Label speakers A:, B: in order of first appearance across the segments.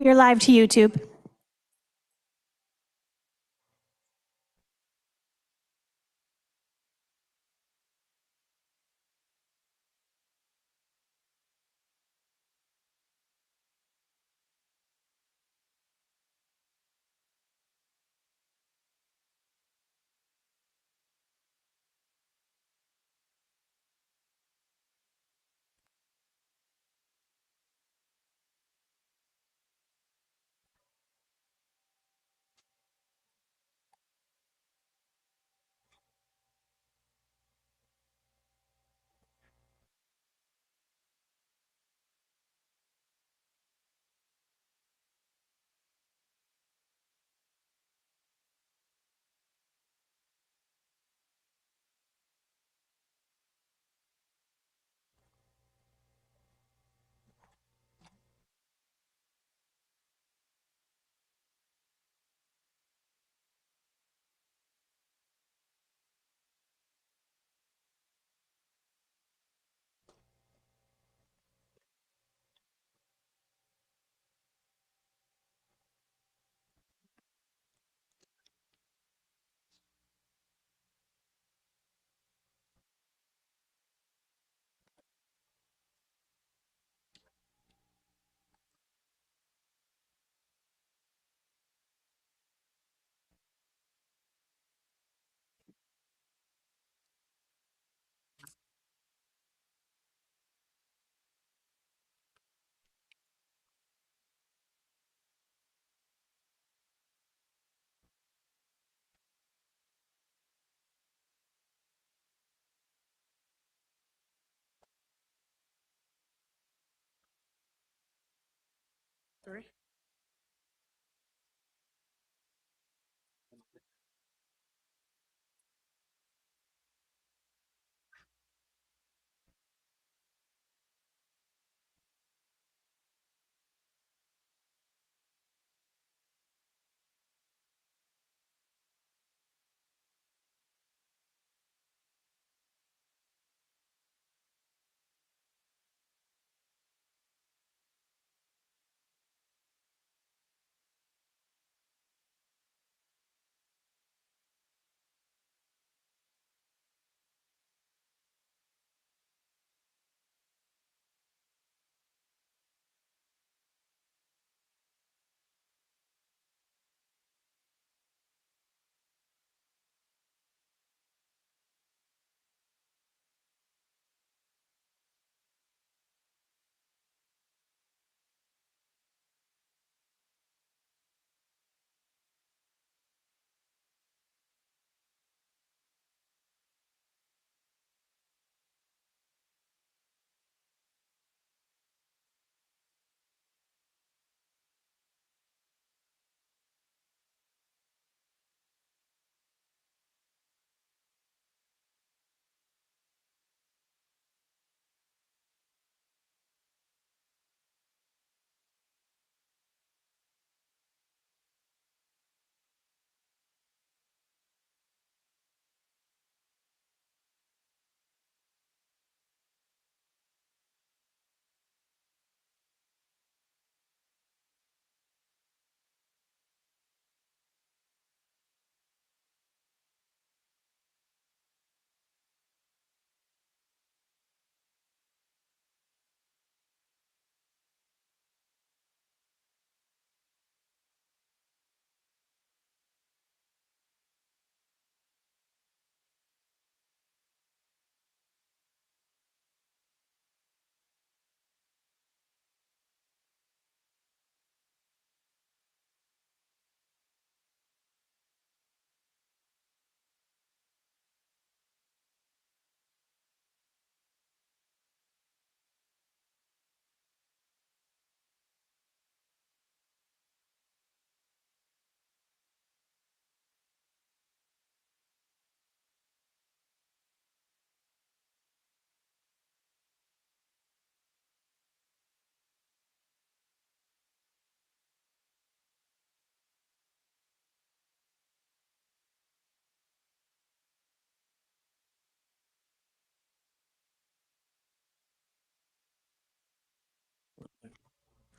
A: You're live to YouTube. Three.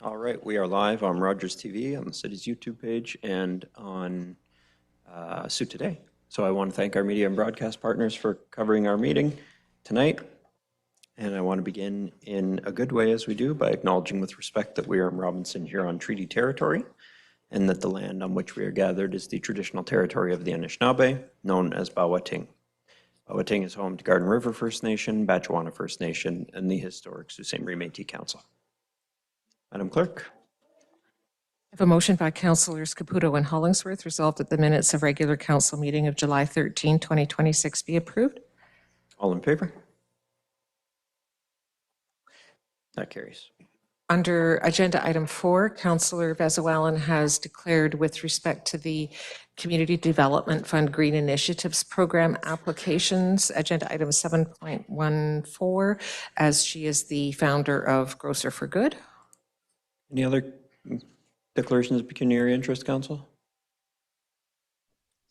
A: All right, we are live on Rogers TV, on the city's YouTube page, and on Sioux Today. So I want to thank our media and broadcast partners for covering our meeting tonight. And I want to begin in a good way, as we do, by acknowledging with respect that we are in Robinson Huron Treaty Territory, and that the land on which we are gathered is the traditional territory of the Anishinaabe, known as Bawating. Bawating is home to Garden River First Nation, Batchewana First Nation, and the historic Sault Ste. Marie Métis Council. Madam Clerk.
B: I have a motion by Councillors Caputo and Hollingsworth resolved that the minutes of regular council meeting of July 13, 2026 be approved.
A: All in favor? That carries.
B: Under agenda item 4, Councillor Vezowalan has declared with respect to the Community Development Fund Green Initiatives Program applications, agenda item 7.14, as she is the founder of Grocer for Good.
A: Any other declarations of pecuniary interest, Council?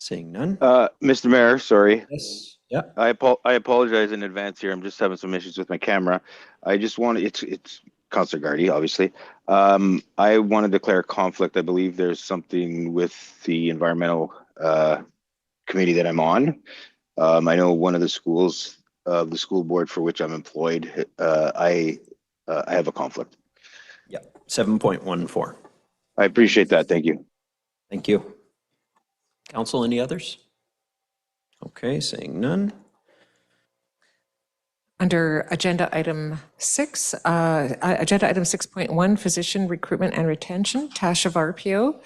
A: Seeing none?
C: Mr. Mayor, sorry.
A: Yes. Yeah.
C: I apologize in advance here. I'm just having some issues with my camera. I just want to, it's Councilor Gardy, obviously. I want to declare a conflict. I believe there's something with the environmental committee that I'm on. I know one of the schools, the school board for which I'm employed, I have a conflict.
A: Yeah. 7.14.
C: I appreciate that. Thank you.
A: Thank you. Council, any others? Okay, seeing none.
B: Under agenda item 6, agenda item 6.1, physician recruitment and retention, Tasha Varpio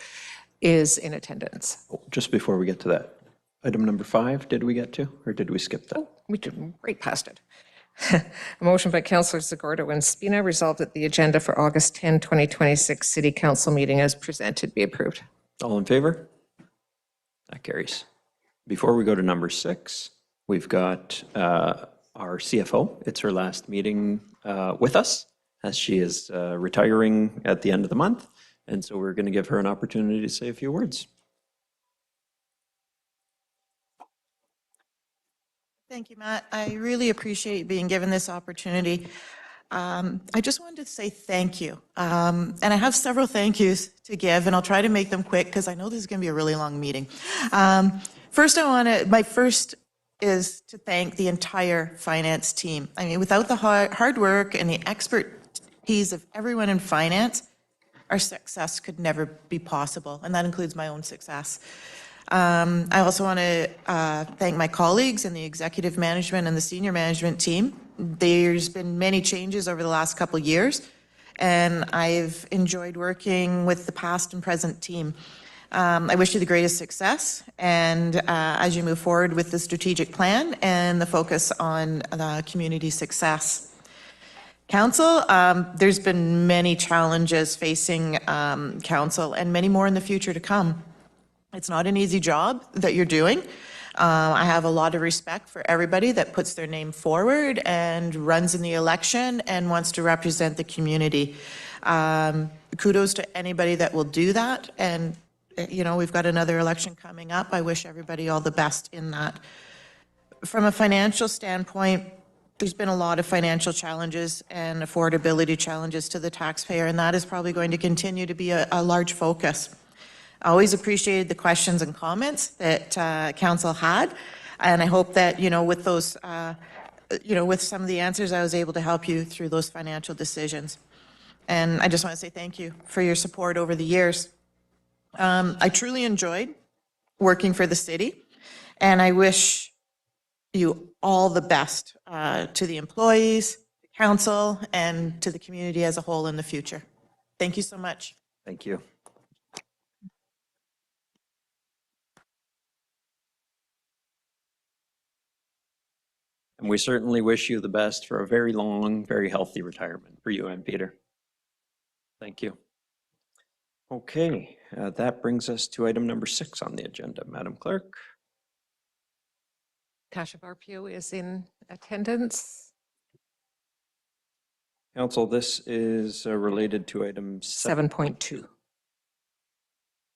B: is in attendance.
A: Oh, just before we get to that, item number 5, did we get to, or did we skip that?
B: We did right past it. A motion by Councillors Zagordo and Spina resolved that the agenda for August 10, 2026 City Council meeting as presented be approved.
A: All in favor? That carries. Before we go to number 6, we've got our CFO. It's her last meeting with us, as she is retiring at the end of the month. And so we're going to give her an opportunity to say a few words.
D: Thank you, Matt. I really appreciate being given this opportunity. I just wanted to say thank you. And I have several thank yous to give, and I'll try to make them quick because I know this is going to be a really long meeting. First, my first is to thank the entire finance team. I mean, without the hard work and the expertise of everyone in finance, our success could never be possible, and that includes my own success. I also want to thank my colleagues in the executive management and the senior management team. There's been many changes over the last couple of years, and I've enjoyed working with the past and present team. I wish you the greatest success, and as you move forward with the strategic plan and the focus on community success. Council, there's been many challenges facing council and many more in the future to come. It's not an easy job that you're doing. I have a lot of respect for everybody that puts their name forward and runs in the election and wants to represent the community. Kudos to anybody that will do that. And, you know, we've got another election coming up. I wish everybody all the best in that. From a financial standpoint, there's been a lot of financial challenges and affordability challenges to the taxpayer, and that is probably going to continue to be a large focus. I always appreciated the questions and comments that council had, and I hope that, you know, with those, with some of the answers, I was able to help you through those financial decisions. And I just want to say thank you for your support over the years. I truly enjoyed working for the city, and I wish you all the best to the employees, the council, and to the community as a whole in the future. Thank you so much.
A: Thank you. And we certainly wish you the best for a very long, very healthy retirement for you and Peter. Thank you. Okay, that brings us to item number 6 on the agenda. Madam Clerk.
B: Tasha Varpio is in attendance.
A: Council, this is related to item
B: 7.2.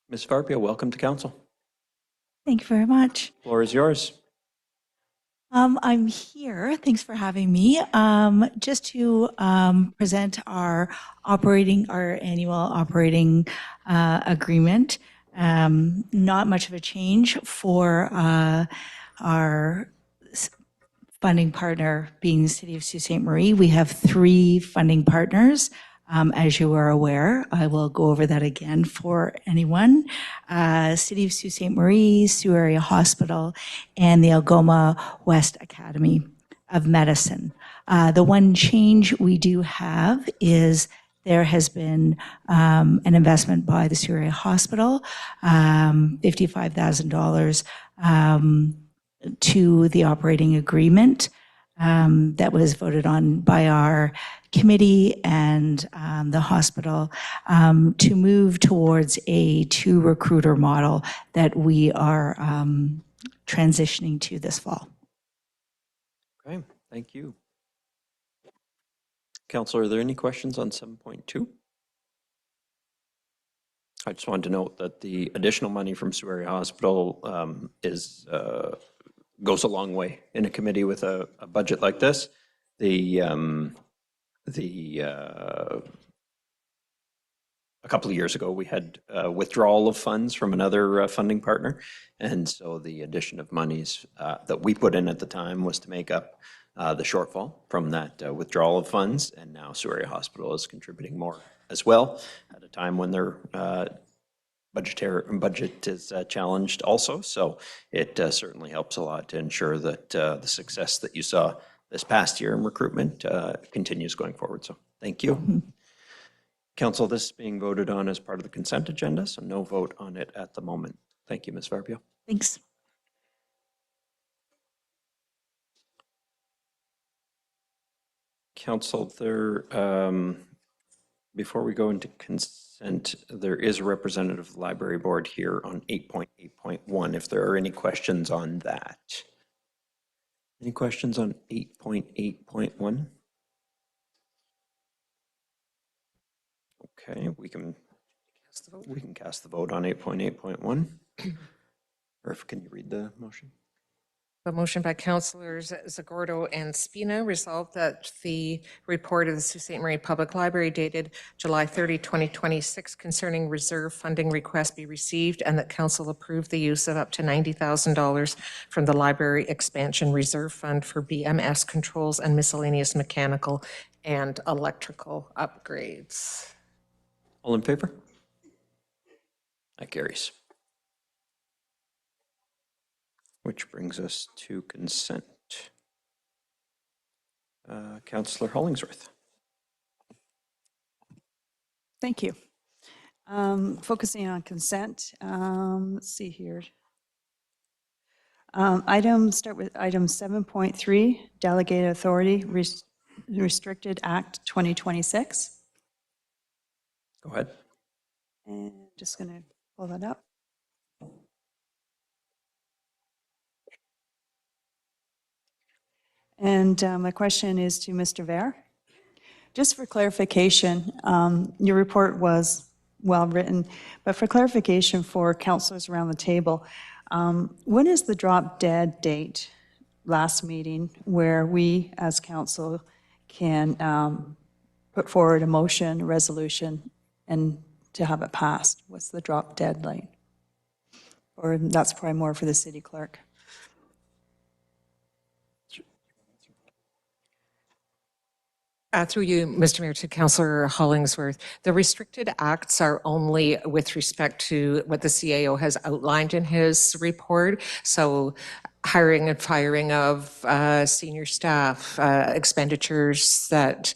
A: Ms. Varpio, welcome to council.
E: Thank you very much.
A: Floor is yours.
E: I'm here. Thanks for having me. Just to present our annual operating agreement. Not much of a change for our funding partner being the City of Sault Ste. Marie. We have 3 funding partners. As you are aware, I will go over that again for anyone. City of Sault Ste. Marie, Sioux Area Hospital, and the Algoma West Academy of Medicine. The one change we do have is there has been an investment by the Sioux Area Hospital, $55,000 to the operating agreement that was voted on by our committee and the hospital to move towards a 2-recruiter model that we are transitioning to this fall.
A: Okay, thank you. Councillor, are there any questions on 7.2? I just wanted to note that the additional money from Sioux Area Hospital goes a long way in a committee with a budget like this. A couple of years ago, we had withdrawal of funds from another funding partner. And so the addition of monies that we put in at the time was to make up the shortfall from that withdrawal of funds. And now Sioux Area Hospital is contributing more as well at a time when their budget is challenged also. So it certainly helps a lot to ensure that the success that you saw this past year in recruitment continues going forward. So thank you. Council, this is being voted on as part of the consent agenda, so no vote on it at the moment. Thank you, Ms. Varbio.
E: Thanks.
A: Council, before we go into consent, there is a representative of the library board here on 8.8.1, if there are any questions on that. Any questions on 8.8.1? Okay, we can cast the vote on 8.8.1. Or can you read the motion?
B: A motion by Councillors Zagordo and Spina resolved that the report of the Sault Ste. Marie Public Library dated July 30, 2026 concerning reserve funding request be received and that Council approve the use of up to $90,000 from the Library Expansion Reserve Fund for BMS controls and miscellaneous mechanical and electrical upgrades.
A: All in favor? That carries. Which brings us to consent. Councillor Hollingsworth.
F: Thank you. Focusing on consent, let's see here. Start with item 7.3, Delegated Authority, Restricted Act 2026.
A: Go ahead.
F: And just going to pull that up. And my question is to Mr. Vare. Just for clarification, your report was well written, but for clarification for councillors around the table, when is the drop dead date last meeting where we as council can put forward a motion, a resolution, and to have it passed? What's the drop deadline? Or that's probably more for the city clerk.
B: Through you, Mr. Mayor, to Councillor Hollingsworth, the restricted acts are only with respect to what the CAO has outlined in his report. So hiring and firing of senior staff, expenditures that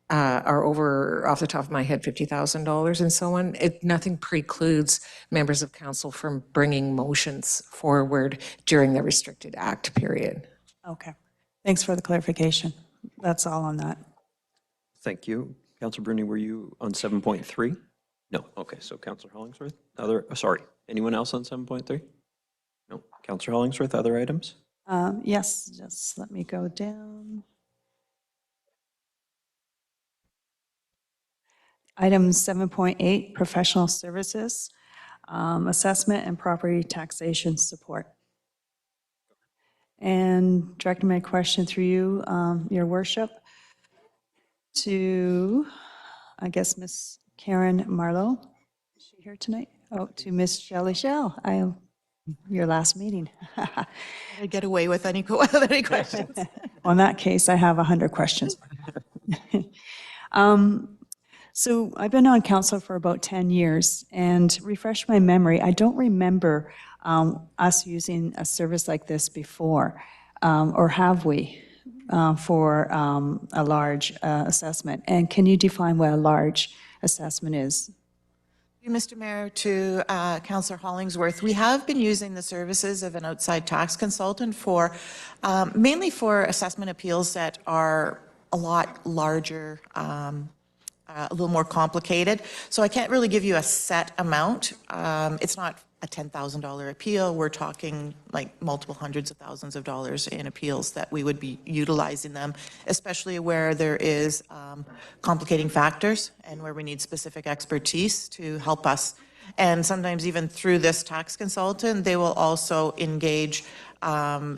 B: are over, off the top of my head, $50,000 and so on. Nothing precludes members of council from bringing motions forward during the restricted act period.
F: Okay. Thanks for the clarification. That's all on that.
A: Thank you. Councillor Bruni, were you on 7.3? No. Okay, so Councillor Hollingsworth. Anyone else on 7.3? No. Councillor Hollingsworth, other items?
F: Yes, just let me go down. Item 7.8, professional services, assessment and property taxation support. and directing my question through you, Your Worship, to, I guess, Miss Karen Marlowe. Is she here tonight? Oh, to Miss Shelley Shell. Your last meeting.
D: I get away with any questions.
F: Well, in that case, I have 100 questions. So I've been on council for about 10 years, and refresh my memory, I don't remember us using a service like this before, or have we, for a large assessment? And can you define what a large assessment is?
D: Mr. Mayor, to Councillor Hollingsworth, we have been using the services of an outside tax consultant for, mainly for assessment appeals that are a lot larger, a little more complicated. So I can't really give you a set amount. It's not a $10,000 appeal. We're talking like multiple hundreds of thousands of dollars in appeals that we would be utilizing them, especially where there is complicating factors and where we need specific expertise to help us. And sometimes even through this tax consultant, they will also engage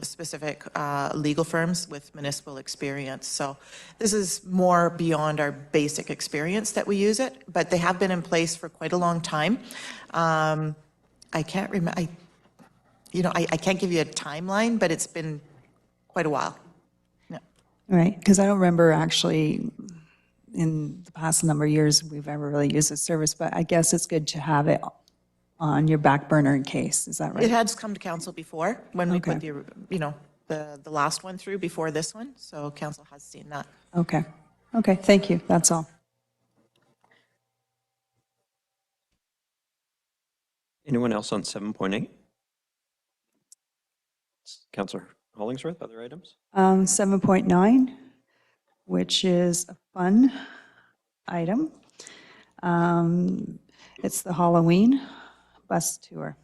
D: specific legal firms with municipal experience. So this is more beyond our basic experience that we use it, but they have been in place for quite a long time. I can't remember, I can't give you a timeline, but it's been quite a while. Yeah.
F: Right, because I don't remember actually in the past number of years we've ever really used this service, but I guess it's good to have it on your back burner in case, is that
D: It
F: right?
D: has come to council before when we put
F: Okay.
D: the last one through before this one, so council has seen that.
F: Okay, okay, thank you, that's all.
A: Anyone else on 7.8? Councillor Hollingsworth, other items?
F: 7.9, which is a fun item. It's the Halloween bus tour.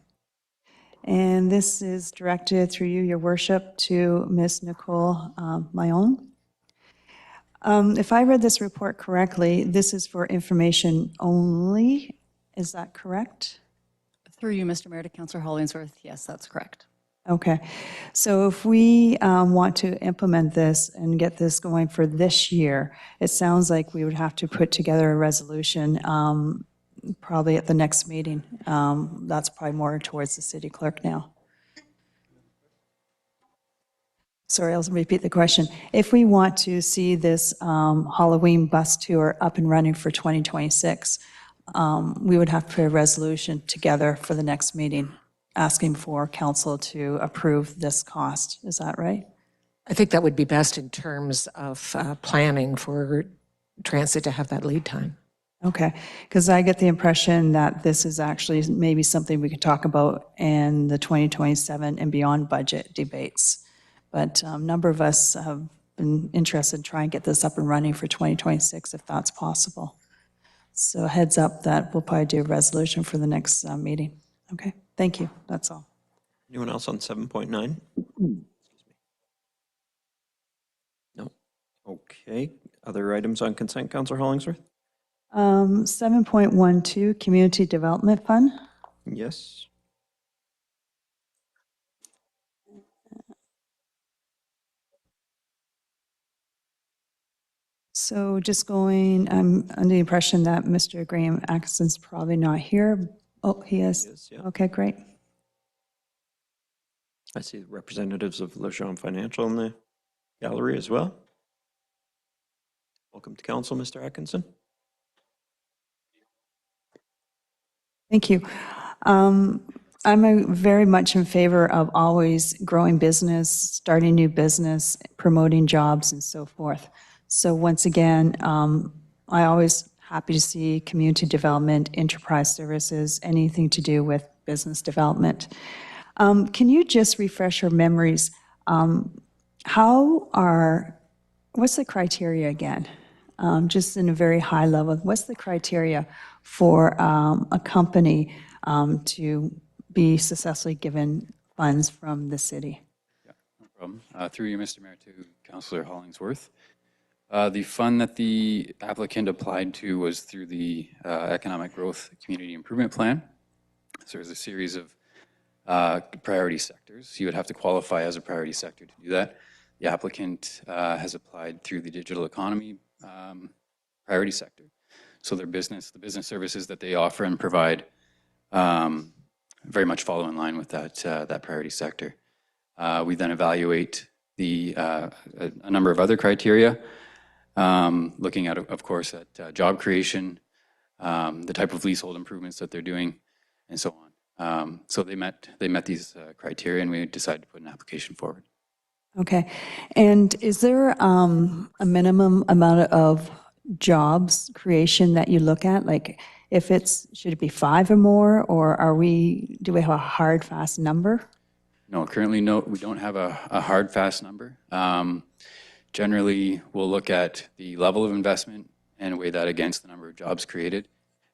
F: And this is directed through you, Your Worship, to Ms. Nicole Mayon. If I read this report correctly, this is for information only. Is that correct?
G: Through you, Mr. Mayor, to Councillor Hollingsworth, yes, that's correct.
F: Okay. So if we want to implement this and get this going for this year, it sounds like we would have to put together a resolution probably at the next meeting. That's probably more towards the city clerk now. Sorry, I'll repeat the question. If we want to see this Halloween bus tour up and running for 2026, we would have to put a resolution together for the next meeting, asking for council to approve this cost. Is that right?
B: I think that would be best in terms of planning for transit to have that lead time.
F: Okay, because I get the impression that this is actually maybe something we could talk about in the 2027 and beyond budget debates. But a number of us have been interested in trying to get this up and running for 2026 if that's possible. So heads up that we'll probably do a resolution for the next meeting. Okay, thank you, that's all.
A: Anyone else on 7.9? No. Okay. Other items on consent, Councillor Hollingsworth?
F: 7.12, Community Development Fund.
A: Yes.
F: So just going, I'm under the impression that Mr. Graham Atkinson's probably not here. Oh, he is.
A: Yes, yeah.
F: Okay, great.
A: I see representatives of Lejeune Financial in the gallery as well. Welcome to council, Mr. Atkinson.
F: Thank you. Very much in favor of always growing business, starting new business, promoting jobs and so forth. So once again, I always happy to see community development, enterprise services, anything to do with business development. Can you just refresh your memories? What's the criteria again? Just in a very high level, what's the criteria for a company to be successfully given funds from the city?
H: Yeah, no problem. Through you, Mr. Mayor, to Councillor Hollingsworth. The fund that the applicant applied to was through the Economic Growth Community Improvement Plan. So there's a series of priority sectors. You would have to qualify as a priority sector to do that. The applicant has applied through the digital economy priority sector. So their business, the business services that they offer and provide very much follow in line with that priority sector. We then evaluate a number of other criteria, looking at, of course, at job creation, the type of leasehold improvements that they're doing, and so on. So they met these criteria, and we decided to put an application forward.
F: Okay. And is there a minimum amount of jobs creation that you look at? Like if should it be 5 or more, or do we have a hard, fast number?
H: No, currently, no, we don't have a hard, fast number. Generally, we'll look at the level of investment and weigh that against the number of jobs created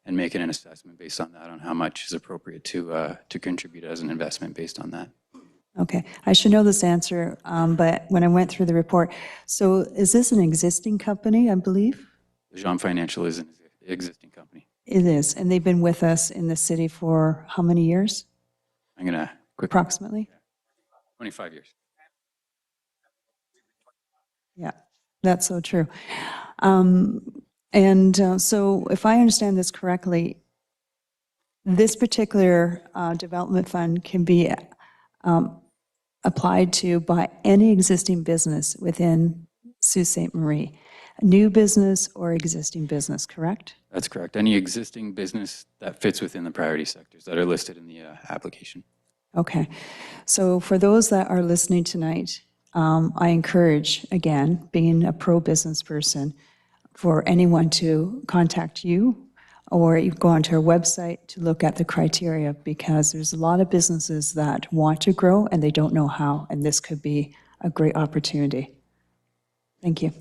H: and make an assessment based on that, on how much is appropriate to contribute as an investment based on that.
F: Okay, I should know this answer, but when I went through the report, so is this an existing company, I believe?
H: Jean Financial is an existing company.
F: It is, and they've been with us in the city for how many years,
H: I'm going to quickly,
F: approximately?
H: 25 years.
F: Yeah, that's so true. So if I understand this correctly, this particular development fund can be applied to by any existing business within Sault Ste. Marie, new business or existing business, correct?
H: That's correct. Any existing business that fits within the priority sectors that are listed in the application.
F: Okay. So for those that are listening tonight, I encourage, again, being a pro-business person, for anyone to contact you, or you go onto our website to look at the criteria, because there's a lot of businesses that want to grow and they don't know how, and this could be a great opportunity. Thank you.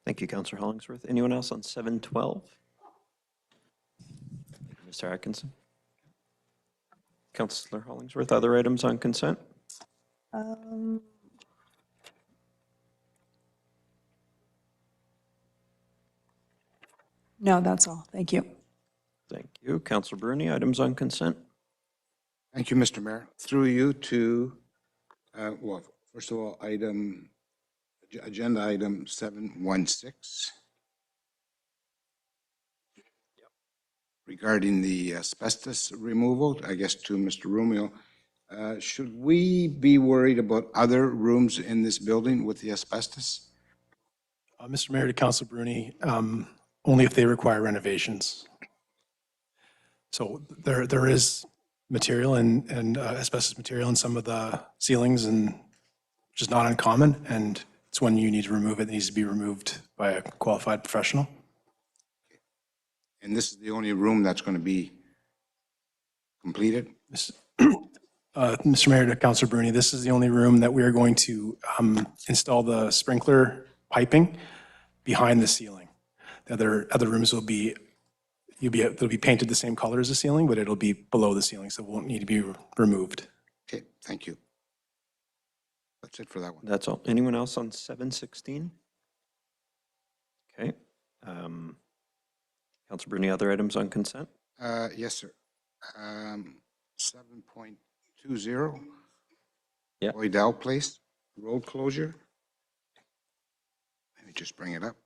A: Thank you, Councillor Hollingsworth. Anyone else on 712? Mr. Atkinson? Councillor Hollingsworth, other items on consent?
F: No, that's all. Thank you.
A: Thank you. Councillor Bruni, items on consent?
I: Thank you, Mr. Mayor. Through you to, first of all, agenda item 716. Regarding the asbestos removal, I guess to Mr. Romeo, should we be worried about other rooms in this building with the asbestos?
J: Mr. Mayor, to Councilor Bruni, only if they require renovations. So there is material and asbestos material in some of the ceilings, and which is not uncommon, and it's when you need to remove it, it needs to be removed by a qualified professional.
I: And this is the only room that's going to be completed?
J: Mr. Mayor, to Councilor Bruni, this is the only room that we are going to install the sprinkler piping behind the ceiling. The other rooms will be, they'll be painted the same color as the ceiling, but it'll be below the ceiling, so it won't need to be removed.
I: Okay, thank you. That's it for that one.
A: That's all. Anyone else on 716? Okay. Councillor Bruni, other items on consent?
I: Yes, sir. 7.20.
A: Yeah.
I: Boydell Place, road closure. Let me just bring it up.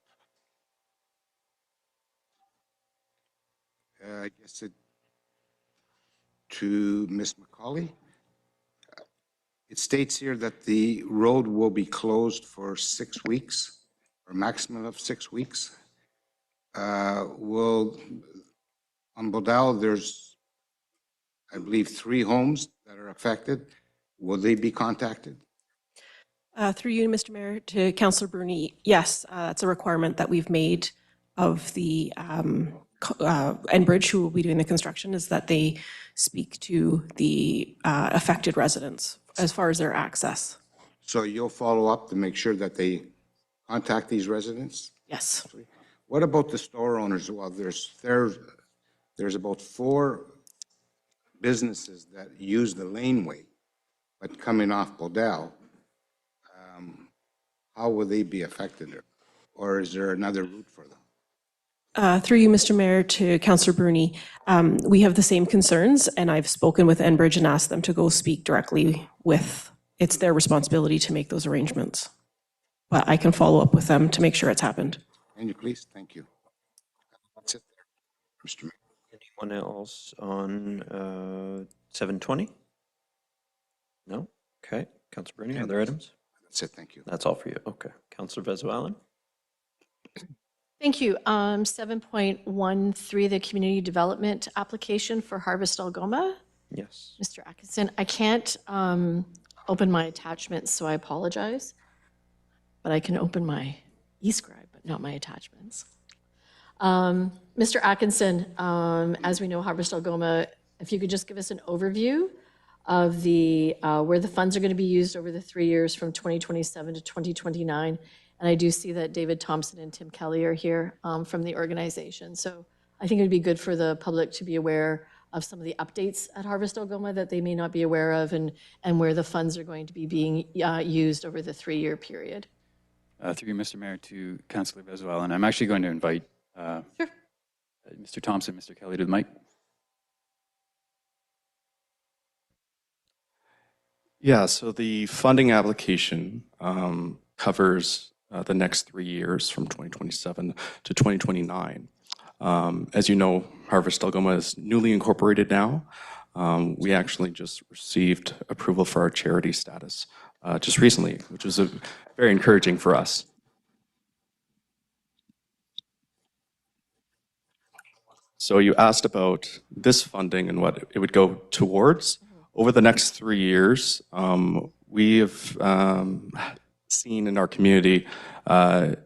I: I guess to Ms. McCauley. It states here that the road will be closed for 6 weeks, or maximum of 6 weeks. On Boydell, there's, I believe, 3 homes that are affected. Will they be contacted?
K: Through you, Mr. Mayor, to Councillor Bruni, yes, it's a requirement that we've made of the Enbridge, who will be doing the construction, is that they speak to the affected residents as far as their access.
I: So you'll follow up to make sure that they contact these residents?
K: Yes.
I: What about the store owners? Well, there's about 4 businesses that use the laneway, but coming off Boydell, how will they be affected? Or is there another route for them?
K: Through you, Mr. Mayor, to Councillor Bruni, we have the same concerns, and I've spoken with Enbridge and asked them to go speak directly with, it's their responsibility to make those arrangements. But I can follow up with them to make sure it's happened.
I: Can you please? Thank you. That's it there, Mr. Mayor.
A: Anyone else on 720? No? Okay. Councillor Bruni, other items?
I: That's it, thank you.
A: That's all for you. Okay. Councillor Vesuallen?
L: Thank you. 7.13, the community development application for Harvest Algoma.
A: Yes.
L: Mr. Atkinson, I can't open my attachments, so I apologize. But I can open my eScribe, but not my attachments. Mr. Atkinson, as we know, Harvest Algoma, if you could just give us an overview of the where the funds are going to be used over the 3 years from 2027 to 2029. And I do see that David Thompson and Tim Kelly are here from the organization. So I think it would be good for the public to be aware of some of the updates at Harvest Algoma that they may not be aware of, and where the funds are going to be being used over the 3-year period.
H: Through you, Mr. Mayor, to Councillor Vesuallen, I'm actually going to invite Mr. Thompson, Mr. Kelly to the mic.
M: Yeah, so the funding application covers the next 3 years from 2027 to 2029. As you know, Harvest Algoma is newly incorporated now. We actually just received approval for our charity status just recently, which was very encouraging for us. So you asked about this funding and what it would go towards. Over the next 3 years, we have seen in our community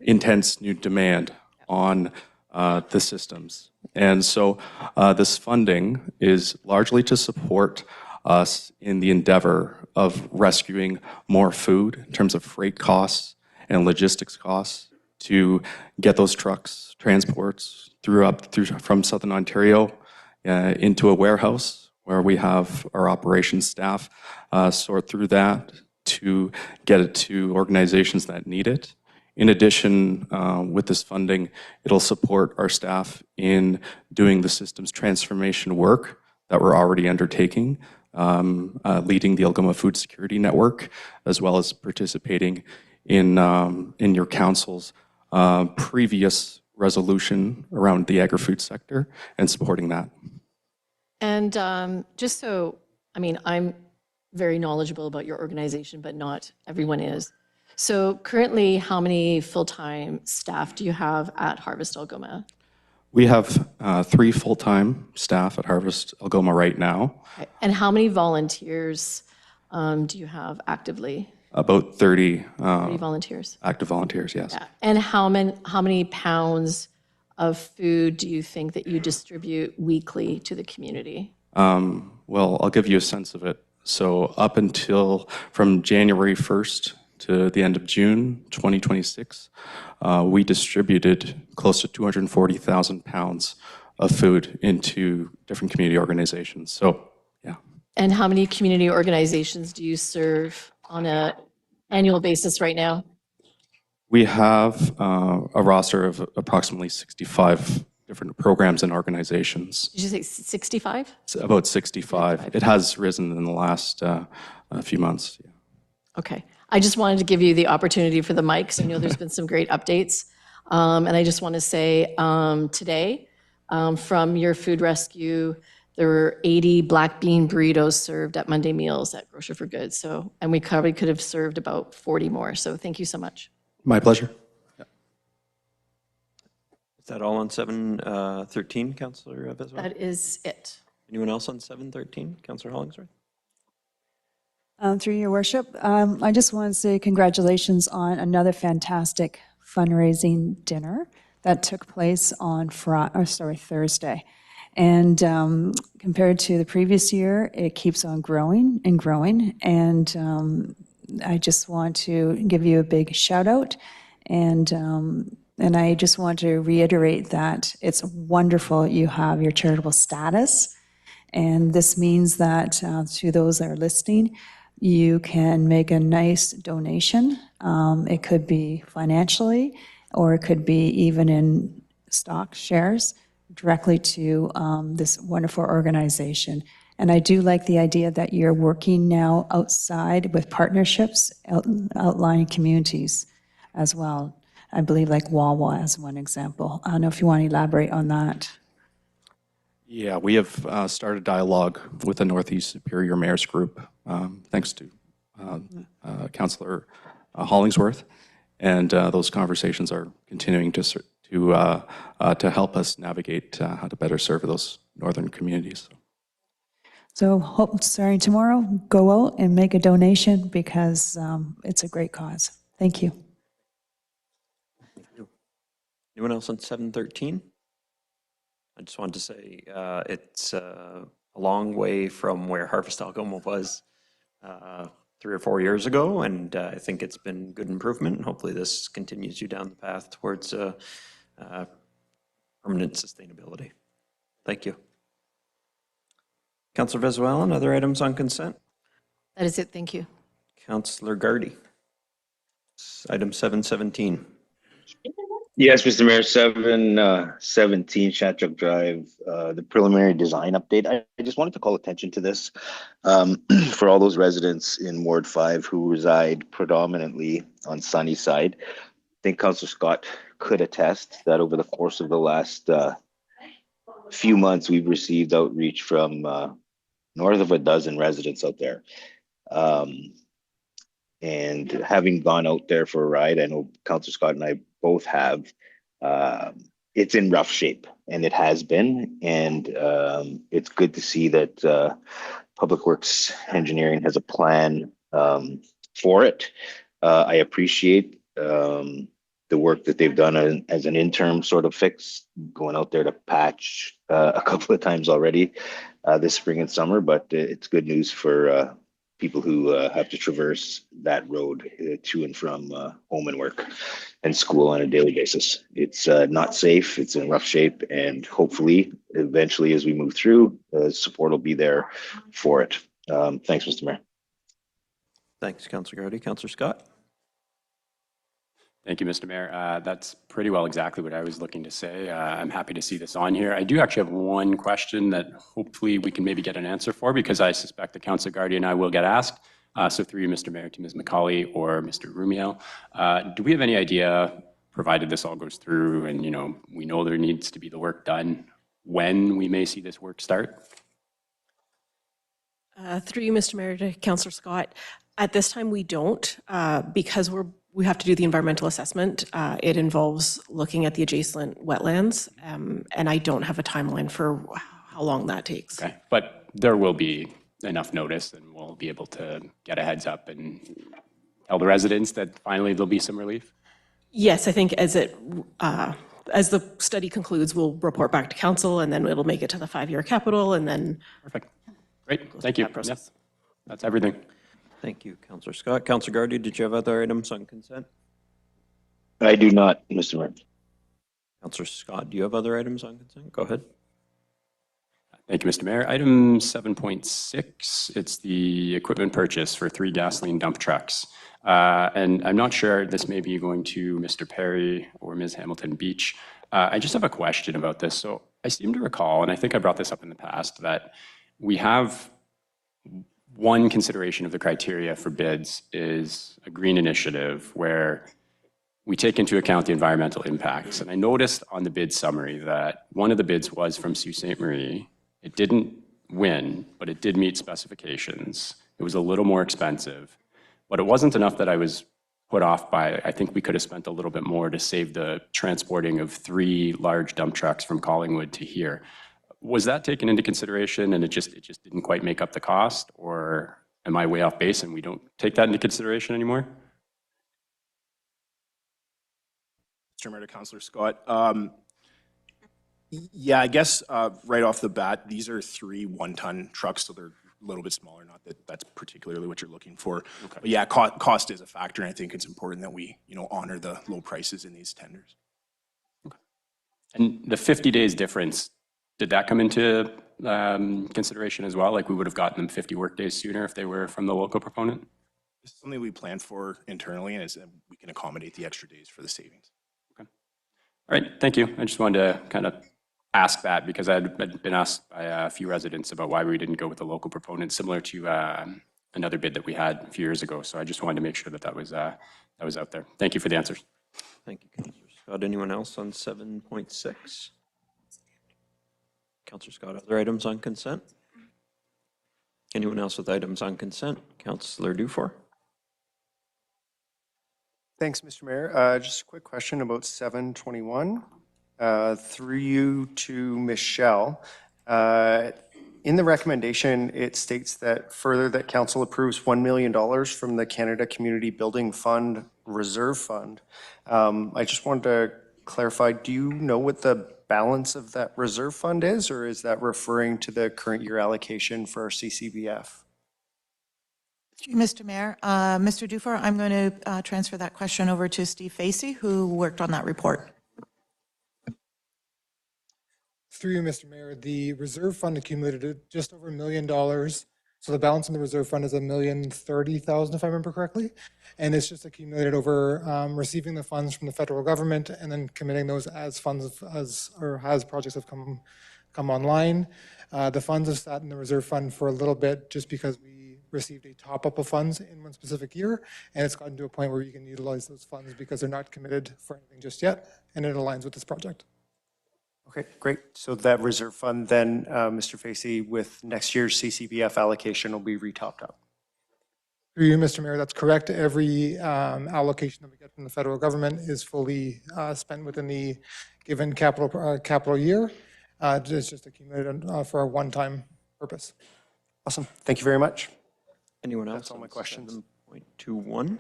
M: intense new demand on the systems. And so this funding is largely to support us in the endeavor of rescuing more food in terms of freight costs and logistics costs to get those trucks, transports from Southern Ontario into a warehouse where we have our operations staff sort through that to get it to organizations that need it. In addition, with this funding, it'll support our staff in doing the systems transformation work that we're already undertaking, leading the Algoma Food Security Network, as well as participating in your council's previous resolution around the agri-food sector and supporting that.
L: And just so, I mean, I'm very knowledgeable about your organization, but not everyone is. So currently, how many full-time staff do you have at Harvest Algoma?
M: We have 3 full-time staff at Harvest Algoma right now.
L: Okay. And how many volunteers do you have actively?
M: About 30
L: volunteers.
M: Active volunteers, yes.
L: Yeah. And how many pounds of food do you think that you distribute weekly to the community?
M: Well, I'll give you a sense of it. So up until from January 1st to the end of June 2026, we distributed close to 240,000 pounds of food into different community organizations. So, yeah.
L: And how many community organizations do you serve on an annual basis right now?
M: We have a roster of approximately 65 different programs and organizations.
L: Did you say 65?
M: It's about 65. It has risen in the last few months. Yeah.
L: Okay. I just wanted to give you the opportunity for the mic, because I know there's been some great updates. And I just want to say today, from your food rescue, there were 80 black bean burritos served at Monday Meals at Grocer for Good. So, and we probably could have served about 40 more. So thank you so much.
M: My pleasure. Yeah.
A: Is that all on 713, Councillor Vesuallen?
L: That is it.
A: Anyone else on 713? Councillor Hollingsworth?
F: Through your worship, I just want to say congratulations on another fantastic fundraising dinner that took place on Thursday. And compared to the previous year, it keeps on growing and growing. And I just want to give you a big shout out. And I just want to reiterate that it's wonderful you have your charitable status. And this means that to those that are listening, you can make a nice donation. It could be financially, or it could be even in stock shares directly to this wonderful organization. And I do like the idea that you're working now outside with partnerships, outlying communities as well. I believe like Wawa as one example. I don't know if you want to elaborate on that.
M: Yeah, we have started dialogue with the Northeast Superior Mayor's Group, thanks to Councillor Hollingsworth. And those conversations are continuing to help us navigate how to better serve those northern communities.
F: So starting tomorrow, go out and make a donation because it's a great cause. Thank you.
A: Anyone else on 713? I just wanted to say it's a long way from where Harvest Algoma was 3 or 4 years ago, and I think it's been good improvement, and hopefully this continues you down the path towards permanent sustainability. Thank you. Councillor Vesuallen, other items on consent?
L: That is it, thank you.
A: Councillor Gardy, item 717.
C: Yes, Mr. Mayor, 717 Shattuck Drive, the preliminary design update. I just wanted to call attention to this for all those residents in Ward 5 who reside predominantly on Sunnyside. I think Councillor Scott could attest that over the course of the last few months, we've received outreach from north of a dozen residents out there. And having gone out there for a ride, I know Councillor Scott and I both have, it's in rough shape, and it has been. And it's good to see that Public Works Engineering has a plan for it. I appreciate the work that they've done as an interim sort of fix, going out there to patch a couple of times already this spring and summer, but it's good news for people who have to traverse that road to and from home and work and school on a daily basis. It's not safe, it's in rough shape, and hopefully, eventually, as we move through, support will be there for it. Thanks, Mr. Mayor.
A: Thanks, Councillor Gardy. Councillor Scott?
N: Thank you, Mr. Mayor. That's pretty well exactly what I was looking to say. I'm happy to see this on here. I do actually have one question that hopefully we can maybe get an answer for, because I suspect that Councillor Gardy and I will get asked. So through you, Mr. Mayor, to Ms. McCauley or Mr. Rumiel, do we have any idea, provided this all goes through and we know there needs to be the work done, when we may see this work start?
K: Through you, Mr. Mayor, to Councillor Scott, at this time we don't, because we have to do the environmental assessment. It involves looking at the adjacent wetlands, and I don't have a timeline for how long that takes.
N: Okay, but there will be enough notice and we'll be able to get a heads up and tell the residents that finally there'll be some relief?
K: Yes, I think as the study concludes, we'll report back to council, and then it'll make it to the 5-year capital, and then.
N: Perfect. Great, thank you. Yep. That's everything.
A: Thank you, Councillor Scott. Councillor Gardy, did you have other items on consent?
C: I do not, Mr. Mayor.
A: Councillor Scott, do you have other items on consent? Go ahead.
N: Thank you, Mr. Mayor. Item 7.6, it's the equipment purchase for 3 gasoline dump trucks. And I'm not sure, this may be going to Mr. Perry or Ms. Hamilton Beach. I just have a question about this. So I seem to recall, and I think I brought this up in the past, that we have one consideration of the criteria for bids is a green initiative where we take into account the environmental impacts. And I noticed on the bid summary that one of the bids was from Sault Ste. Marie. It didn't win, but it did meet specifications. It was a little more expensive, but it wasn't enough that I was put off by. I think we could have spent a little bit more to save the transporting of 3 large dump trucks from Collingwood to here. Was that taken into consideration and it just didn't quite make up the cost, or am I way off base and we don't take that into consideration anymore?
O: Mr. Mayor, to Councillor Scott. Yeah, I guess right off the bat, these are 3 one-ton trucks, so they're a little bit smaller. Not that that's particularly what you're looking for. Okay. But yeah, cost is a factor, and I think it's important that we, honor the low prices in these tenders.
N: Okay. And the 50 days difference, did that come into consideration as well? Like we would have gotten them 50 work days sooner if they were from the local proponent?
O: This is something we plan for internally, and we can accommodate the extra days for the savings.
N: Okay. All right, thank you. I just wanted to kind of ask that because I'd been asked by a few residents about why we didn't go with a local proponent, similar to another bid that we had a few years ago. So I just wanted to make sure that that was out there. Thank you for the answers.
A: Thank you, Councillor Scott. Anyone else on 7.6? Councillor Scott, other items on consent? Anyone else with items on consent? Councillor Dufour?
P: Thanks, Mr. Mayor. Just a quick question about 721. Through you to Michelle. In the recommendation, it states that further that council approves $1 million from the Canada Community Building Fund Reserve Fund. I just wanted to clarify, do you know what the balance of that reserve fund is, or is that referring to the current year allocation for our CCBF?
D: Mr. Mayor, Mr. Dufour, I'm going to transfer that question over to Steve Facey, who worked on that report.
Q: Through you, Mr. Mayor, the reserve fund accumulated just over $1 million. So the balance in the reserve fund is $1,030,000, if I remember correctly. And it's just accumulated over receiving the funds from the federal government and then committing those as funds as projects have come online. The funds have sat in the reserve fund for a little bit just because we received a top-up of funds in one specific year, and it's gotten to a point where you can utilize those funds because they're not committed for anything just yet, and it aligns with this project.
P: Okay, great. So that reserve fund then, Mr. Facey, with next year's CCBF allocation will be retopped up.
Q: Through you, Mr. Mayor, that's correct. Every allocation that we get from the federal government is fully spent within the given capital year. It's just accumulated for a one-time purpose.
P: Awesome. Thank you very much.
A: Anyone else?
P: That's all my questions.
A: 7.21.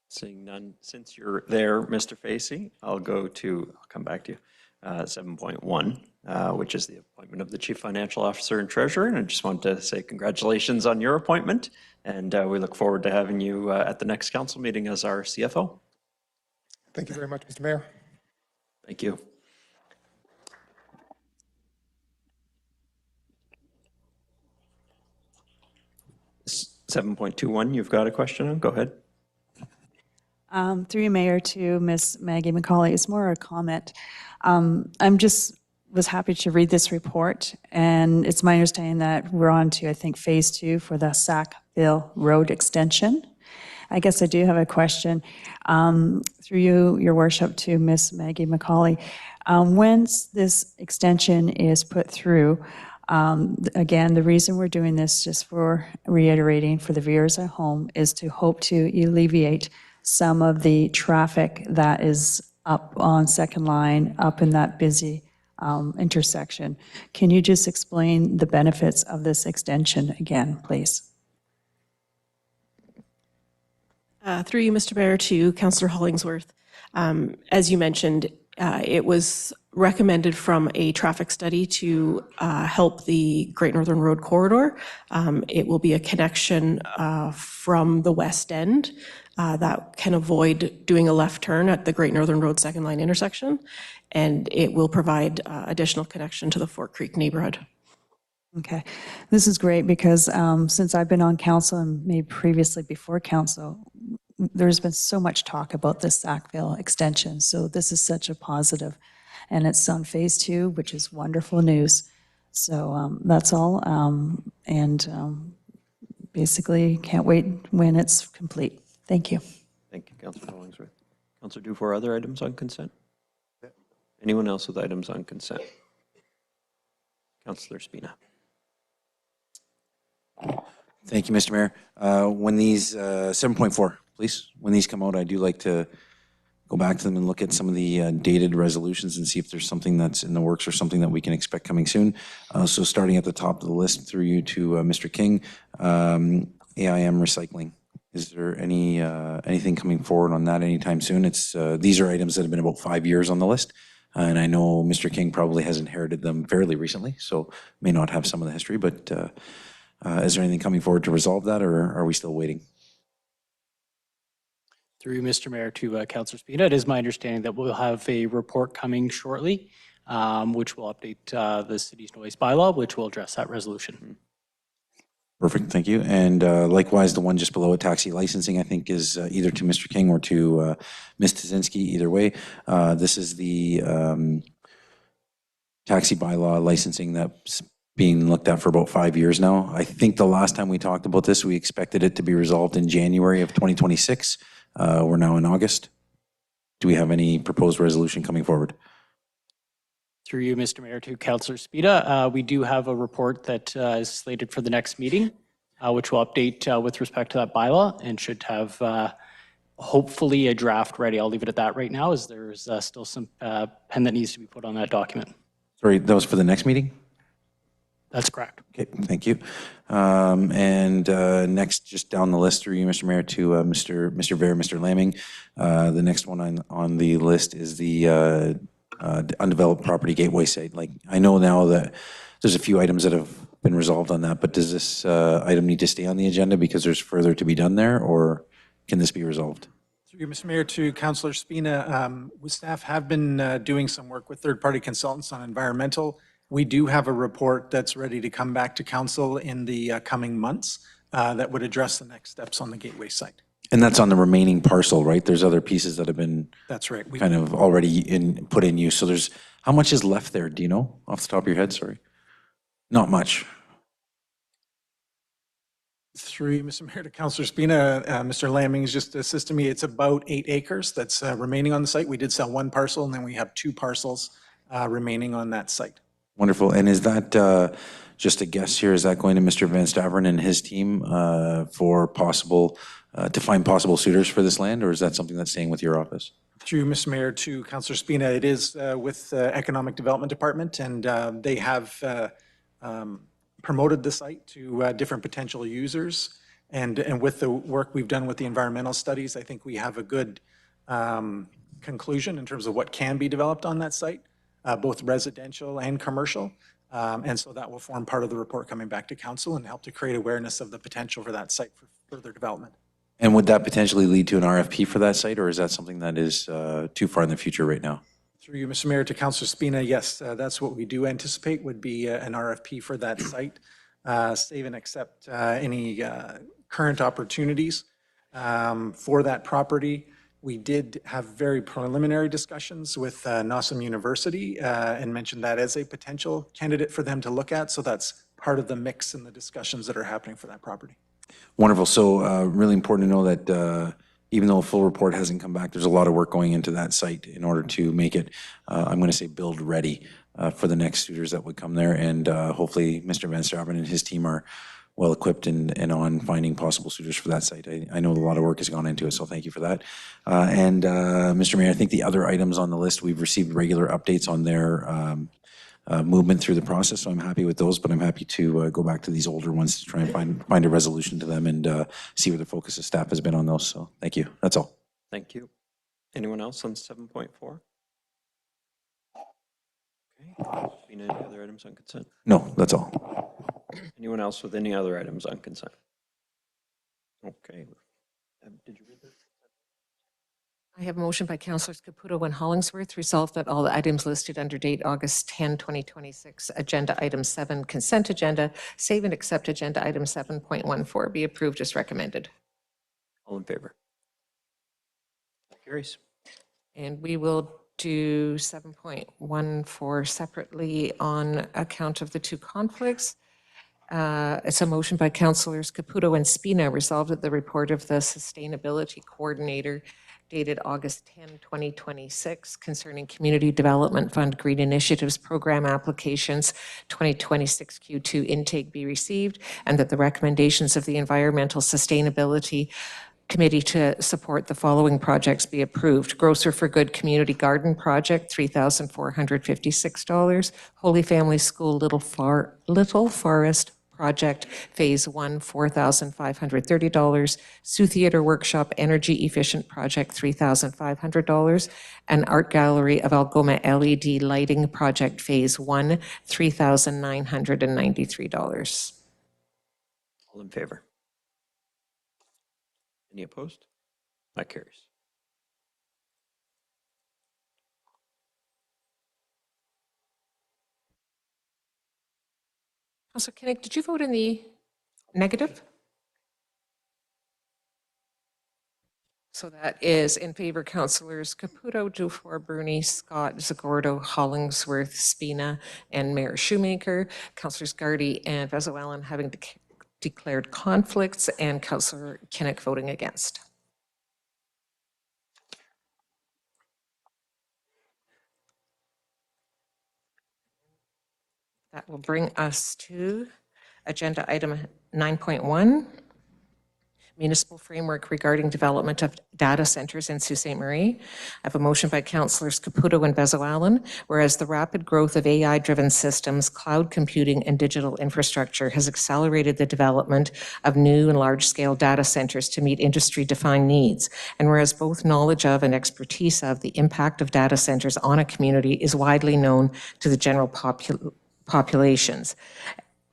A: Seeing none, since you're there, Mr. Facey, I'll come back to you. 7.1, which is the appointment of the Chief Financial Officer and Treasurer. And I just want to say congratulations on your appointment. And we look forward to having you at the next council meeting as our CFO.
Q: Thank you very much, Mr. Mayor.
A: Thank you. S- 7.21, you've got a question on? Go ahead.
F: Through you, Mayor, to Ms. Maggie McCauley, it's more a comment. Was happy to read this report, and it's my understanding that we're on to, I think, phase 2 for the Sackville Road extension. I guess I do have a question. Through you, your worship, to Ms. Maggie McCauley. Once this extension is put through, again, the reason we're doing this, just for reiterating for the viewers at home, is to hope to alleviate some of the traffic that is up on Second Line, up in that busy intersection. Can you just explain the benefits of this extension again, please?
K: Through you, Mr. Mayor, to Councillor Hollingsworth. As you mentioned, it was recommended from a traffic study to help the Great Northern Road corridor. It will be a connection from the west end that can avoid doing a left turn at the Great Northern Road Second Line intersection, and it will provide additional connection to the Fort Creek neighborhood.
F: Okay, this is great because since I've been on council and maybe previously before council, there's been so much talk about this Sackville extension. So this is such a positive, and it's on phase 2, which is wonderful news. So that's all, and basically can't wait when it's complete. Thank you.
A: Thank you, Councillor Hollingsworth. Councillor Dufour, other items on consent? Anyone else with items on consent? Councillor Spina.
R: Thank you, Mr. Mayor. When these, 7.4, please, when these come out, I do like to go back to them and look at some of the dated resolutions and see if there's something that's in the works or something that we can expect coming soon. So starting at the top of the list through you to Mr. King, AIM recycling. Is there anything coming forward on that anytime soon? These are items that have been about 5 years on the list. And I know Mr. King probably has inherited them fairly recently, so may not have some of the history, but is there anything coming forward to resolve that, or are we still waiting?
S: Through Mr. Mayor to Councillor Spina, it is my understanding that we'll have a report coming shortly, which will update the city's noise bylaw, which will address that resolution.
R: Perfect, thank you. And likewise, the one just below it, taxi licensing, I think is either to Mr. King or to Ms. Tazinski, either way. This is the taxi bylaw licensing that's being looked at for about 5 years now. I think the last time we talked about this, we expected it to be resolved in January of 2026. We're now in August. Do we have any proposed resolution coming forward?
S: Through you, Mr. Mayor, to Councillor Spina. We do have a report that is slated for the next meeting, which will update with respect to that bylaw and should have hopefully a draft ready. I'll leave it at that right now, as there's still some pen that needs to be put on that document.
R: Sorry, that was for the next meeting?
S: That's correct.
R: Okay, thank you. And next, just down the list through you, Mr. Mayor, to Mr. Ver, Mr. Lamming. The next one on the list is the undeveloped property gateway site. Like, I know now that there's a few items that have been resolved on that, but does this item need to stay on the agenda because there's further to be done there, or can this be resolved?
T: Through you, Mr. Mayor, to Councillor Spina, staff have been doing some work with third-party consultants on environmental. We do have a report that's ready to come back to council in the coming months that would address the next steps on the gateway site.
R: And that's on the remaining parcel, right? There's other pieces that have been
T: That's right.
R: kind of already put in use. So there's, how much is left there? Do you know off the top of your head? Sorry. Not much.
T: Through you, Mr. Mayor, to Councillor Spina, Mr. Lamming has just assisted me. It's about 8 acres that's remaining on the site. We did sell one parcel, and then we have 2 parcels remaining on that site.
R: Wonderful. And is that, just a guess here, is that going to Mr. Van Staveren and his team for possible, to find possible suitors for this land, or is that something that's staying with your office?
T: Through Mr. Mayor, to Councillor Spina, it is with the Economic Development Department, and they have promoted the site to different potential users. And with the work we've done with the environmental studies, I think we have a good conclusion in terms of what can be developed on that site, both residential and commercial. And so that will form part of the report coming back to council and help to create awareness of the potential for that site for further development.
R: And would that potentially lead to an RFP for that site, or is that something that is too far in the future right now?
T: Through you, Mr. Mayor, to Councillor Spina, yes, that's what we do anticipate would be an RFP for that site, save and accept any current opportunities for that property. We did have very preliminary discussions with Nossum University and mentioned that as a potential candidate for them to look at. So that's part of the mix and the discussions that are happening for that property.
R: Wonderful. So really important to know that even though a full report hasn't come back, there's a lot of work going into that site in order to make it, I'm going to say, build ready for the next suitors that would come there. And hopefully Mr. Van Staveren and his team are well equipped and on finding possible suitors for that site. I know a lot of work has gone into it, so thank you for that. And Mr. Mayor, I think the other items on the list, we've received regular updates on their movement through the process, so I'm happy with those, but I'm happy to go back to these older ones to try and find a resolution to them and see where the focus of staff has been on those. So thank you. That's all.
A: Thank you. Anyone else on 7.4? Okay. Any other items on consent?
R: No, that's all.
A: Anyone else with any other items on consent? Okay. Did you read this?
B: I have a motion by Councillors Caputo and Hollingsworth, resolved that all the items listed under date August 10, 2026, agenda item 7, consent agenda, save and accept agenda item 7.14 be approved as recommended.
A: All in favor? That carries.
B: And we will do 7.14 separately on account of the 2 conflicts. It's a motion by Councillors Caputo and Spina, resolved that the report of the Sustainability Coordinator dated August 10, 2026, concerning Community Development Fund Green Initiatives Program applications 2026 Q2 intake be received, and that the recommendations of the Environmental Sustainability Committee to support the following projects be approved. Grocer for Good Community Garden Project, $3,456. Holy Family School Little Forest Project Phase 1, $4,530. Sioux Theatre Workshop Energy Efficient Project, $3,500. And Art Gallery of Algoma LED Lighting Project Phase 1, $3,993.
A: All in favor? Any opposed? That carries.
B: Councillor Kinnick, did you vote in the Negative? So that is in favor, Councillors Caputo, Dufour, Bruni, Scott, Zagordo, Hollingsworth, Spina, and Mayor Shoemaker. Councillors Gardy and Vezo-Allen having declared conflicts, and Councillor Kinnock voting against. That will bring us to agenda item 9.1. Municipal framework regarding development of data centers in Sault Ste. Marie. I have a motion by Councillors Caputo and Vezo-Allen, whereas the rapid growth of AI-driven systems, cloud computing, and digital infrastructure has accelerated the development of new and large-scale data centers to meet industry-defined needs, and whereas both knowledge of and expertise of the impact of data centers on a community is widely known to the general populations,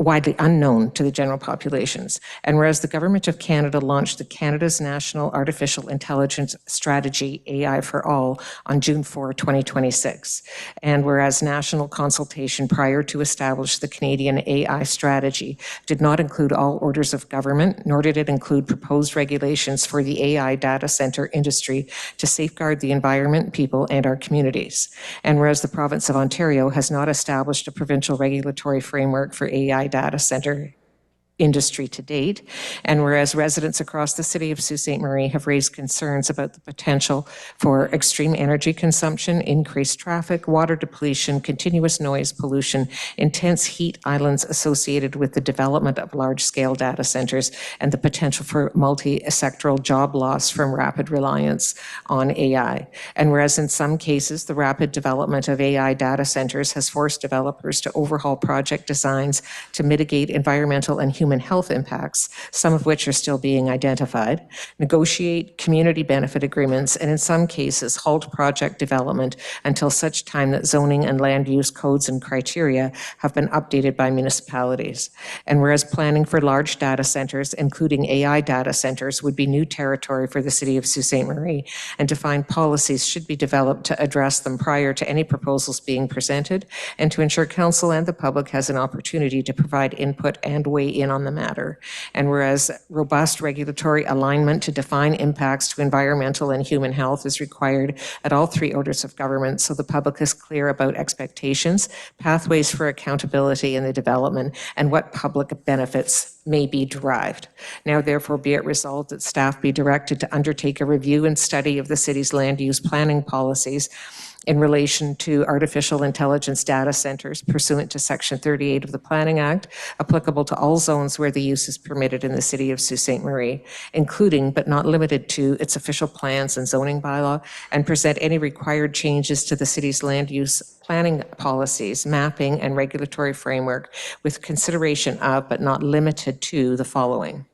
B: widely unknown to the general populations. And whereas the Government of Canada launched the Canada's National Artificial Intelligence Strategy, AI for All, on June 4, 2026. And whereas national consultation prior to establish the Canadian AI strategy did not include all orders of government, nor did it include proposed regulations for the AI data center industry to safeguard the environment, people, and our communities. And whereas the province of Ontario has not established a provincial regulatory framework for AI data center industry to date, and whereas residents across the city of Sault Ste. Marie have raised concerns about the potential for extreme energy consumption, increased traffic, water depletion, continuous noise pollution, intense heat islands associated with the development of large-scale data centers, and the potential for multi-sectoral job loss from rapid reliance on AI. And whereas in some cases, the rapid development of AI data centers has forced developers to overhaul project designs to mitigate environmental and human health impacts, some of which are still being identified, negotiate community benefit agreements, and in some cases halt project development until such time that zoning and land use codes and criteria have been updated by municipalities. And whereas planning for large data centers, including AI data centers, would be new territory for the city of Sault Ste. Marie, and defined policies should be developed to address them prior to any proposals being presented, and to ensure council and the public has an opportunity to provide input and weigh in on the matter. And whereas robust regulatory alignment to define impacts to environmental and human health is required at all three orders of government, so the public is clear about expectations, pathways for accountability in the development, and what public benefits may be derived. Now therefore be it resolved that staff be directed to undertake a review and study of the city's land use planning policies in relation to artificial intelligence data centers pursuant to Section 38 of the Planning Act, applicable to all zones where the use is permitted in the city of Sault Ste. Marie, including but not limited to its official plans and zoning bylaw, and present any required changes to the city's land use planning policies, mapping, and regulatory framework with consideration of, but not limited to, the following: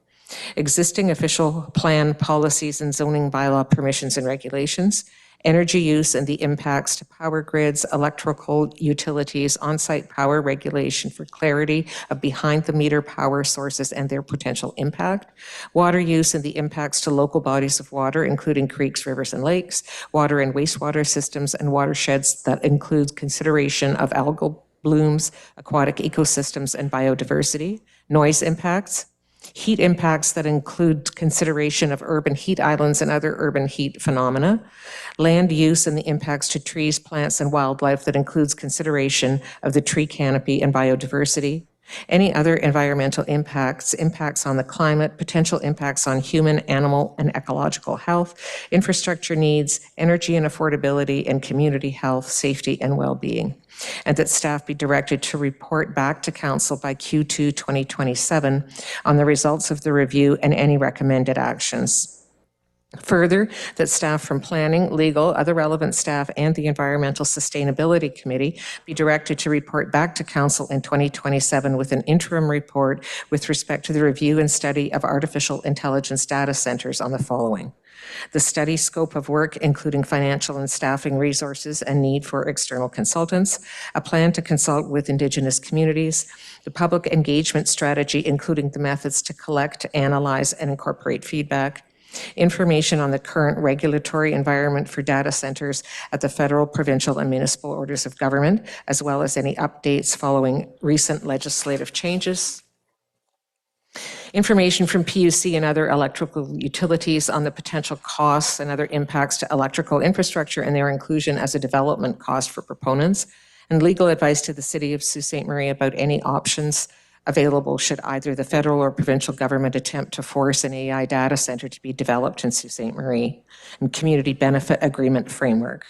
B: existing official plan policies and zoning bylaw permissions and regulations, energy use and the impacts to power grids, electrical utilities, on-site power regulation for clarity of behind-the-meter power sources and their potential impact, water use and the impacts to local bodies of water, including creeks, rivers, and lakes, water and wastewater systems, and watersheds that includes consideration of algal blooms, aquatic ecosystems, and biodiversity, noise impacts, heat impacts that include consideration of urban heat islands and other urban heat phenomena, land use and the impacts to trees, plants, and wildlife that includes consideration of the tree canopy and biodiversity, any other environmental impacts, impacts on the climate, potential impacts on human, animal, and ecological health, infrastructure needs, energy and affordability, and community health, safety, and well-being. And that staff be directed to report back to council by Q2 2027 on the results of the review and any recommended actions. Further, that staff from planning, legal, other relevant staff, and the Environmental Sustainability Committee be directed to report back to council in 2027 with an interim report with respect to the review and study of artificial intelligence data centers on the following: the study scope of work, including financial and staffing resources and need for external consultants, a plan to consult with Indigenous communities, the public engagement strategy, including the methods to collect, analyze, and incorporate feedback, information on the current regulatory environment for data centers at the federal, provincial, and municipal orders of government, as well as any updates following recent legislative changes. information from PUC and other electrical utilities on the potential costs and other impacts to electrical infrastructure and their inclusion as a development cost for proponents, and legal advice to the City of Sault Ste. Marie about any options available should either the federal or provincial government attempt to force an AI data center to be developed in Sault Ste. Marie, and community benefit agreement framework.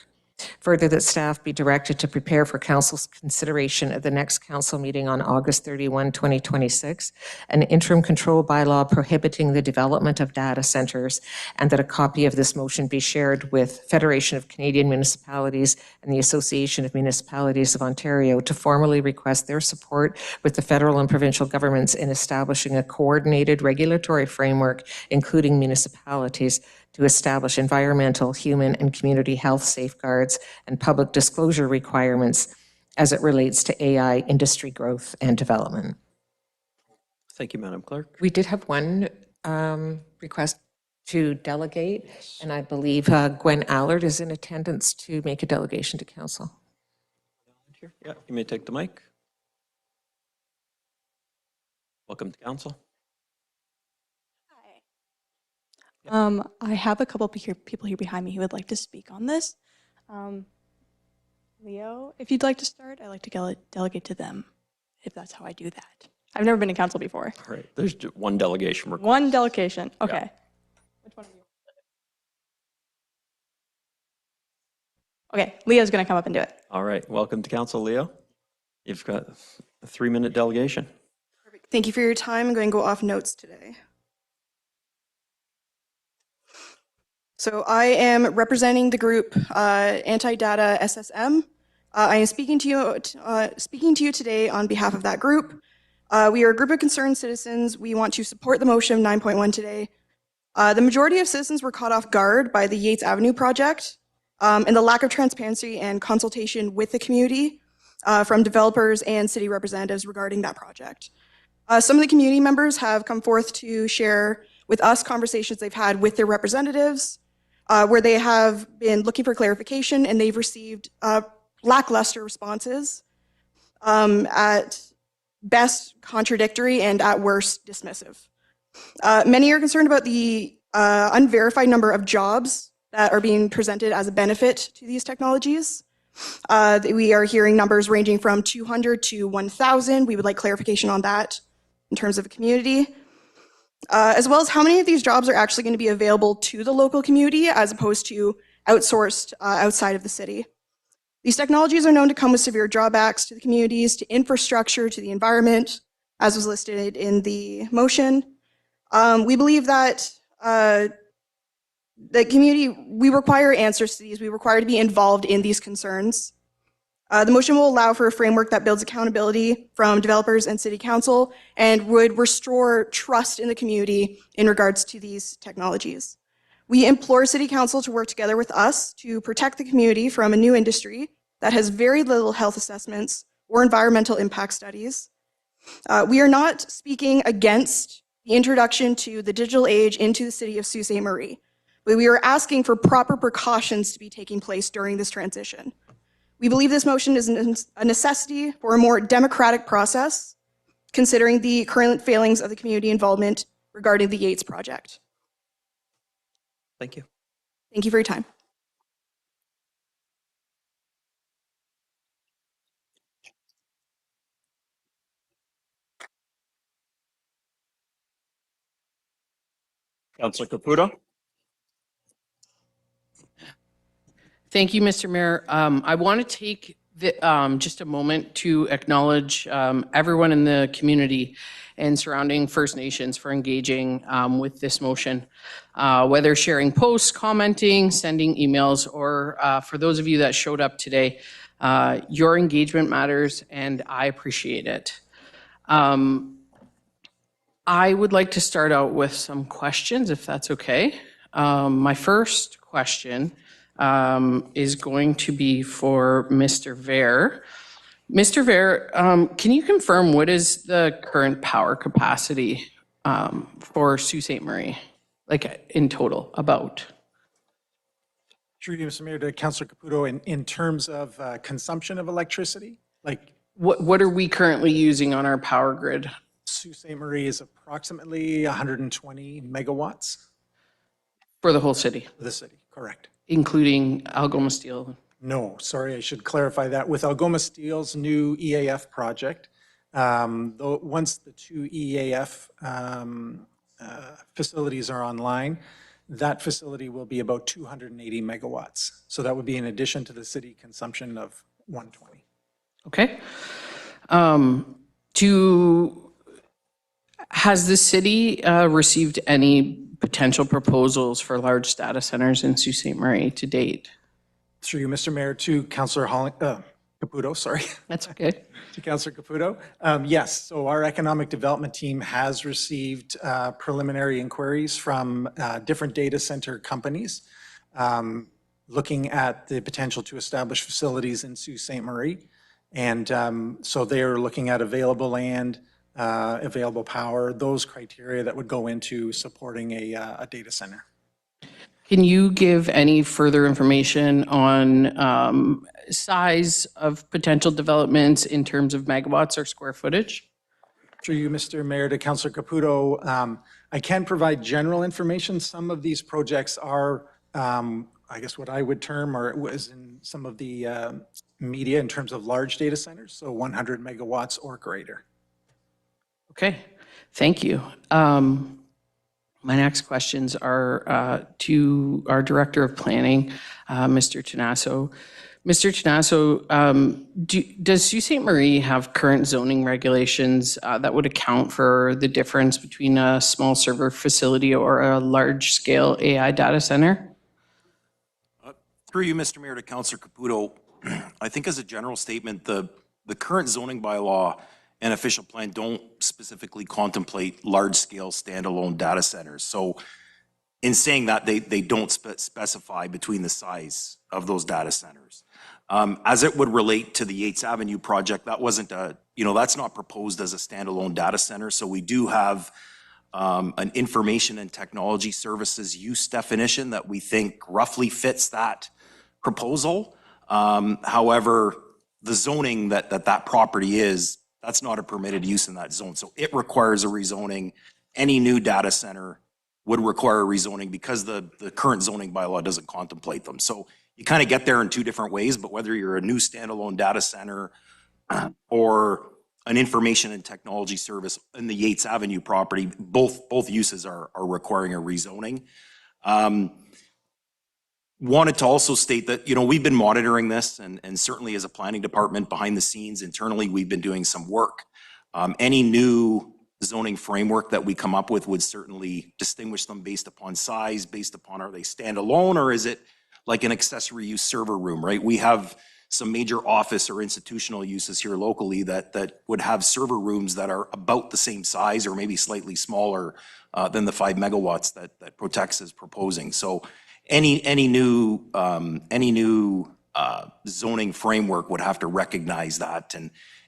B: Further, that staff be directed to prepare for council's consideration at the next council meeting on August 31, 2026, an interim control bylaw prohibiting the development of data centers, and that a copy of this motion be shared with Federation of Canadian Municipalities and the Association of Municipalities of Ontario to formally request their support with the federal and provincial governments in establishing a coordinated regulatory framework, including municipalities, to establish environmental, human, and community health safeguards and public disclosure requirements as it relates to AI industry growth and development.
A: Thank you, Madam Clerk.
B: We did have one request to delegate, and I believe Gwen Allard is in attendance to make a delegation to council.
A: Yeah, you may take the mic. Welcome to council.
U: I have a couple people here behind me who would like to speak on this. Leo, if you'd like to start, I'd like to delegate to them, if that's how I do that. I've never been in council before.
A: All right, there's one delegation request.
U: One delegation, okay.
A: Yeah.
U: Which one of you? Okay, Leo's gonna come up and do it.
A: All right, welcome to council, Leo. You've got a 3-minute delegation.
V: Thank you for your time. I'm going to go off notes today. So I am representing the group Anti-Data SSM. I am speaking to you today on behalf of that group. We are a group of concerned citizens. We want to support the motion 9.1 today. The majority of citizens were caught off guard by the Yates Avenue project and the lack of transparency and consultation with the community from developers and city representatives regarding that project. Some of the community members have come forth to share with us conversations they've had with their representatives, where they have been looking for clarification and they've received lackluster responses, at best contradictory and at worst dismissive. Many are concerned about the unverified number of jobs that are being presented as a benefit to these technologies. We are hearing numbers ranging from 200 to 1,000. We would like clarification on that in terms of the community. As well as how many of these jobs are actually going to be available to the local community as opposed to outsourced outside of the city. These technologies are known to come with severe drawbacks to the communities, to infrastructure, to the environment, as was listed in the motion. We believe that the community, we require answers to these. We require to be involved in these concerns. The motion will allow for a framework that builds accountability from developers and city council and would restore trust in the community in regards to these technologies. We implore city council to work together with us to protect the community from a new industry that has very little health assessments or environmental impact studies. We are not speaking against the introduction to the digital age into the city of Sault Ste. Marie, but we are asking for proper precautions to be taking place during this transition. We believe this motion is a necessity for a more democratic process, considering the current failings of the community involvement regarding the Yates project.
A: Thank you.
V: Thank you for your time.
A: Councilor Caputo.
W: Thank you, Mr. Mayor. I want to take just a moment to acknowledge everyone in the community and surrounding First Nations for engaging with this motion, whether sharing posts, commenting, sending emails, or for those of you that showed up today, your engagement matters and I appreciate it. I would like to start out with some questions, if that's okay. My first question is going to be for Mr. Ver. Mr. Ver, can you confirm what is the current power capacity for Sault Ste. Marie, like in total, about?
T: Through you, Mr. Mayor, to Councilor Caputo, in terms of consumption of electricity, like
W: what are we currently using on our power grid?
T: Sault Ste. Marie is approximately 120 megawatts
W: For the whole city,
T: for the city, correct?
W: including Algoma Steel.
T: No, sorry, I should clarify that. With Algoma Steel's new EAF project, once the two EAF facilities are online, that facility will be about 280 megawatts. So that would be in addition to the city consumption of 120.
W: Okay. Has the city received any potential proposals for large data centers in Sault Ste. Marie to date?
T: Through you, Mr. Mayor, to Councillor Caputo, sorry.
W: That's okay.
T: To Councillor Caputo. Yes, so our economic development team has received preliminary inquiries from different data center companies looking at the potential to establish facilities in Sault Ste. Marie. And so they are looking at available land, available power, those criteria that would go into supporting a data center.
W: Can you give any further information on size of potential developments in terms of megawatts or square footage?
T: Through you, Mr. Mayor, to Councillor Caputo, I can provide general information. Some of these projects are, I guess what I would term, or it was in some of the media in terms of large data centers, so 100 megawatts or greater.
W: Okay, thank you. My next questions are to our Director of Planning, Mr. Tanasso. Mr. Tanasso, does Sault Ste. Marie have current zoning regulations that would account for the difference between a small server facility or a large-scale AI data center?
E: Through you, Mr. Mayor, to Councillor Caputo, I think as a general statement, the current zoning bylaw and official plan don't specifically contemplate large-scale standalone data centers. So in saying that, they don't specify between the size of those data centers. As it would relate to the Yates Avenue project, that wasn't that's not proposed as a standalone data center. So we do have an information and technology services use definition that we think roughly fits that proposal. However, the zoning that property is, that's not a permitted use in that zone. So it requires a rezoning. Any new data center would require a rezoning because the current zoning bylaw doesn't contemplate them. So you kind of get there in two different ways, but whether you're a new standalone data center or an information and technology service in the Yates Avenue property, both uses are requiring a rezoning. Wanted to also state that, we've been monitoring this and certainly as a planning department behind the scenes internally, we've been doing some work. Any new zoning framework that we come up with would certainly distinguish them based upon size, based upon are they standalone or is it like an accessory use server room, right? We have some major office or institutional uses here locally that would have server rooms that are about the same size or maybe slightly smaller than the 5 megawatts that Protex is proposing. So any new zoning framework would have to recognize that.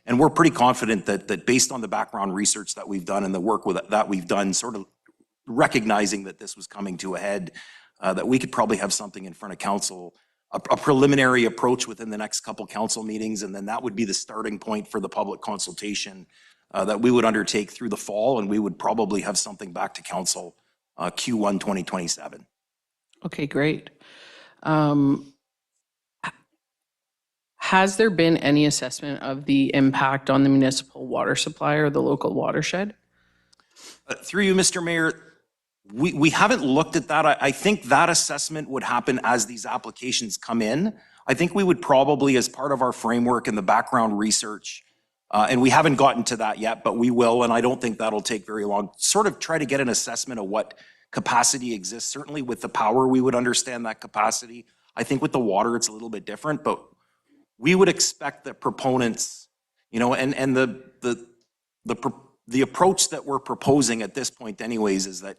E: And we're pretty confident that based on the background research that we've done and the work that we've done, sort of recognizing that this was coming to a head, that we could probably have something in front of council, a preliminary approach within the next couple council meetings, and then that would be the starting point for the public consultation that we would undertake through the fall, and we would probably have something back to council Q1 2027.
W: Okay, great. Has there been any assessment of the impact on the municipal water supply or the local watershed?
E: Through you, Mr. Mayor, we haven't looked at that. I think that assessment would happen as these applications come in. I think we would probably, as part of our framework and the background research, and we haven't gotten to that yet, but we will, and I don't think that'll take very long, sort of try to get an assessment of what capacity exists. Certainly with the power, we would understand that capacity. I think with the water, it's a little bit different, but we would expect that proponents, and the approach that we're proposing at this point anyways is that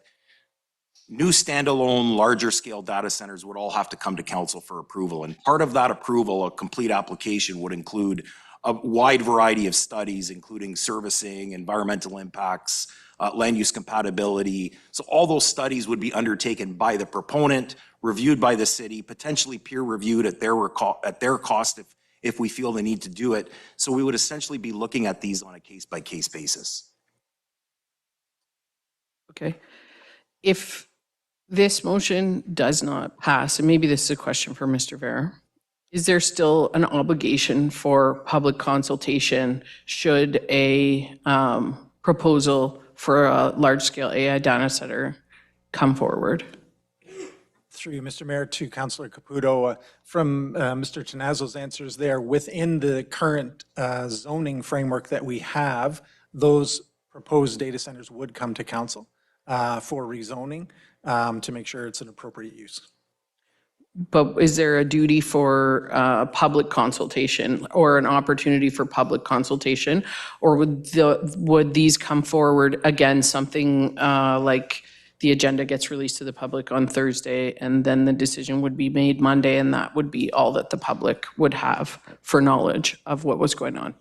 E: new standalone larger scale data centers would all have to come to council for approval. And part of that approval, a complete application, would include a wide variety of studies, including servicing, environmental impacts, land use compatibility. So all those studies would be undertaken by the proponent, reviewed by the city, potentially peer reviewed at their cost if we feel the need to do it. So we would essentially be looking at these on a case by case basis.
W: Okay. If this motion does not pass, and maybe this is a question for Mr. Vera, is there still an obligation for public consultation should a proposal for a large-scale AI data center come forward?
T: Through you, Mr. Mayor, to Councillor Caputo, from Mr. Tenazzo's answers there, within the current zoning framework that we have, those proposed data centers would come to council for rezoning to make sure it's an appropriate use.
W: But is there a duty for public consultation or an opportunity for public consultation? Or would these come forward, again, something like the agenda gets released to the public on Thursday and then the decision would be made Monday and that would be all that the public would have for knowledge of what was going on?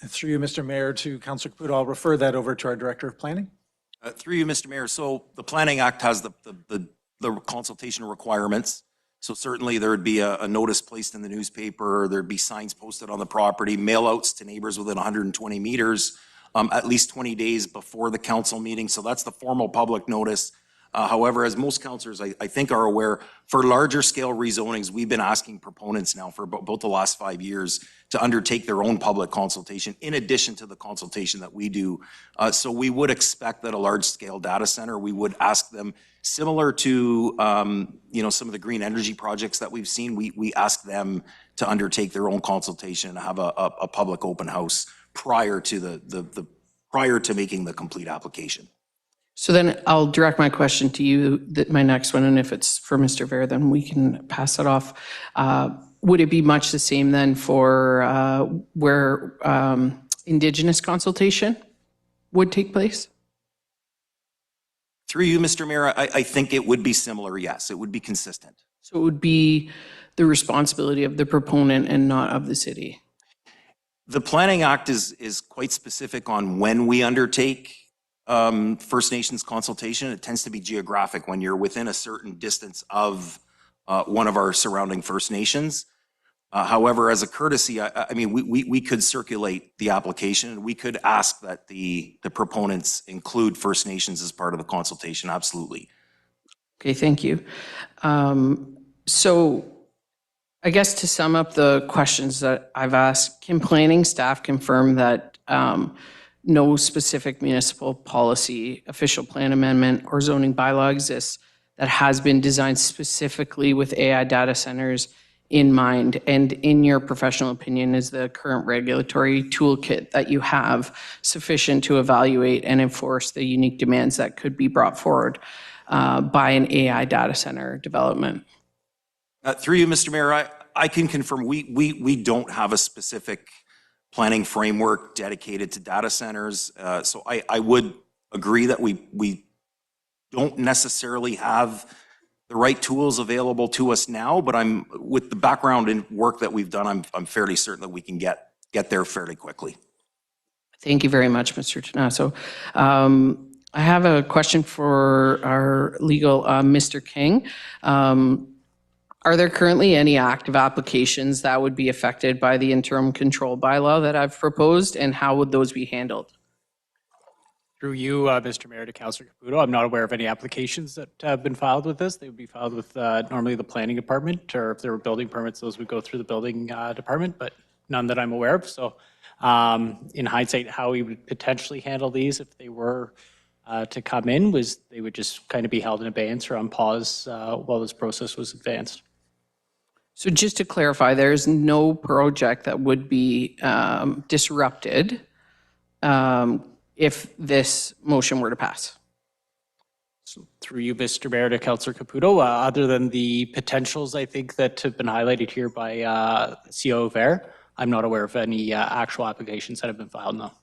T: And through you, Mr. Mayor, to Councillor Caputo, I'll refer that over to our Director of Planning.
E: Through you, Mr. Mayor, so the Planning Act has the consultation requirements. So certainly there would be a notice placed in the newspaper, there'd be signs posted on the property, mail outs to neighbors within 120 meters, at least 20 days before the council meeting. So that's the formal public notice. However, as most councillors I think are aware, for larger scale rezonings, we've been asking proponents now for about the last 5 years to undertake their own public consultation in addition to the consultation that we do. So we would expect that a large scale data center, we would ask them, similar to some of the green energy projects that we've seen, we ask them to undertake their own consultation and have a public open house prior to prior to making the complete application.
W: So then I'll direct my question to you, my next one, and if it's for Mr. Vera, then we can pass it off. Would it be much the same then for where Indigenous consultation would take place?
E: Through you, Mr. Mayor, I think it would be similar, yes. It would be consistent.
W: So it would be the responsibility of the proponent and not of the city?
E: The Planning Act is quite specific on when we undertake First Nations consultation. It tends to be geographic when you're within a certain distance of one of our surrounding First Nations. However, as a courtesy, I mean, we could circulate the application and we could ask that the proponents include First Nations as part of the consultation, absolutely.
W: Okay, thank you. So I guess to sum up the questions that I've asked, can planning staff confirm that no specific municipal policy, official plan amendment, or zoning bylaw exists that has been designed specifically with AI data centers in mind? And in your professional opinion, is the current regulatory toolkit that you have sufficient to evaluate and enforce the unique demands that could be brought forward by an AI data center development?
E: Through you, Mr. Mayor, I can confirm we don't have a specific planning framework dedicated to data centers. So I would agree that we don't necessarily have the right tools available to us now, but with the background and work that we've done, I'm fairly certain that we can get there fairly quickly.
W: Thank you very much, Mr. Tenasso. I have a question for our legal, Mr. King. Are there currently any active applications that would be affected by the interim control bylaw that I've proposed, and how would those be handled?
S: Through you, Mr. Mayor, to Councillor Caputo, I'm not aware of any applications that have been filed with this. They would be filed with normally the planning department, or if there were building permits, those would go through the building department, but none that I'm aware of. So in hindsight, how we would potentially handle these if they were to come in was they would just kind of be held in abeyance or on pause while this process was advanced.
W: So just to clarify, there's no project that would be disrupted if this motion were to pass?
S: So through you, Mr. Mayor, to Councillor Caputo, other than the potentials, I think, that have been highlighted here by CO Ver, I'm not aware of any actual applications that have been filed, no.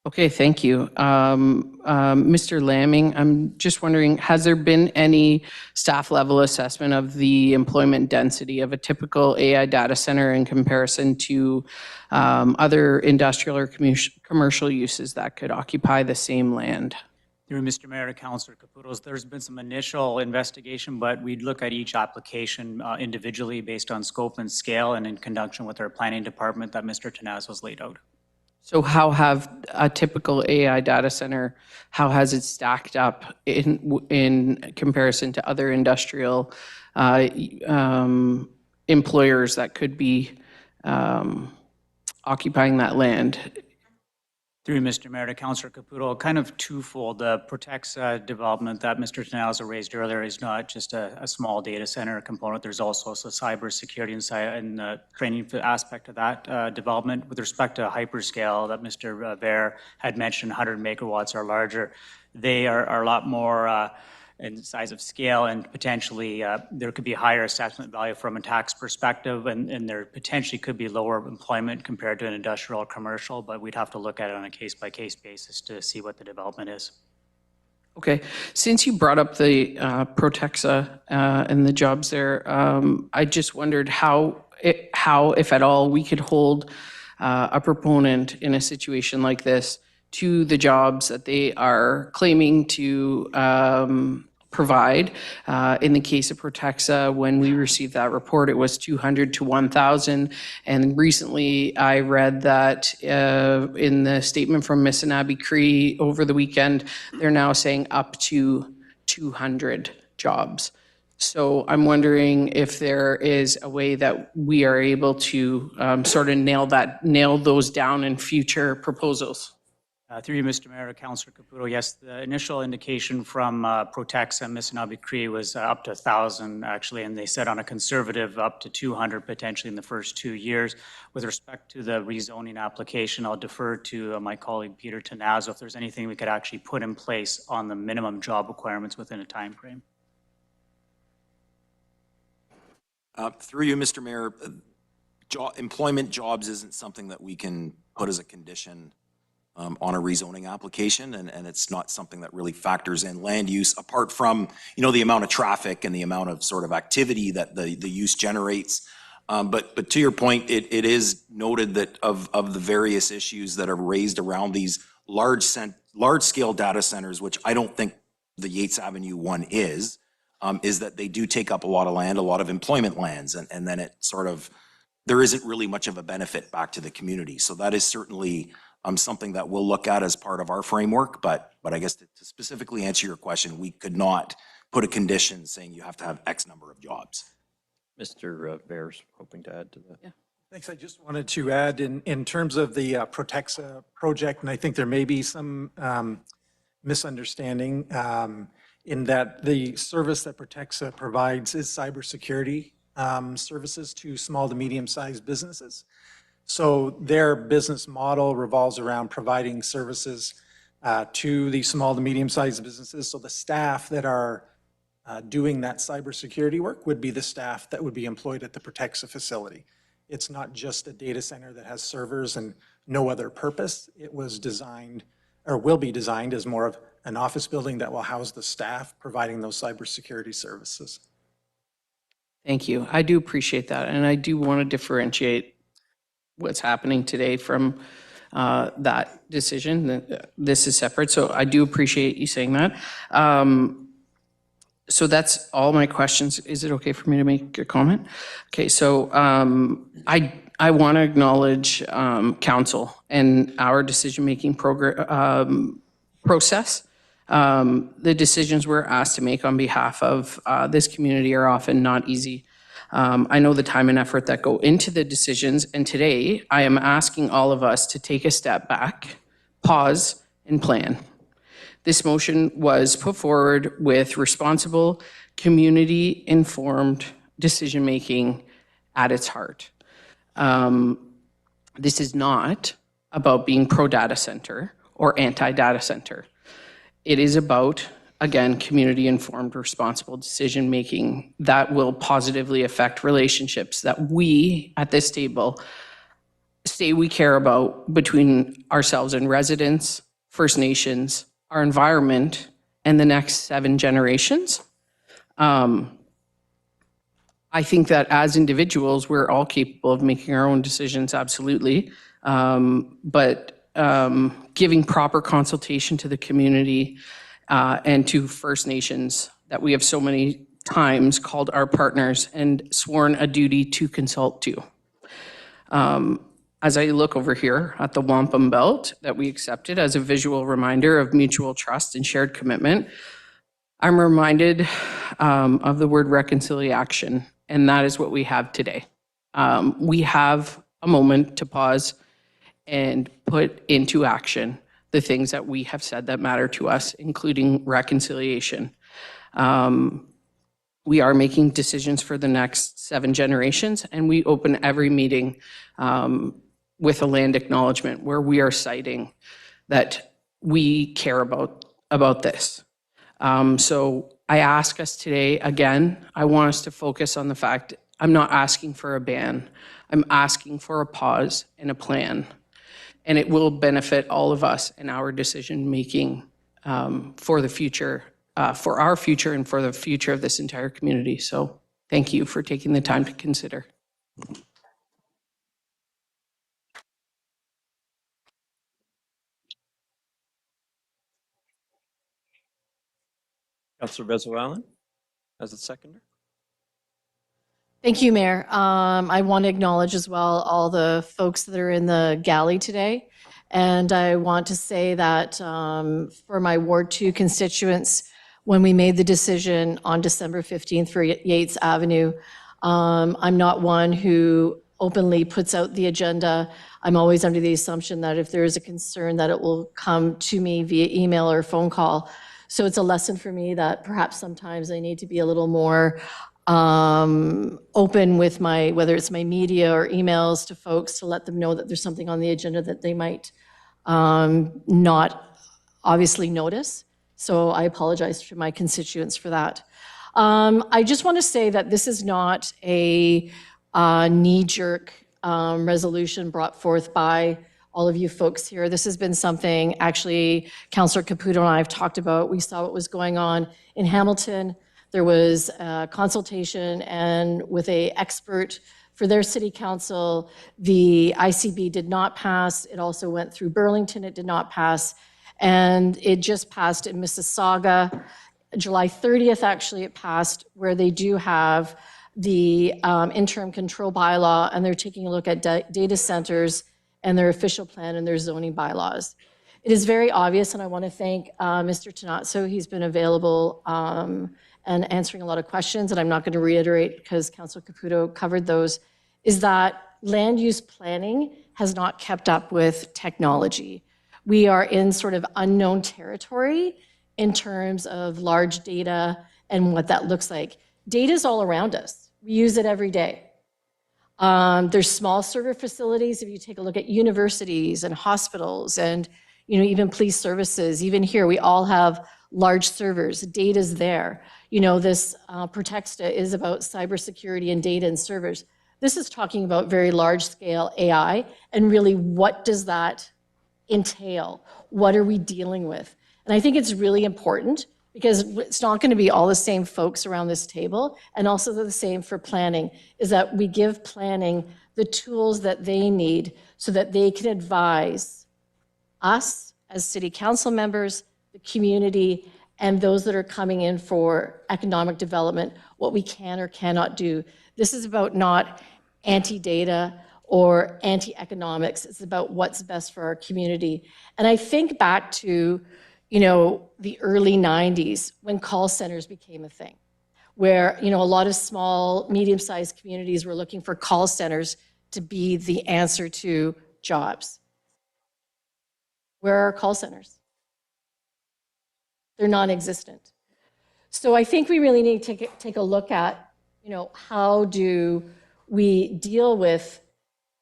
W: Okay, thank you. Mr. Lamming, I'm just wondering, has there been any staff level assessment of the employment density of a typical AI data center in comparison to other industrial or commercial uses that could occupy the same land?
G: Through Mr. Mayor to Councillor Caputo, there's been some initial investigation, but we'd look at each application individually based on scope and scale and in conjunction with our planning department that Mr. Tenazzo's laid out.
W: So how have a typical AI data center, how has it stacked up in comparison to other industrial employers that could be occupying that land?
G: Through Mr. Mayor to Councillor Caputo, kind of twofold. The Protexa development that Mr. Tenazzo raised earlier is not just a small data center component. There's also cybersecurity and the training aspect of that development. With respect to hyperscale that Mr. Ver had mentioned, 100 megawatts or larger, they are a lot more in size of scale, and potentially there could be higher assessment value from a tax perspective, and there potentially could be lower employment compared to an industrial or commercial, but we'd have to look at it on a case-by-case basis to see what the development is.
W: Okay, since you brought up the Protexa and the jobs there, I just wondered how, if at all, we could hold a proponent in a situation like this to the jobs that they are claiming to provide. In the case of Protexa, when we received that report, it was 200 to 1,000. And recently I read that in the statement from Missinaba Cree over the weekend, they're now saying up to 200 jobs. So I'm wondering if there is a way that we are able to sort of nail those down in future proposals.
G: Through you, Mr. Mayor, Councillor Caputo, yes, the initial indication from Protexa and Missinaba Cree was up to 1,000 actually, and they said on a conservative up to 200 potentially in the first 2 years. With respect to the rezoning application, I'll defer to my colleague Peter Tenazzo if there's anything we could actually put in place on the minimum job requirements within a time frame.
E: Through you, Mr. Mayor, employment jobs isn't something that we can put as a condition on a rezoning application, and it's not something that really factors in land use apart from, the amount of traffic and the amount of sort of activity that the use generates. But to your point, it is noted that of the various issues that are raised around these large-scale data centers, which I don't think the Yates Avenue one is that they do take up a lot of land, a lot of employment lands, and then it sort of, there isn't really much of a benefit back to the community. So that is certainly something that we'll look at as part of our framework, but I guess to specifically answer your question, we could not put a condition saying you have to have X number of jobs.
A: Mr. Bear's hoping to add to that.
W: Yeah.
T: Thanks. I just wanted to add in terms of the Protexa project, and I think there may be some misunderstanding in that the service that Protexa provides is cybersecurity services to small to medium-sized businesses. So their business model revolves around providing services to the small to medium-sized businesses. So the staff that are doing that cybersecurity work would be the staff that would be employed at the Protexa facility. It's not just a data center that has servers and no other purpose. It was designed, or will be designed, as more of an office building that will house the staff providing those cybersecurity services.
W: Thank you. I do appreciate that, and I do want to differentiate what's happening today from that decision. This is separate, so I do appreciate you saying that. So that's all my questions. Is it okay for me to make a comment? Okay, so I want to acknowledge council and our decision-making process. The decisions we're asked to make on behalf of this community are often not easy. I know the time and effort that go into the decisions, and today I am asking all of us to take a step back, pause, and plan. This motion was put forward with responsible, community-informed decision-making at its heart. This is not about being pro-data center or anti-data center. It is about, again, community-informed, responsible decision-making that will positively affect relationships that we at this table say we care about between ourselves and residents, First Nations, our environment, and the next 7 generations. I think that as individuals, we're all capable of making our own decisions, absolutely. But giving proper consultation to the community and to First Nations that we have so many times called our partners and sworn a duty to consult to. as I look over here at the wampum belt that we accepted as a visual reminder of mutual trust and shared commitment, I'm reminded of the word reconciliation, and that is what we have today. We have a moment to pause and put into action the things that we have said that matter to us, including reconciliation. We are making decisions for the next 7 generations, and we open every meeting with a land acknowledgement where we are citing that we care about this. So I ask us today, again, I want us to focus on the fact I'm not asking for a ban. I'm asking for a pause and a plan. And it will benefit all of us in our decision-making for the future, for our future and for the future of this entire community. So thank you for taking the time to consider.
A: Councillor Bezo-Allen as the seconder.
L: Thank you, Mayor. I want to acknowledge as well all the folks that are in the galley today. And I want to say that for my Ward 2 constituents, when we made the decision on December 15th for Yates Avenue, I'm not one who openly puts out the agenda. I'm always under the assumption that if there is a concern that it will come to me via email or phone call. So it's a lesson for me that perhaps sometimes I need to be a little more open with whether it's my media or emails to folks to let them know that there's something on the agenda that they might not obviously notice. So I apologize to my constituents for that. I just want to say that this is not a knee-jerk resolution brought forth by all of you folks here. This has been something actually Councillor Caputo and I have talked about. We saw what was going on in Hamilton. There was a consultation and with an expert for their city council, the ICB did not pass. It also went through Burlington, it did not pass. And it just passed in Mississauga. July 30th, actually, it passed, where they do have the interim control bylaw, and they're taking a look at data centers and their official plan and their zoning bylaws. It is very obvious, and I want to thank Mr. Tonazzo. He's been available and answering a lot of questions, and I'm not going to reiterate because Councilor Caputo covered those, is that land use planning has not kept up with technology. We are in sort of unknown territory in terms of large data and what that looks like. Data is all around us. We use it every day. There's small server facilities. If you take a look at universities and hospitals and even police services, even here, we all have large servers. Data's there. This Protexta is about cybersecurity and data and servers. This is talking about very large-scale AI, and really, what does that entail? What are we dealing with? And I think it's really important because it's not going to be all the same folks around this table, and also the same for planning, is that we give planning the tools that they need so that they can advise us as city council members, the community, and those that are coming in for economic development, what we can or cannot do. This is about not anti-data or anti-economics. It's about what's best for our community. And I think back to, the early 90s when call centers became a thing, where, a lot of small, medium-sized communities were looking for call centers to be the answer to jobs. Where are our call centers? They're non-existent. So I think we really need to take a look at, how do we deal with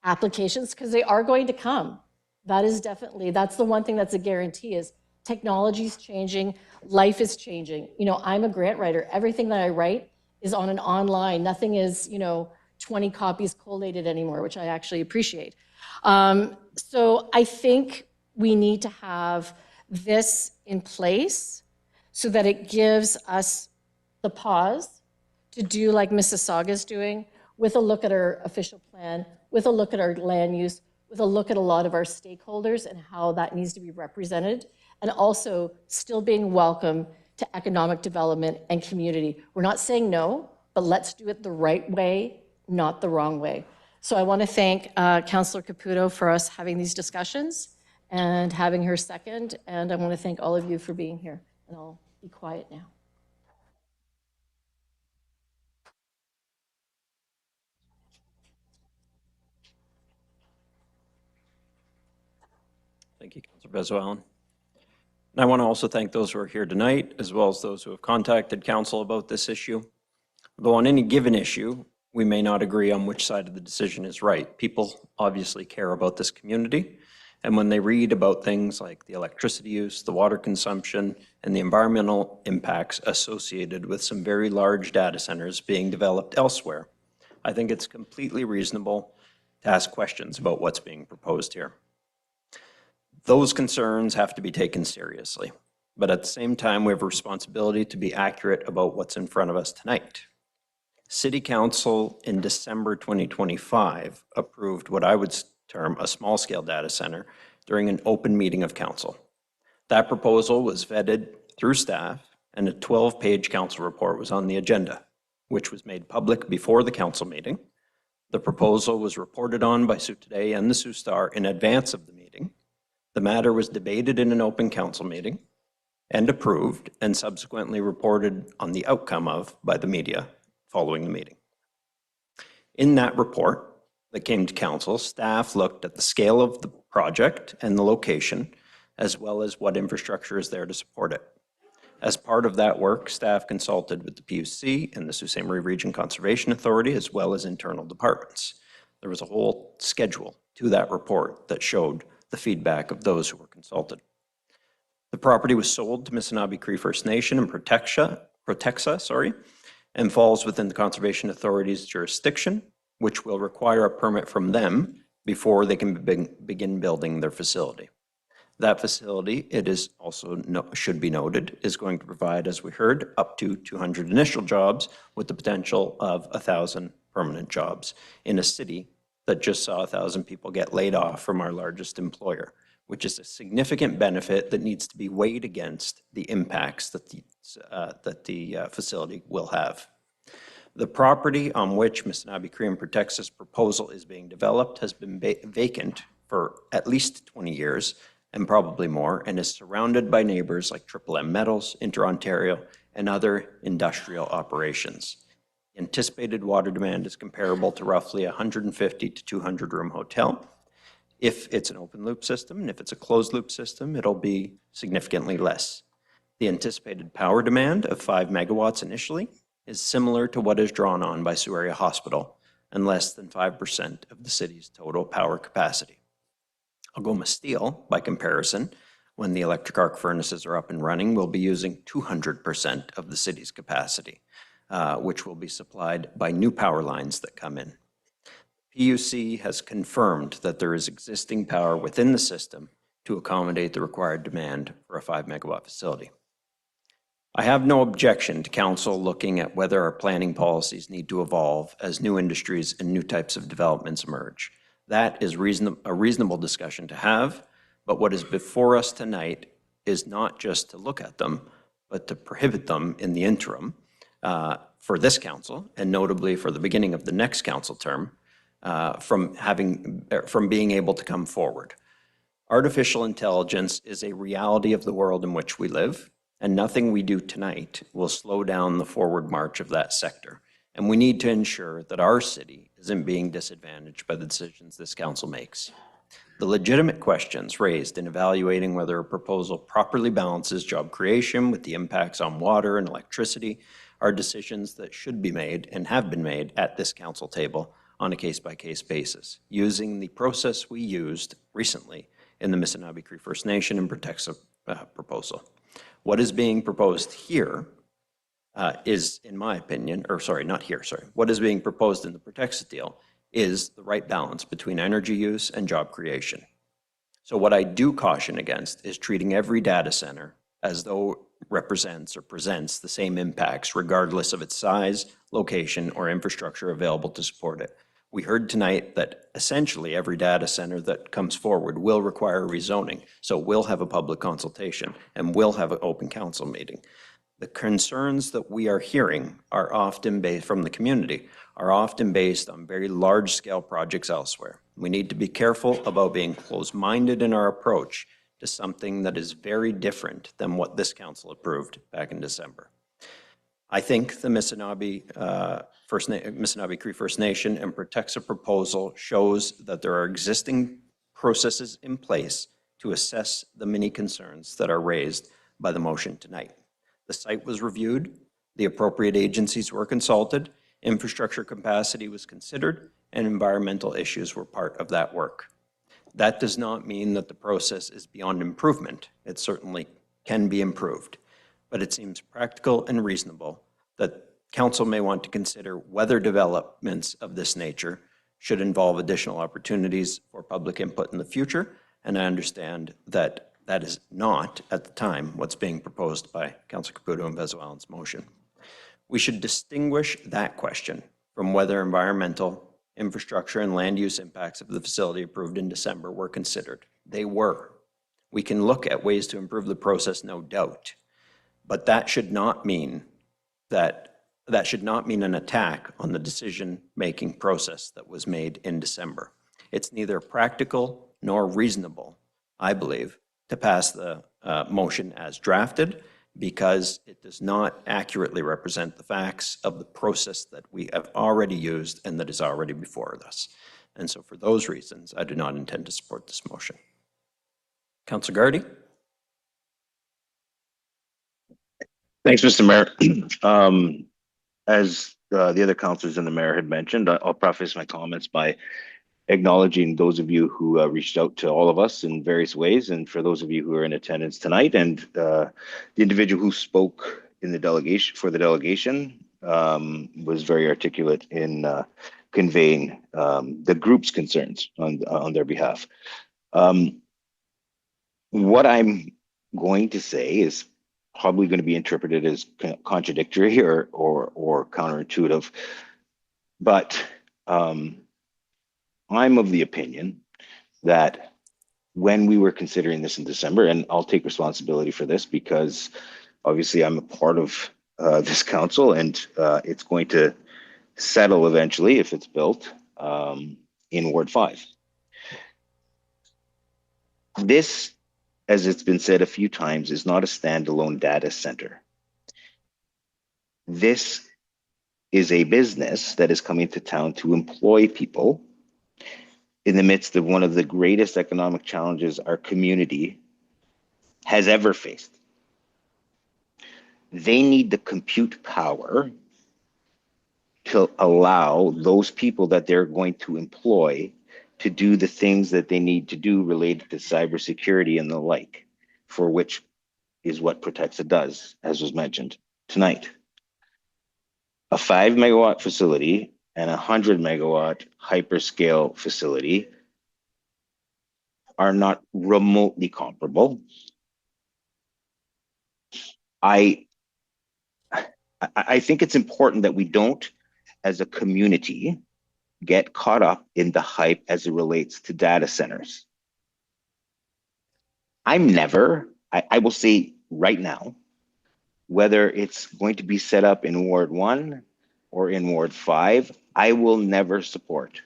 L: applications, because they are going to come. That's the one thing that's a guarantee, is technology is changing, life is changing. I'm a grant writer. Everything that I write is on an online. Nothing is, 20 copies collated anymore, which I actually appreciate. So I think we need to have this in place so that it gives us the pause to do like Mississauga is doing, with a look at our official plan, with a look at our land use, with a look at a lot of our stakeholders and how that needs to be represented, and also still being welcome to economic development and community. We're not saying no, but let's do it the right way, not the wrong way. So I want to thank Councillor Caputo for us having these discussions and having her second. And I want to thank all of you for being here. And I'll be quiet now.
A: Thank you, Councilor Bezuallen. And I want to also thank those who are here tonight, as well as those who have contacted council about this issue. Though on any given issue, we may not agree on which side of the decision is right. People obviously care about this community, and when they read about things like the electricity use, the water consumption, and the environmental impacts associated with some very large data centers being developed elsewhere, I think it's completely reasonable to ask questions about what's being proposed here. Those concerns have to be taken seriously, but at the same time, we have a responsibility to be accurate about what's in front of us tonight. City Council in December 2025 approved what I would term a small-scale data center during an open meeting of council. That proposal was vetted through staff, and a 12-page council report was on the agenda, which was made public before the council meeting. The proposal was reported on by Sioux Today and the Sioux Star in advance of the meeting. The matter was debated in an open council meeting and approved and subsequently reported on the outcome of by the media following the meeting. In that report that came to council, staff looked at the scale of the project and the location, as well as what infrastructure is there to support it. As part of that work, staff consulted with the PUC and the Sault Ste. Marie Region Conservation Authority, as well as internal departments. There was a whole schedule to that report that showed the feedback of those who were consulted. The property was sold to Missinaibi Cree First Nation and Protexa, and falls within the Conservation Authority's jurisdiction, which will require a permit from them before they can begin building their facility. That facility, it is also should be noted, is going to provide, as we heard, up to 200 initial jobs with the potential of 1,000 permanent jobs in a city that just saw 1,000 people get laid off from our largest employer, which is a significant benefit that needs to be weighed against the impacts that the facility will have. The property on which Missinaibi Cree and Protexa's proposal is being developed has been vacant for at least 20 years and probably more, and is surrounded by neighbors like Triple M Metals, Inter-Ontario, and other industrial operations. Anticipated water demand is comparable to roughly 150 to 200 room hotel. If it's an open loop system, and if it's a closed loop system, it'll be significantly less. The anticipated power demand of 5 megawatts initially is similar to what is drawn on by Sioux Area Hospital, and less than 5% of the city's total power capacity. Algoma Steel, by comparison, when the electric arc furnaces are up and running, will be using 200% of the city's capacity, which will be supplied by new power lines that come in. PUC has confirmed that there is existing power within the system to accommodate the required demand for a 5 megawatt facility. I have no objection to council looking at whether our planning policies need to evolve as new industries and new types of developments emerge. That is a reasonable discussion to have, but what is before us tonight is not just to look at them, but to prohibit them in the interim for this council, and notably for the beginning of the next council term, from being able to come forward. Artificial intelligence is a reality of the world in which we live, and nothing we do tonight will slow down the forward march of that sector. And we need to ensure that our city isn't being disadvantaged by the decisions this council makes. The legitimate questions raised in evaluating whether a proposal properly balances job creation with the impacts on water and electricity are decisions that should be made and have been made at this council table on a case-by-case basis, using the process we used recently in the Missinaibi Cree First Nation and Protexa proposal. What is being proposed here is, in my opinion, what is being proposed in the Protexa deal is the right balance between energy use and job creation. So what I do caution against is treating every data center as though represents or presents the same impacts regardless of its size, location, or infrastructure available to support it. We heard tonight that essentially every data center that comes forward will require rezoning, so we'll have a public consultation and we'll have an open council meeting. The concerns that we are hearing are often based from the community, are often based on very large-scale projects elsewhere. We need to be careful about being closed-minded in our approach to something that is very different than what this council approved back in December. I think the Missinaibi Cree First Nation and Protects proposal shows that there are existing processes in place to assess the many concerns that are raised by the motion tonight. The site was reviewed, the appropriate agencies were consulted, infrastructure capacity was considered, and environmental issues were part of that work. That does not mean that the process is beyond improvement. It certainly can be improved, but it seems practical and reasonable that council may want to consider whether developments of this nature should involve additional opportunities for public input in the future, and I understand that that is not, at the time, what's being proposed by Councilor Caputo and Vezoalen's motion. We should distinguish that question from whether environmental, infrastructure, and land use impacts of the facility approved in December were considered. They were. We can look at ways to improve the process, no doubt, but that should not mean an attack on the decision-making process that was made in December. It's neither practical nor reasonable, I believe, to pass the motion as drafted because it does not accurately represent the facts of the process that we have already used and that is already before us. And so for those reasons, I do not intend to support this motion. Councilor Gardy?
C: Thanks, Mr. Mayor. As the other councilors and the mayor had mentioned, I'll preface my comments by acknowledging those of you who reached out to all of us in various ways, and for those of you who are in attendance tonight, and the individual who spoke in the delegation for the delegation was very articulate in conveying the group's concerns on their behalf. What I'm going to say is probably going to be interpreted as contradictory or counterintuitive, but I'm of the opinion that when we were considering this in December, and I'll take responsibility for this because obviously I'm a part of this council, and it's going to settle eventually if it's built in Ward 5. This, as it's been said a few times, is not a standalone data center. This is a business that is coming to town to employ people in the midst of one of the greatest economic challenges our community has ever faced. They need the compute power to allow those people that they're going to employ to do the things that they need to do related to cybersecurity and the like, for which is what Protexa does, as was mentioned tonight. A 5 megawatt facility and a 100 megawatt hyperscale facility are not remotely comparable. I think it's important that we don't, as a community, get caught up in the hype as it relates to data centers. I will say right now, whether it's going to be set up in Ward 1 or in Ward 5, I will never support,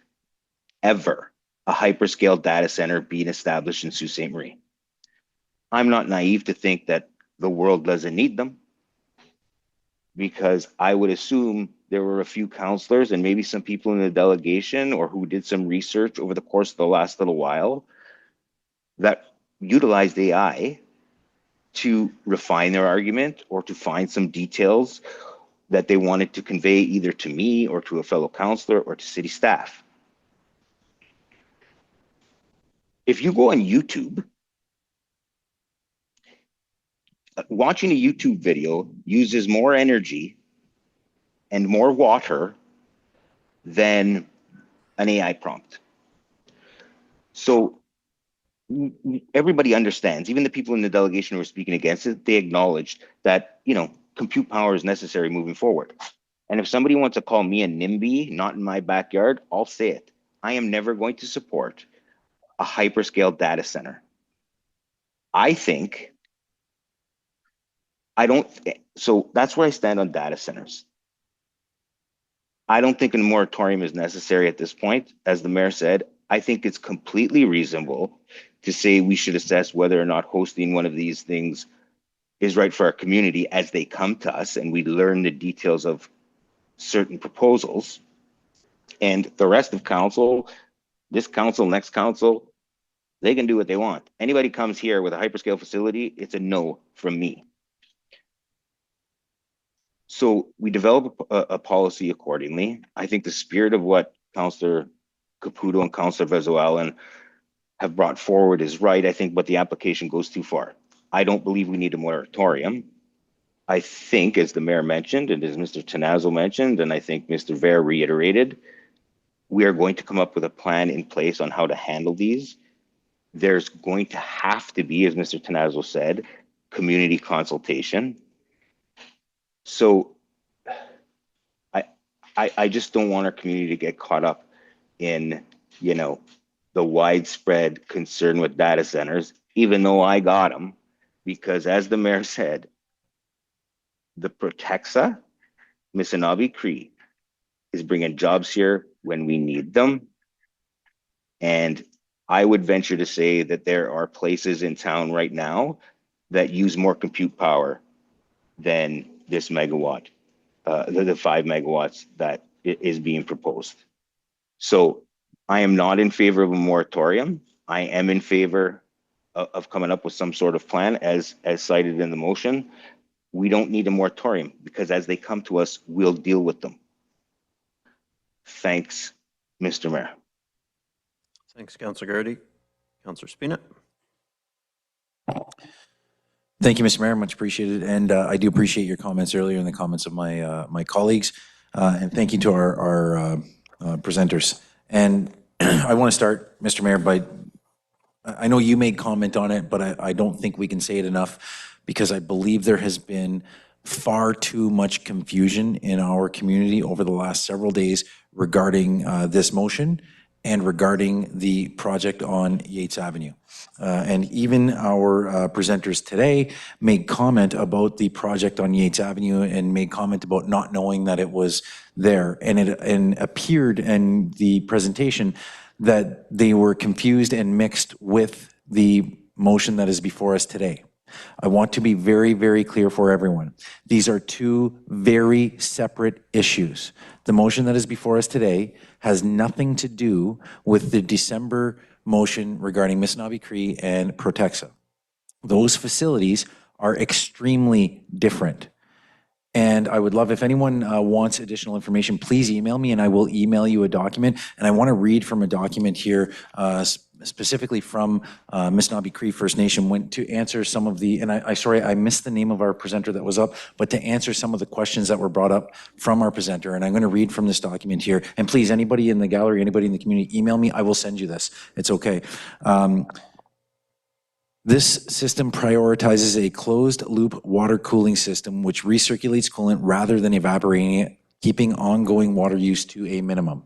C: ever, a hyperscale data center being established in Sault Ste. Marie. I'm not naive to think that the world doesn't need them, because I would assume there were a few councillors and maybe some people in the delegation or who did some research over the course of the last little while that utilized AI to refine their argument or to find some details that they wanted to convey either to me or to a fellow councillor or to city staff. If you go on YouTube, watching a YouTube video uses more energy and more water than an AI prompt. So everybody understands, even the people in the delegation who are speaking against it, they acknowledged that, compute power is necessary moving forward. And if somebody wants to call me a NIMBY, not in my backyard, I'll say it. I am never going to support a hyperscale data center. I think so that's where I stand on data centers. I don't think a moratorium is necessary at this point. As the mayor said, I think it's completely reasonable to say we should assess whether or not hosting one of these things is right for our community as they come to us and we learn the details of certain proposals. And the rest of council, this council, next council, they can do what they want. Anybody comes here with a hyperscale facility, it's a no from me. So we develop a policy accordingly. I think the spirit of what Councillor Caputo and Councillor Vezoalan have brought forward is right. I think, but the application goes too far. I don't believe we need a moratorium. I think, as the mayor mentioned, and as Mr. Tenazzo mentioned, and I think Mr. Ver reiterated, we are going to come up with a plan in place on how to handle these. There's going to have to be, as Mr. Tenazzo said, community consultation. So I just don't want our community to get caught up in, you know, the widespread concern with data centers, even though I got them, because as the mayor said, the Protexa, Missinaba Cree is bringing jobs here when we need them. And I would venture to say that there are places in town right now that use more compute power than this megawatt, the 5 megawatts that is being proposed. So I am not in favor of a moratorium. I am in favor of coming up with some sort of plan as cited in the motion. We don't need a moratorium because as they come to us, we'll deal with them. Thanks, Mr. Mayor.
A: Thanks, Councillor Gardy. Councillor Spina.
R: Thank you, Mr. Mayor, much appreciated. And I do appreciate your comments earlier and the comments of my colleagues. And thank you to our presenters. And I want to start, Mr. Mayor, by, I know you made comment on it, but I don't think we can say it enough because I believe there has been far too much confusion in our community over the last several days regarding this motion and regarding the project on Yates Avenue. And even our presenters today made comment about the project on Yates Avenue and made comment about not knowing that it was there. And it appeared in the presentation that they were confused and mixed with the motion that is before us today. I want to be very, very clear for everyone. These are two very separate issues. The motion that is before us today has nothing to do with the December motion regarding Missinaba Cree and Protexa. Those facilities are extremely different. And I would love, if anyone wants additional information, please email me and I will email you a document. And I want to read from a document here, specifically from Missinaba Cree First Nation, went to answer some of the, and sorry, I missed the name of our presenter that was up, but to answer some of the questions that were brought up from our presenter. And I'm going to read from this document here. And please, anybody in the gallery, anybody in the community, email me, I will send you this. It's okay. This system prioritizes a closed-loop water cooling system which recirculates coolant rather than evaporating it, keeping ongoing water use to a minimum.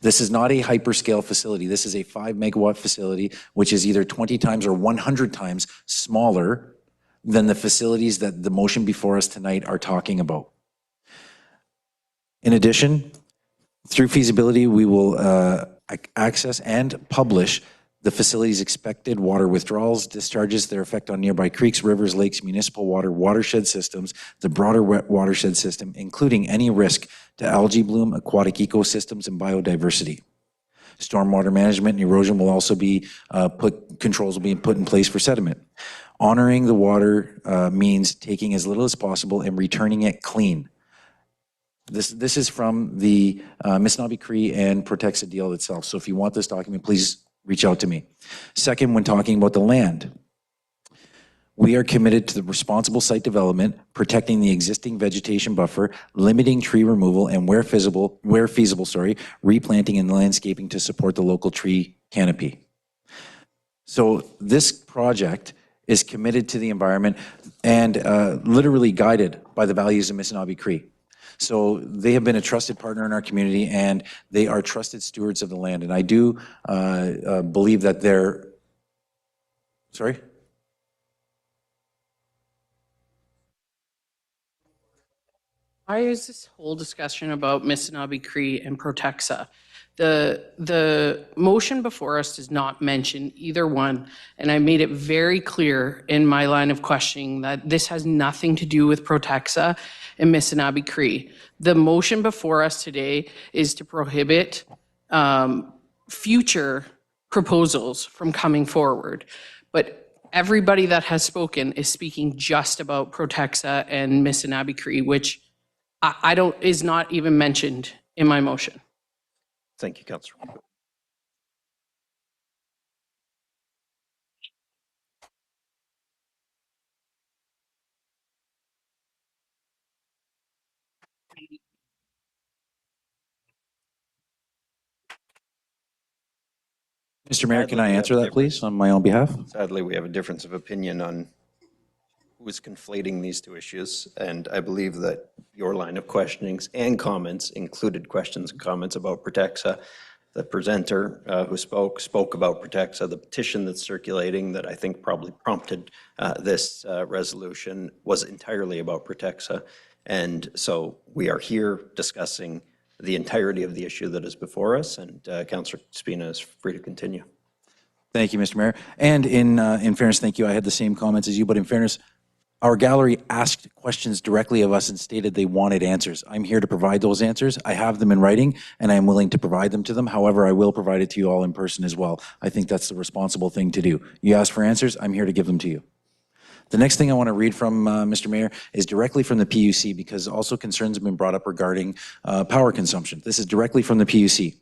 R: This is not a hyperscale facility. This is a 5 megawatt facility, which is either 20 times or 100 times smaller than the facilities that the motion before us tonight are talking about. In addition, through feasibility, we will access and publish the facility's expected water withdrawals, discharges, their effect on nearby creeks, rivers, lakes, municipal water, watershed systems, the broader watershed system, including any risk to algae bloom, aquatic ecosystems, and biodiversity. Stormwater management and erosion will also be controls will be put in place for sediment. Honoring the water means taking as little as possible and returning it clean. This is from the Missinaba Cree and Protexa deal itself. So if you want this document, please reach out to me. Second, when talking about the land, we are committed to the responsible site development, protecting the existing vegetation buffer, limiting tree removal, and where feasible, replanting and landscaping to support the local tree canopy. So this project is committed to the environment and literally guided by the values of Missinaba Cree. So they have been a trusted partner in our community and they are trusted stewards of the land. And I do believe that they're, sorry?
W: Why is this whole discussion about Missinaba Cree and Protexa? The motion before us does not mention either one, and I made it very clear in my line of questioning that this has nothing to do with Protexa and Missinaba Cree. The motion before us today is to prohibit future proposals from coming forward. But everybody that has spoken is speaking just about Protexa and Missinaba Cree, which I don't, is not even mentioned in my motion.
A: Thank you, Councillor.
R: Mr. Mayor, can I answer that, please, on my own behalf?
A: Sadly, we have a difference of opinion on who is conflating these two issues, and I believe that your line of questionings and comments included questions and comments about Protexa. The presenter who spoke about Protexa. The petition that's circulating that I think probably prompted this resolution was entirely about Protexa. And so we are here discussing the entirety of the issue that is before us, and Councillor Spina is free to continue.
R: Thank you, Mr. Mayor. And in fairness, thank you, I had the same comments as you, but in fairness, our gallery asked questions directly of us and stated they wanted answers. I'm here to provide those answers. I have them in writing, and I'm willing to provide them to them. However, I will provide it to you all in person as well. I think that's the responsible thing to do. You ask for answers, I'm here to give them to you. The next thing I want to read from Mr. Mayor is directly from the PUC, because also concerns have been brought up regarding power consumption. This is directly from the PUC.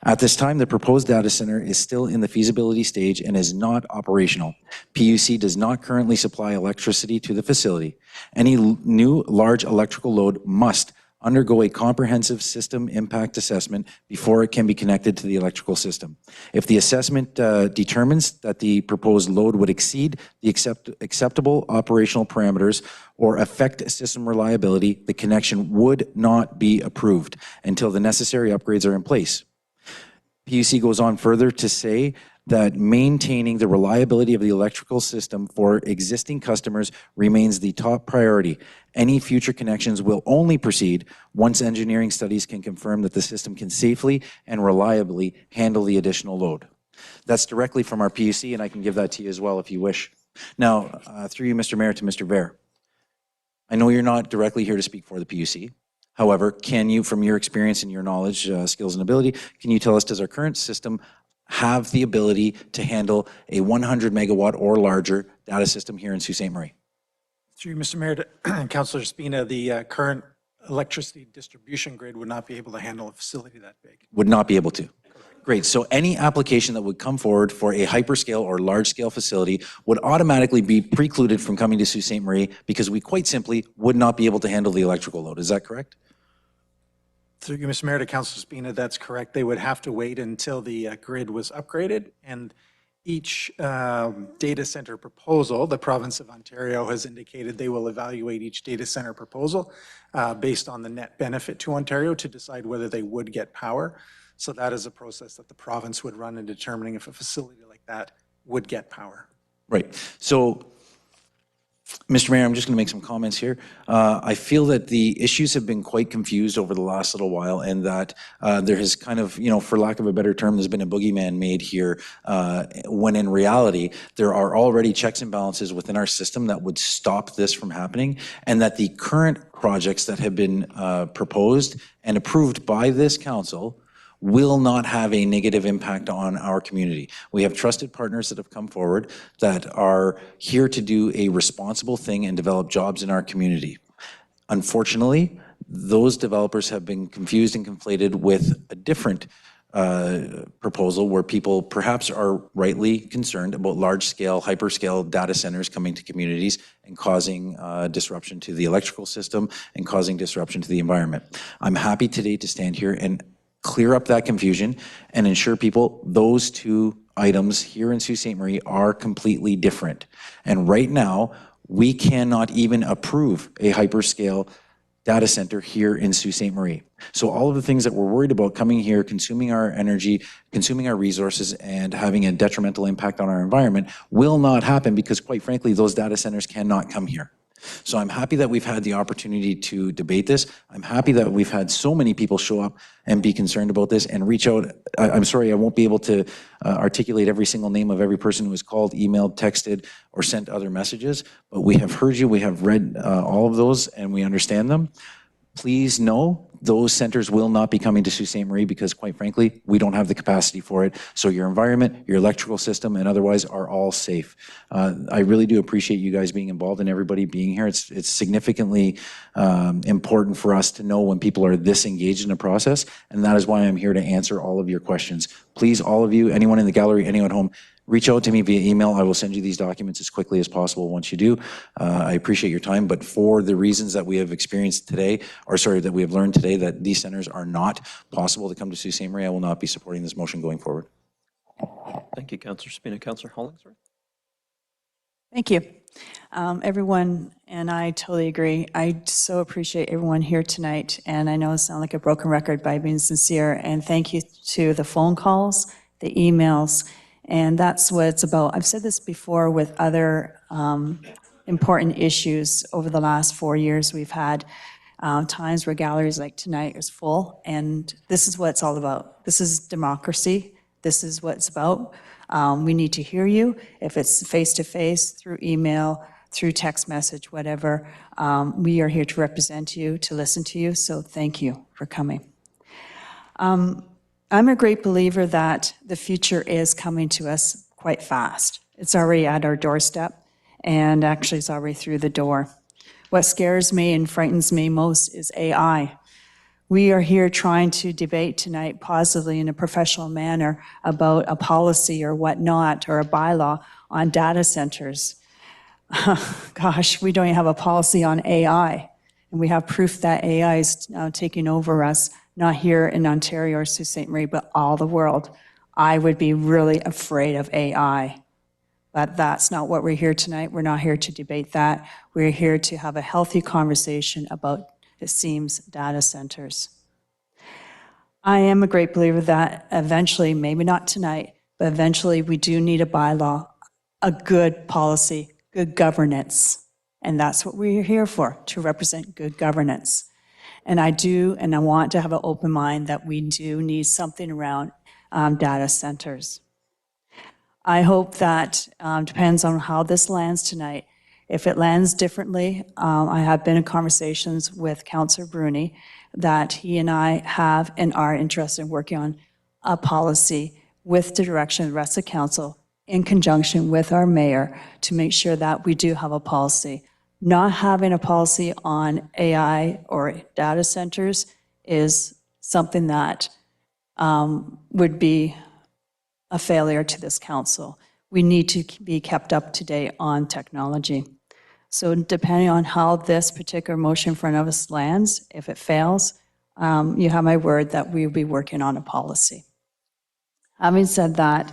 R: At this time, the proposed data center is still in the feasibility stage and is not operational. PUC does not currently supply electricity to the facility. Any new large electrical load must undergo a comprehensive system impact assessment before it can be connected to the electrical system. If the assessment determines that the proposed load would exceed the acceptable operational parameters or affect system reliability, the connection would not be approved until the necessary upgrades are in place. PUC goes on further to say that maintaining the reliability of the electrical system for existing customers remains the top priority. Any future connections will only proceed once engineering studies can confirm that the system can safely and reliably handle the additional load. That's directly from our PUC, and I can give that to you as well if you wish. Now, through you, Mr. Mayor, to Mr. Ver. I know you're not directly here to speak for the PUC. However, can you, from your experience and your knowledge, skills, and ability, can you tell us, does our current system have the ability to handle a 100 megawatt or larger data system here in Sault Ste. Marie?
T: Through you, Mr. Mayor, to Councillor Spina, the current electricity distribution grid would not be able to handle a facility that big.
R: Would not be able to. Great. So any application that would come forward for a hyperscale or large-scale facility would automatically be precluded from coming to Sault Ste. Marie because we quite simply would not be able to handle the electrical load. Is that correct?
T: Through you, Mr. Mayor, to Councillor Spina, that's correct. They would have to wait until the grid was upgraded, and each data center proposal, the province of Ontario has indicated they will evaluate each data center proposal based on the net benefit to Ontario to decide whether they would get power. So that is a process that the province would run in determining if a facility like that would get power.
R: Right. So, Mr. Mayor, I'm just going to make some comments here. I feel that the issues have been quite confused over the last little while, and that there has kind of, for lack of a better term, there's been a boogeyman made here, when in reality, there are already checks and balances within our system that would stop this from happening, and that the current projects that have been proposed and approved by this council will not have a negative impact on our community. We have trusted partners that have come forward that are here to do a responsible thing and develop jobs in our community. Unfortunately, those developers have been confused and conflated with a different proposal where people perhaps are rightly concerned about large-scale, hyperscale data centers coming to communities and causing disruption to the electrical system and causing disruption to the environment. I'm happy today to stand here and clear up that confusion and ensure people those two items here in Sault Ste. Marie are completely different. And right now, we cannot even approve a hyperscale data center here in Sault Ste. Marie. So all of the things that we're worried about coming here, consuming our energy, consuming our resources, and having a detrimental impact on our environment will not happen because, quite frankly, those data centers cannot come here. So I'm happy that we've had the opportunity to debate this. I'm happy that we've had so many people show up and be concerned about this and reach out. I'm sorry, I won't be able to articulate every single name of every person who has called, emailed, texted, or sent other messages, but we have heard you, we have read all of those, and we understand them. Please know those centers will not be coming to Sault Ste. Marie because, quite frankly, we don't have the capacity for it. So your environment, your electrical system, and otherwise are all safe. I really do appreciate you guys being involved and everybody being here. It's significantly important for us to know when people are this engaged in a process, and that is why I'm here to answer all of your questions. Please, all of you, anyone in the gallery, anyone at home, reach out to me via email. I will send you these documents as quickly as possible once you do. I appreciate your time, but for the reasons that we have experienced today, or sorry, that we have learned today, that these centers are not possible to come to Sault Ste. Marie, I will not be supporting this motion going forward.
A: Thank you, Councillor Spina. Councillor Hollingsworth?
F: Thank you. Everyone, and I totally agree. I so appreciate everyone here tonight, and I know it sounds like a broken record by being sincere, and thank you to the phone calls, the emails, and that's what it's about. I've said this before with other important issues over the last 4 years. We've had times where galleries like tonight is full, and this is what it's all about. This is democracy. This is what it's about. We need to hear you. If it's face-to-face, through email, through text message, whatever, we are here to represent you, to listen to you, so thank you for coming. I'm a great believer that the future is coming to us quite fast. It's already at our doorstep, and actually it's already through the door. What scares me and frightens me most is AI. We are here trying to debate tonight positively in a professional manner about a policy or whatnot, or a bylaw on data centers. Gosh, we don't even have a policy on AI, and we have proof that AI is now taking over us, not here in Ontario or Sault Ste. Marie, but all the world. I would be really afraid of AI. But that's not what we're here tonight. We're not here to debate that. We're here to have a healthy conversation about, it seems, data centers. I am a great believer that eventually, maybe not tonight, but eventually we do need a bylaw, a good policy, good governance. And that's what we're here for, to represent good governance. And I want to have an open mind that we do need something around data centers. I hope that, depends on how this lands tonight. If it lands differently, I have been in conversations with Councillor Bruni that he and I have and are interested in working on a policy with the direction of the rest of council in conjunction with our mayor to make sure that we do have a policy. Not having a policy on AI or data centers is something that would be a failure to this council. We need to be kept up to date on technology. So depending on how this particular motion in front of us lands, if it fails, you have my word that we will be working on a policy. Having said that,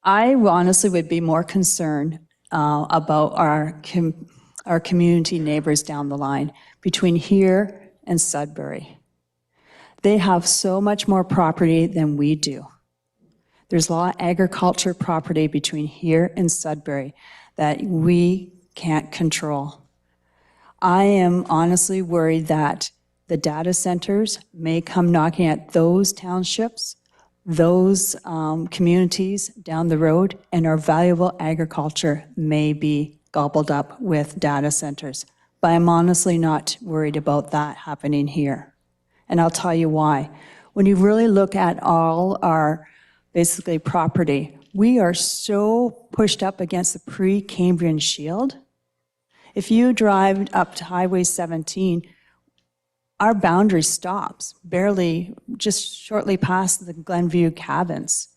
F: I honestly would be more concerned about our community neighbors down the line between here and Sudbury. They have so much more property than we do. There's a lot of agriculture property between here and Sudbury that we can't control. I am honestly worried that the data centers may come knocking at those townships, those communities down the road, and our valuable agriculture may be gobbled up with data centers. But I'm honestly not worried about that happening here. And I'll tell you why. When you really look at all our basically property, we are so pushed up against the pre-Cambrian Shield. If you drive up to Highway 17, our boundary stops barely, just shortly past the Glenview cabins.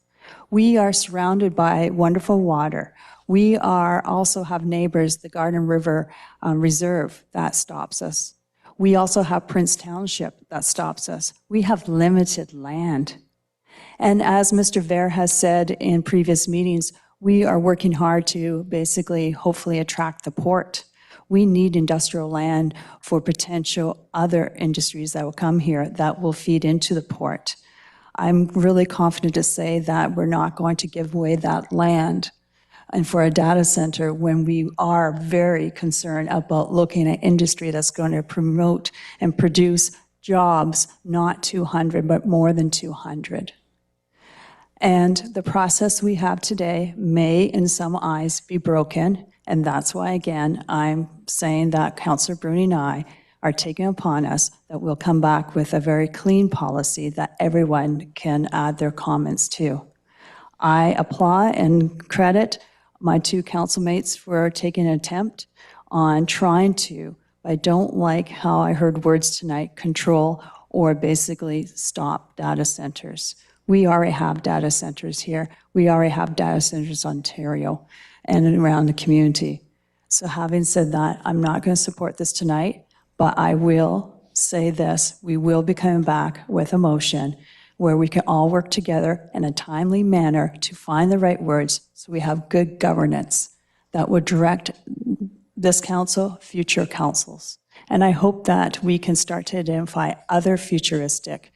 F: We are surrounded by wonderful water. We also have neighbors, the Garden River Reserve, that stops us. We also have Prince Township that stops us. We have limited land. And as Mr. Ver has said in previous meetings, we are working hard to basically, hopefully, attract the port. We need industrial land for potential other industries that will come here that will feed into the port. I'm really confident to say that we're not going to give away that land and for a data center when we are very concerned about looking at industry that's going to promote and produce jobs, not 200, but more than 200. And the process we have today may, in some eyes, be broken. And that's why, again, I'm saying that Councillor Bruni and I are taking upon us that we'll come back with a very clean policy that everyone can add their comments to. I applaud and credit my two council mates for taking an attempt on trying to, but I don't like how I heard words tonight, control or basically stop data centers. We already have data centers here. We already have data centers in Ontario and around the community. So having said that, I'm not going to support this tonight, but I will say this, we will be coming back with a motion where we can all work together in a timely manner to find the right words so we have good governance that would direct this council, future councils. And I hope that we can start to identify other futuristic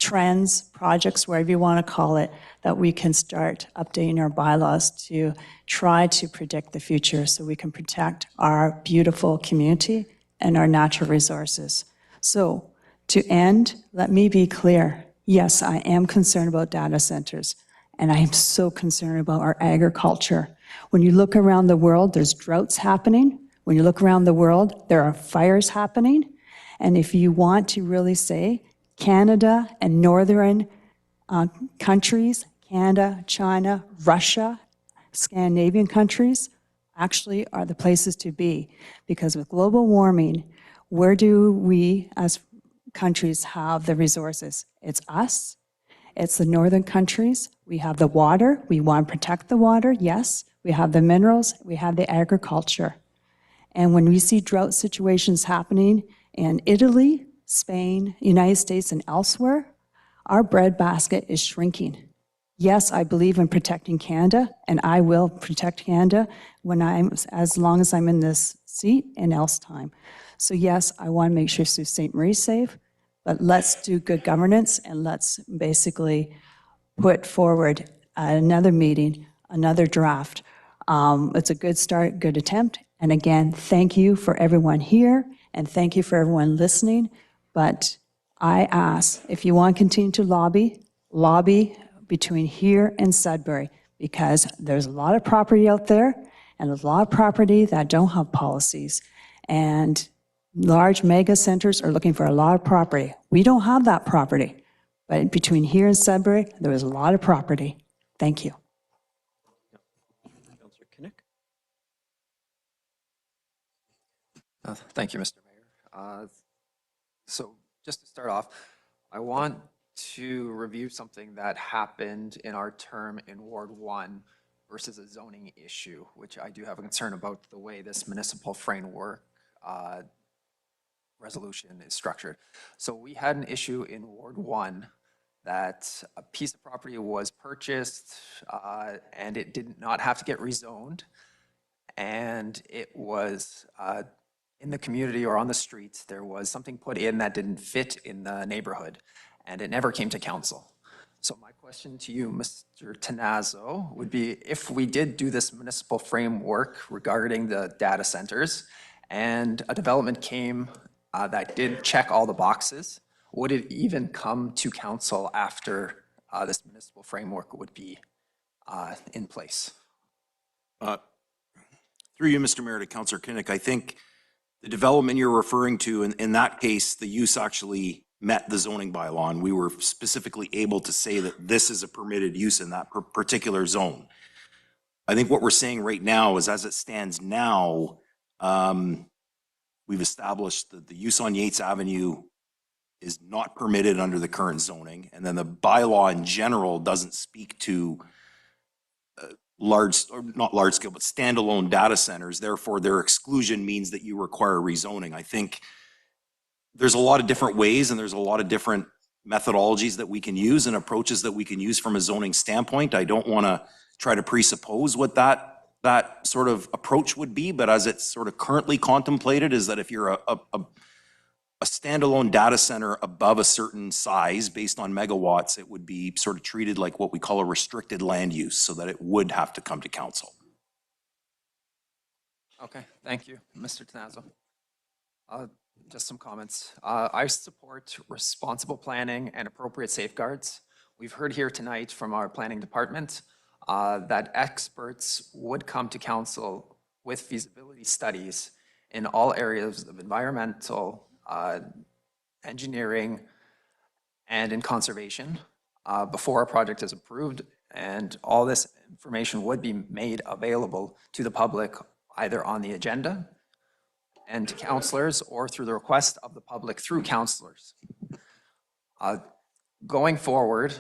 F: trends, projects, whatever you want to call it, that we can start updating our bylaws to try to predict the future so we can protect our beautiful community and our natural resources. So to end, let me be clear. Yes, I am concerned about data centers, and I am so concerned about our agriculture. When you look around the world, there's droughts happening. When you look around the world, there are fires happening. And if you want to really say Canada and northern countries, Canada, China, Russia, Scandinavian countries, actually are the places to be. Because with global warming, where do we as countries have the resources? It's us. It's the northern countries. We have the water. We want to protect the water, yes. We have the minerals. We have the agriculture. And when we see drought situations happening in Italy, Spain, United States, and elsewhere, our breadbasket is shrinking. Yes, I believe in protecting Canada, and I will protect Canada as long as I'm in this seat and else time. So yes, I want to make sure Sault Ste. Marie's safe, but let's do good governance and let's basically put forward another meeting, another draft. It's a good start, good attempt. And again, thank you for everyone here and thank you for everyone listening. But I ask, if you want to continue to lobby between here and Sudbury, because there's a lot of property out there and there's a lot of property that don't have policies. And large mega centers are looking for a lot of property. We don't have that property. But between here and Sudbury, there is a lot of property. Thank you.
A: Councillor Kinnick.
H: Thank you, Mr. Mayor. So just to start off, I want to review something that happened in our term in Ward 1 versus a zoning issue, which I do have a concern about the way this municipal framework resolution is structured. So we had an issue in Ward 1 that a piece of property was purchased and it did not have to get rezoned, and it was in the community or on the streets, there was something put in that didn't fit in the neighborhood, and it never came to council. So my question to you, Mr. Tenazzo, would be if we did do this municipal framework regarding the data centers and a development came that did check all the boxes, would it even come to council after this municipal framework would be in place?
E: Through you, Mr. Mayor, to Councillor Kinnick, I think the development you're referring to, in that case, the use actually met the zoning bylaw, and we were specifically able to say that this is a permitted use in that particular zone. I think what we're saying right now is, as it stands now, we've established that the use on Yates Avenue is not permitted under the current zoning, and then the bylaw in general doesn't speak to large, or not large scale, but standalone data centers. Therefore, their exclusion means that you require rezoning. I think there's a lot of different ways and there's a lot of different methodologies that we can use and approaches that we can use from a zoning standpoint. I don't want to try to presuppose what that sort of approach would be, but as it's sort of currently contemplated is that if you're a standalone data center above a certain size based on megawatts, it would be sort of treated like what we call a restricted land use, so that it would have to come to council.
H: Okay, thank you, Mr. Tenazzo. Just some comments. I support responsible planning and appropriate safeguards. We've heard here tonight from our planning department that experts would come to council with feasibility studies in all areas of environmental, engineering, and in conservation before a project is approved. And all this information would be made available to the public either on the agenda and to councilors or through the request of the public through councilors. Going forward,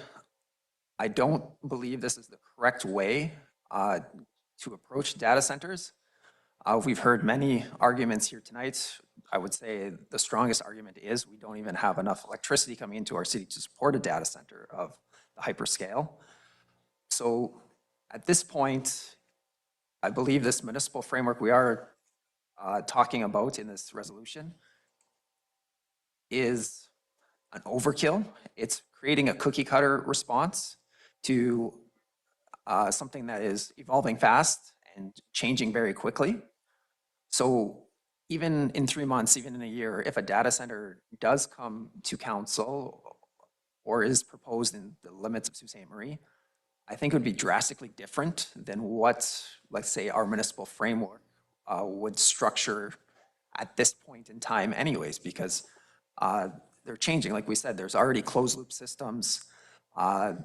H: I don't believe this is the correct way to approach data centers. We've heard many arguments here tonight. I would say the strongest argument is we don't even have enough electricity coming into our city to support a data center of the hyperscale. So at this point, I believe this municipal framework we are talking about in this resolution is an overkill. It's creating a cookie cutter response to something that is evolving fast and changing very quickly. So even in 3 months, even in a year, if a data center does come to council or is proposed in the limits of Sault Ste. Marie, I think it would be drastically different than what, let's say, our municipal framework would structure at this point in time anyways, because they're changing. Like we said, there's already closed loop systems.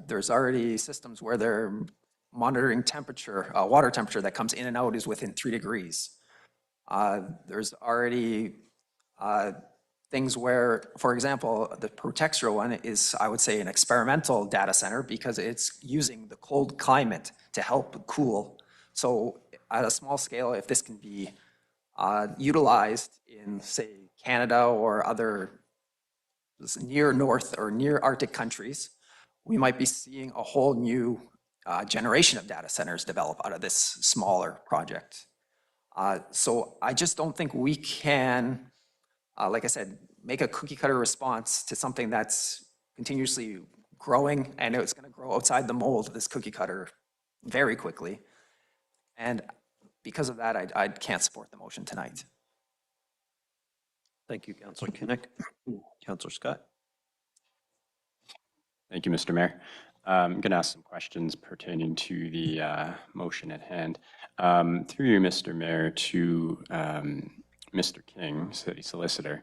H: There's already systems where they're monitoring temperature, water temperature that comes in and out is within 3 degrees. There's already things where, for example, the Protextra one is, I would say, an experimental data center because it's using the cold climate to help cool. So at a small scale, if this can be utilized in, say, Canada or other near North or near Arctic countries, we might be seeing a whole new generation of data centers develop out of this smaller project. So I just don't think we can, like I said, make a cookie cutter response to something that's continuously growing, and it's going to grow outside the mold of this cookie cutter very quickly. And because of that, I can't support the motion tonight.
A: Thank you, Councillor Kinnick. Councillor Scott.
N: Thank you, Mr. Mayor. I'm going to ask some questions pertaining to the motion at hand. Through you, Mr. Mayor, to Mr. King, City Solicitor.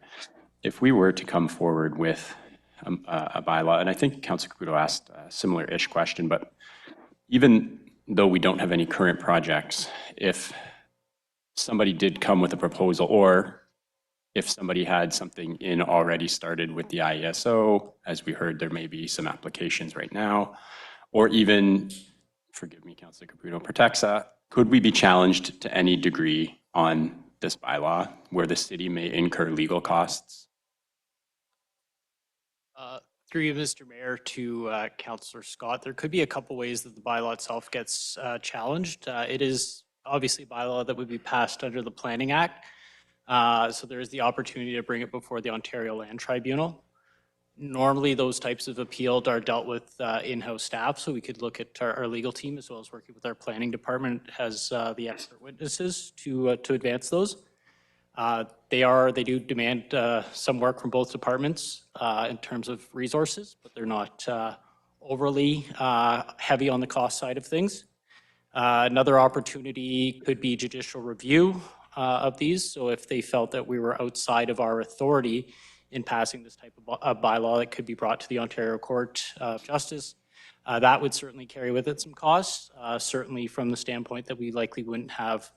N: If we were to come forward with a bylaw, and I think Councillor Caputo asked a similar-ish question, but even though we don't have any current projects, if somebody did come with a proposal, or if somebody had something in already started with the IESO, as we heard, there may be some applications right now, or even, forgive me, Councillor Caputo, Protexta, could we be challenged to any degree on this bylaw where the city may incur legal costs?
S: Through you, Mr. Mayor, to Councillor Scott, there could be a couple ways that the bylaw itself gets challenged. It is obviously a bylaw that would be passed under the Planning Act. So there is the opportunity to bring it before the Ontario Land Tribunal. Normally, those types of appeals are dealt with in-house staff, so we could look at our legal team as well as working with our planning department as the expert witnesses to advance those. They do demand some work from both departments in terms of resources, but they're not overly heavy on the cost side of things. Another opportunity could be judicial review of these. So if they felt that we were outside of our authority in passing this type of bylaw that could be brought to the Ontario Court of Justice, that would certainly carry with it some costs, certainly from the standpoint that we likely wouldn't have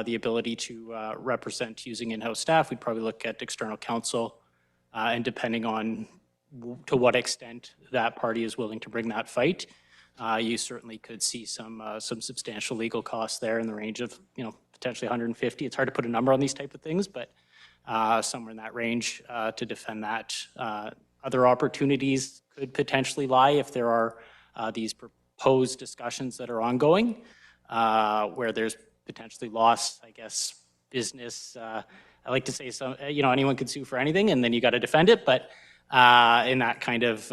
S: the ability to represent using in-house staff. We'd probably look at external counsel, and depending on to what extent that party is willing to bring that fight, you certainly could see some substantial legal costs there in the range of, potentially 150. It's hard to put a number on these type of things, but somewhere in that range to defend that. Other opportunities could potentially lie if there are these proposed discussions that are ongoing, where there's potentially lost, I guess, business I like to say some, anyone could sue for anything and then you got to defend it, but in that kind of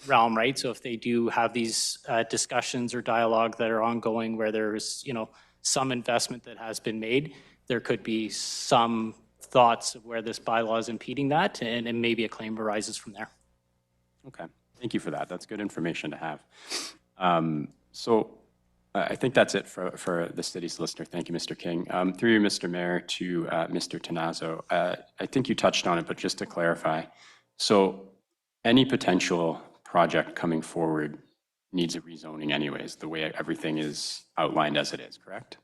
S: realm, right? So if they do have these discussions or dialogue that are ongoing where there's, some investment that has been made, there could be some thoughts of where this bylaw is impeding that, and maybe a claim arises from there.
N: Okay, thank you for that. That's good information to have. So I think that's it for the city solicitor. Thank you, Mr. King. Through you, Mr. Mayor, to Mr. Tanazo. I think you touched on it, but just to clarify, so any potential project coming forward needs a rezoning anyways, the way everything is outlined as it is, correct?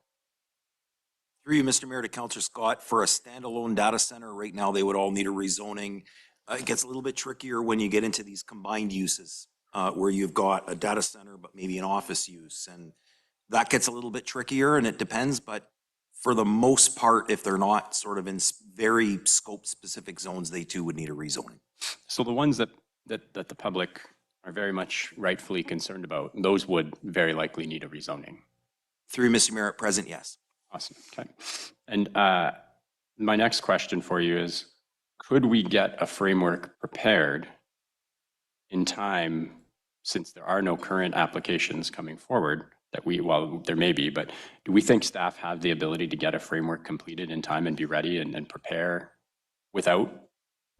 E: Through you, Mr. Mayor, to Councillor Scott, for a standalone data center, right now, they would all need a rezoning. It gets a little bit trickier when you get into these combined uses, where you've got a data center, but maybe an office use. And that gets a little bit trickier, and it depends, but for the most part, if they're not sort of in very scope-specific zones, they too would need a rezoning.
N: So the ones that the public are very much rightfully concerned about, those would very likely need a rezoning.
E: Through Mr. Mayor, at present, yes.
N: Awesome, okay. And my next question for you is, could we get a framework prepared in time, since there are no current applications coming forward, that well, there may be, but do we think staff have the ability to get a framework completed in time and be ready and prepare without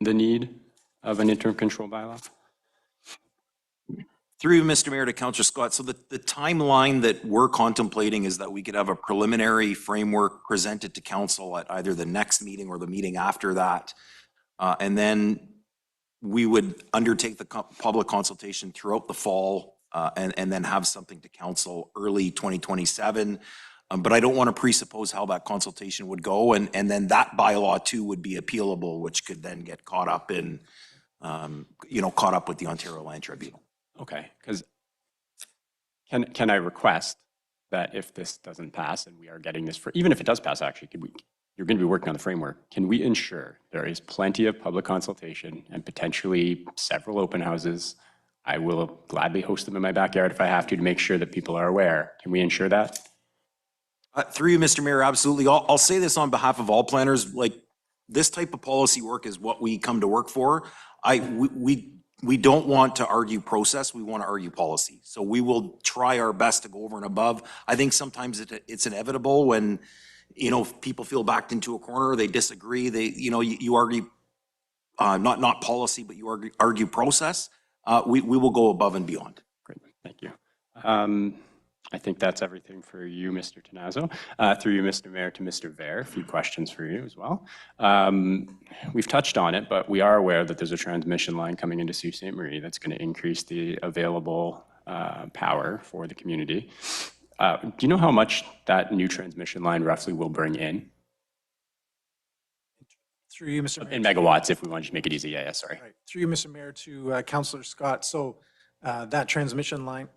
N: the need of an interim control bylaw?
E: Through you, Mr. Mayor, to Councillor Scott. So the timeline that we're contemplating is that we could have a preliminary framework presented to council at either the next meeting or the meeting after that. And then we would undertake the public consultation throughout the fall and then have something to council early 2027. But I don't want to presuppose how that consultation would go. And then that bylaw too would be appealable, which could then get caught up in, caught up with the Ontario Land Tribunal.
N: Okay, because can I request that if this doesn't pass and we are getting this, even if it does pass, actually, you're going to be working on the framework, can we ensure there is plenty of public consultation and potentially several open houses? I will gladly host them in my backyard if I have to make sure that people are aware. Can we ensure that?
E: Through you, Mr. Mayor, absolutely. I'll say this on behalf of all planners, like this type of policy work is what we come to work for. We don't want to argue process, we want to argue policy. So we will try our best to go over and above. I think sometimes it's inevitable when, people feel backed into a corner, they disagree, you argue, not policy, but you argue process. We will go above and beyond.
N: Great, thank you. I think that's everything for you, Mr. Tanazo. Through you, Mr. Mayor, to Mr. Ver, a few questions for you as well. We've touched on it, but we are aware that there's a transmission line coming into Sault Ste. Marie that's going to increase the available power for the community. Do you know how much that new transmission line roughly will bring in?
T: Through you, Mr. Mayor.
N: In megawatts, if we want to just make it easy. Yeah, sorry.
T: Right. Through you, Mr. Mayor, to Councillor Scott. So that transmission line,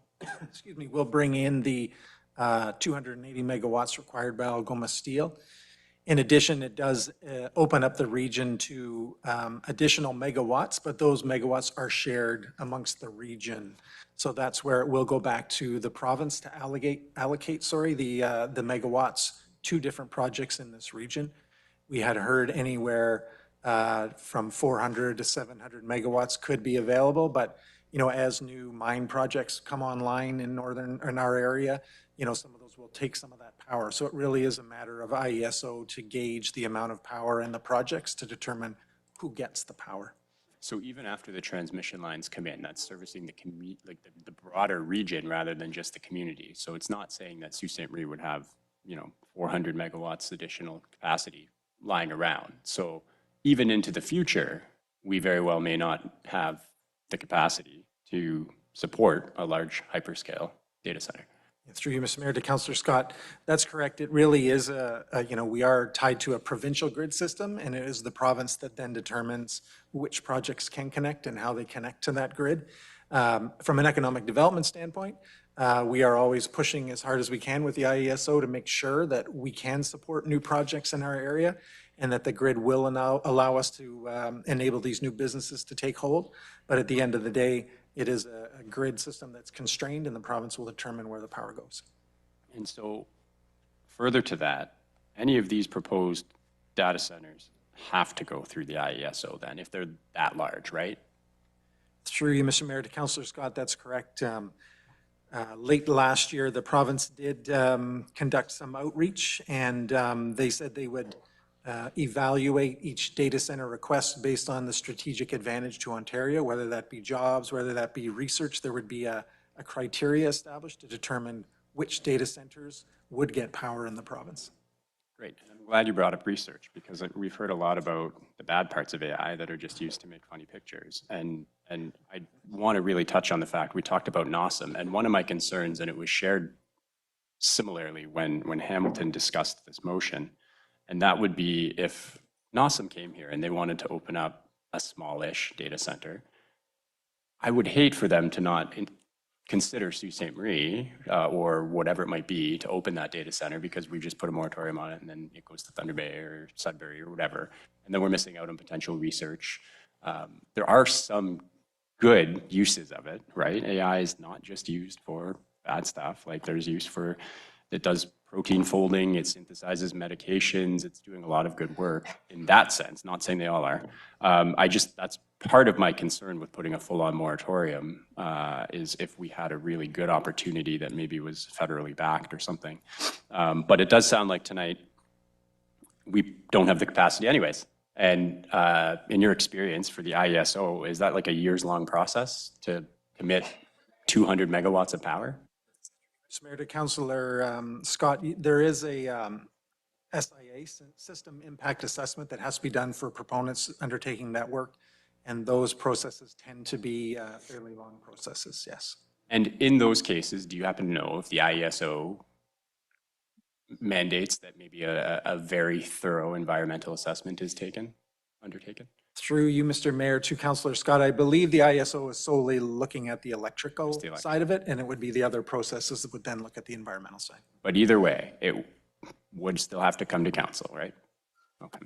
T: excuse me, will bring in the 280 megawatts required by Algoma Steel. In addition, it does open up the region to additional megawatts, but those megawatts are shared amongst the region. So that's where it will go back to the province to allocate the megawatts to different projects in this region. We had heard anywhere from 400 to 700 megawatts could be available, but as new mine projects come online in our area, some of those will take some of that power. So it really is a matter of IESO to gauge the amount of power in the projects to determine who gets the power.
N: So even after the transmission lines come in, that's servicing the broader region rather than just the community. So it's not saying that Sault Ste. Marie would have, 400 megawatts additional capacity lying around. So even into the future, we very well may not have the capacity to support a large hyperscale data center.
T: Through you, Mr. Mayor, to Councillor Scott, that's correct. It really is we are tied to a provincial grid system, and it is the province that then determines which projects can connect and how they connect to that grid. From an economic development standpoint, we are always pushing as hard as we can with the IESO to make sure that we can support new projects in our area and that the grid will allow us to enable these new businesses to take hold. But at the end of the day, it is a grid system that's constrained, and the province will determine where the power goes.
N: And so further to that, any of these proposed data centers have to go through the IESO then, if they're that large, right?
T: Through you, Mr. Mayor, to Councillor Scott, that's correct. Late last year, the province did conduct some outreach, and they said they would evaluate each data center request based on the strategic advantage to Ontario, whether that be jobs, whether that be research. There would be a criteria established to determine which data centers would get power in the province.
N: Great. And I'm glad you brought up research, because we've heard a lot about the bad parts of AI that are just used to make funny pictures. And I want to really touch on the fact we talked about NOSM, and one of my concerns, and it was shared similarly when Hamilton discussed this motion, and that would be if NOSM came here and they wanted to open up a smallish data center, I would hate for them to not consider Sault Ste. Marie or whatever it might be to open that data center, because we just put a moratorium on it and then it goes to Thunder Bay or Sudbury or whatever. And then we're missing out on potential research. There are some good uses of it, right? AI is not just used for bad stuff. Like there's use for, it does protein folding, it synthesizes medications, it's doing a lot of good work in that sense, not saying they all are. That's part of my concern with putting a full-on moratorium is if we had a really good opportunity that maybe was federally backed or something. But it does sound like tonight we don't have the capacity anyways. And in your experience for the IESO, is that like a years-long process to commit 200 megawatts of power?
T: Mr. Mayor, to Councillor Scott, there is a SIA, System Impact Assessment, that has to be done for proponents undertaking that work. And those processes tend to be fairly long processes, yes.
N: And in those cases, do you happen to know if the IESO mandates that maybe a very thorough environmental assessment is undertaken?
T: Through you, Mr. Mayor, to Councillor Scott, I believe the IESO is solely looking at the electrical side of it, and it would be the other processes that would then look at the environmental side.
N: But either way, it would still have to come to council, right? Okay.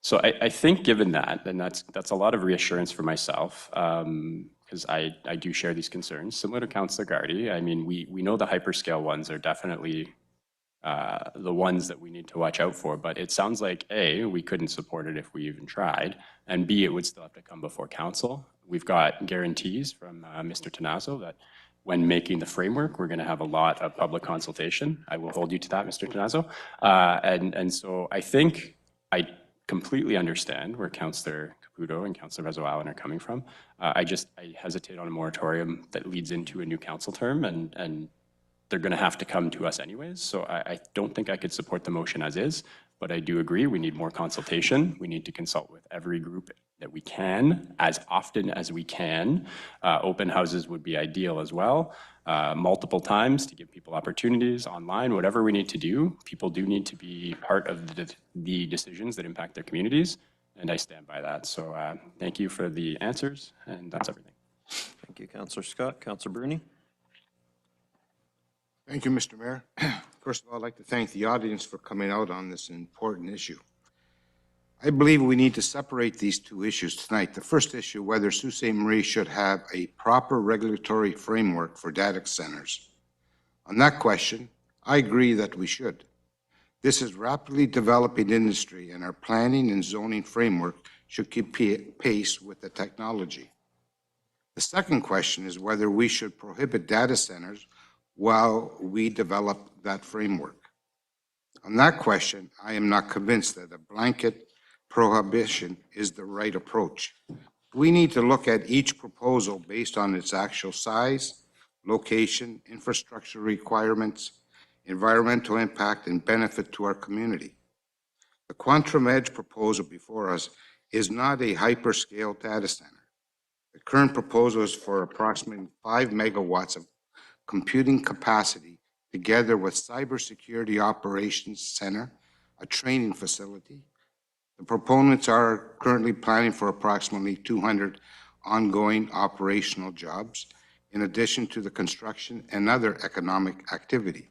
N: So I think given that, then that's a lot of reassurance for myself, because I do share these concerns, similar to Councillor Gardy. I mean, we know the hyperscale ones are definitely the ones that we need to watch out for, but it sounds like A, we couldn't support it if we even tried, and B, it would still have to come before council. We've got guarantees from Mr. Tanazo that when making the framework, we're going to have a lot of public consultation. I will hold you to that, Mr. Tanazo. And so I think I completely understand where Councillor Caputo and Councillor Vezo-Allen are coming from. I hesitate on a moratorium that leads into a new council term, and they're going to have to come to us anyways. So I don't think I could support the motion as is, but I do agree we need more consultation. We need to consult with every group that we can, as often as we can. Open houses would be ideal as well, multiple times to give people opportunities online, whatever we need to do. People do need to be part of the decisions that impact their communities, and I stand by that. So thank you for the answers, and that's everything.
A: Thank you, Councillor Scott. Councillor Bruni?
I: Thank you, Mr. Mayor. First of all, I'd like to thank the audience for coming out on this important issue. I believe we need to separate these two issues tonight. The first issue, whether Sault Ste. Marie should have a proper regulatory framework for data centers. On that question, I agree that we should. This is rapidly developing industry, and our planning and zoning framework should keep pace with the technology. The second question is whether we should prohibit data centers while we develop that framework. On that question, I am not convinced that a blanket prohibition is the right approach. We need to look at each proposal based on its actual size, location, infrastructure requirements, environmental impact, and benefit to our community. The Quantum Edge proposal before us is not a hyperscale data center. The current proposal is for approximately 5 megawatts of computing capacity, together with cybersecurity operations center, a training facility. The proponents are currently planning for approximately 200 ongoing operational jobs, in addition to the construction and other economic activity.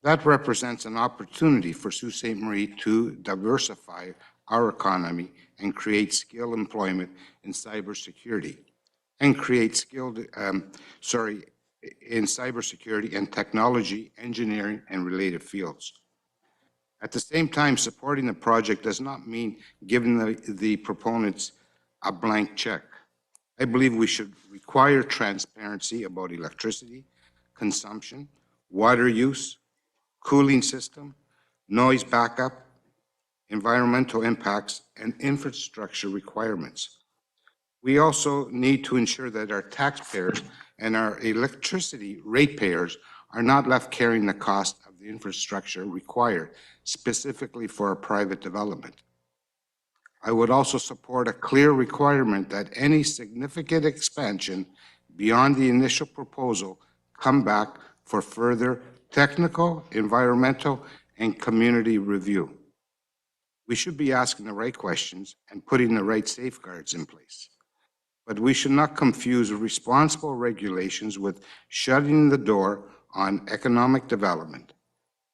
I: That represents an opportunity for Sault Ste. Marie to diversify our economy and create skilled employment in cybersecurity, and create skilled, in cybersecurity and technology, engineering, and related fields. At the same time, supporting the project does not mean giving the proponents a blank check. I believe we should require transparency about electricity consumption, water use, cooling system, noise backup, environmental impacts, and infrastructure requirements. We also need to ensure that our taxpayers and our electricity ratepayers are not left carrying the cost of the infrastructure required specifically for a private development. I would also support a clear requirement that any significant expansion beyond the initial proposal come back for further technical, environmental, and community review. We should be asking the right questions and putting the right safeguards in place. But we should not confuse responsible regulations with shutting the door on economic development.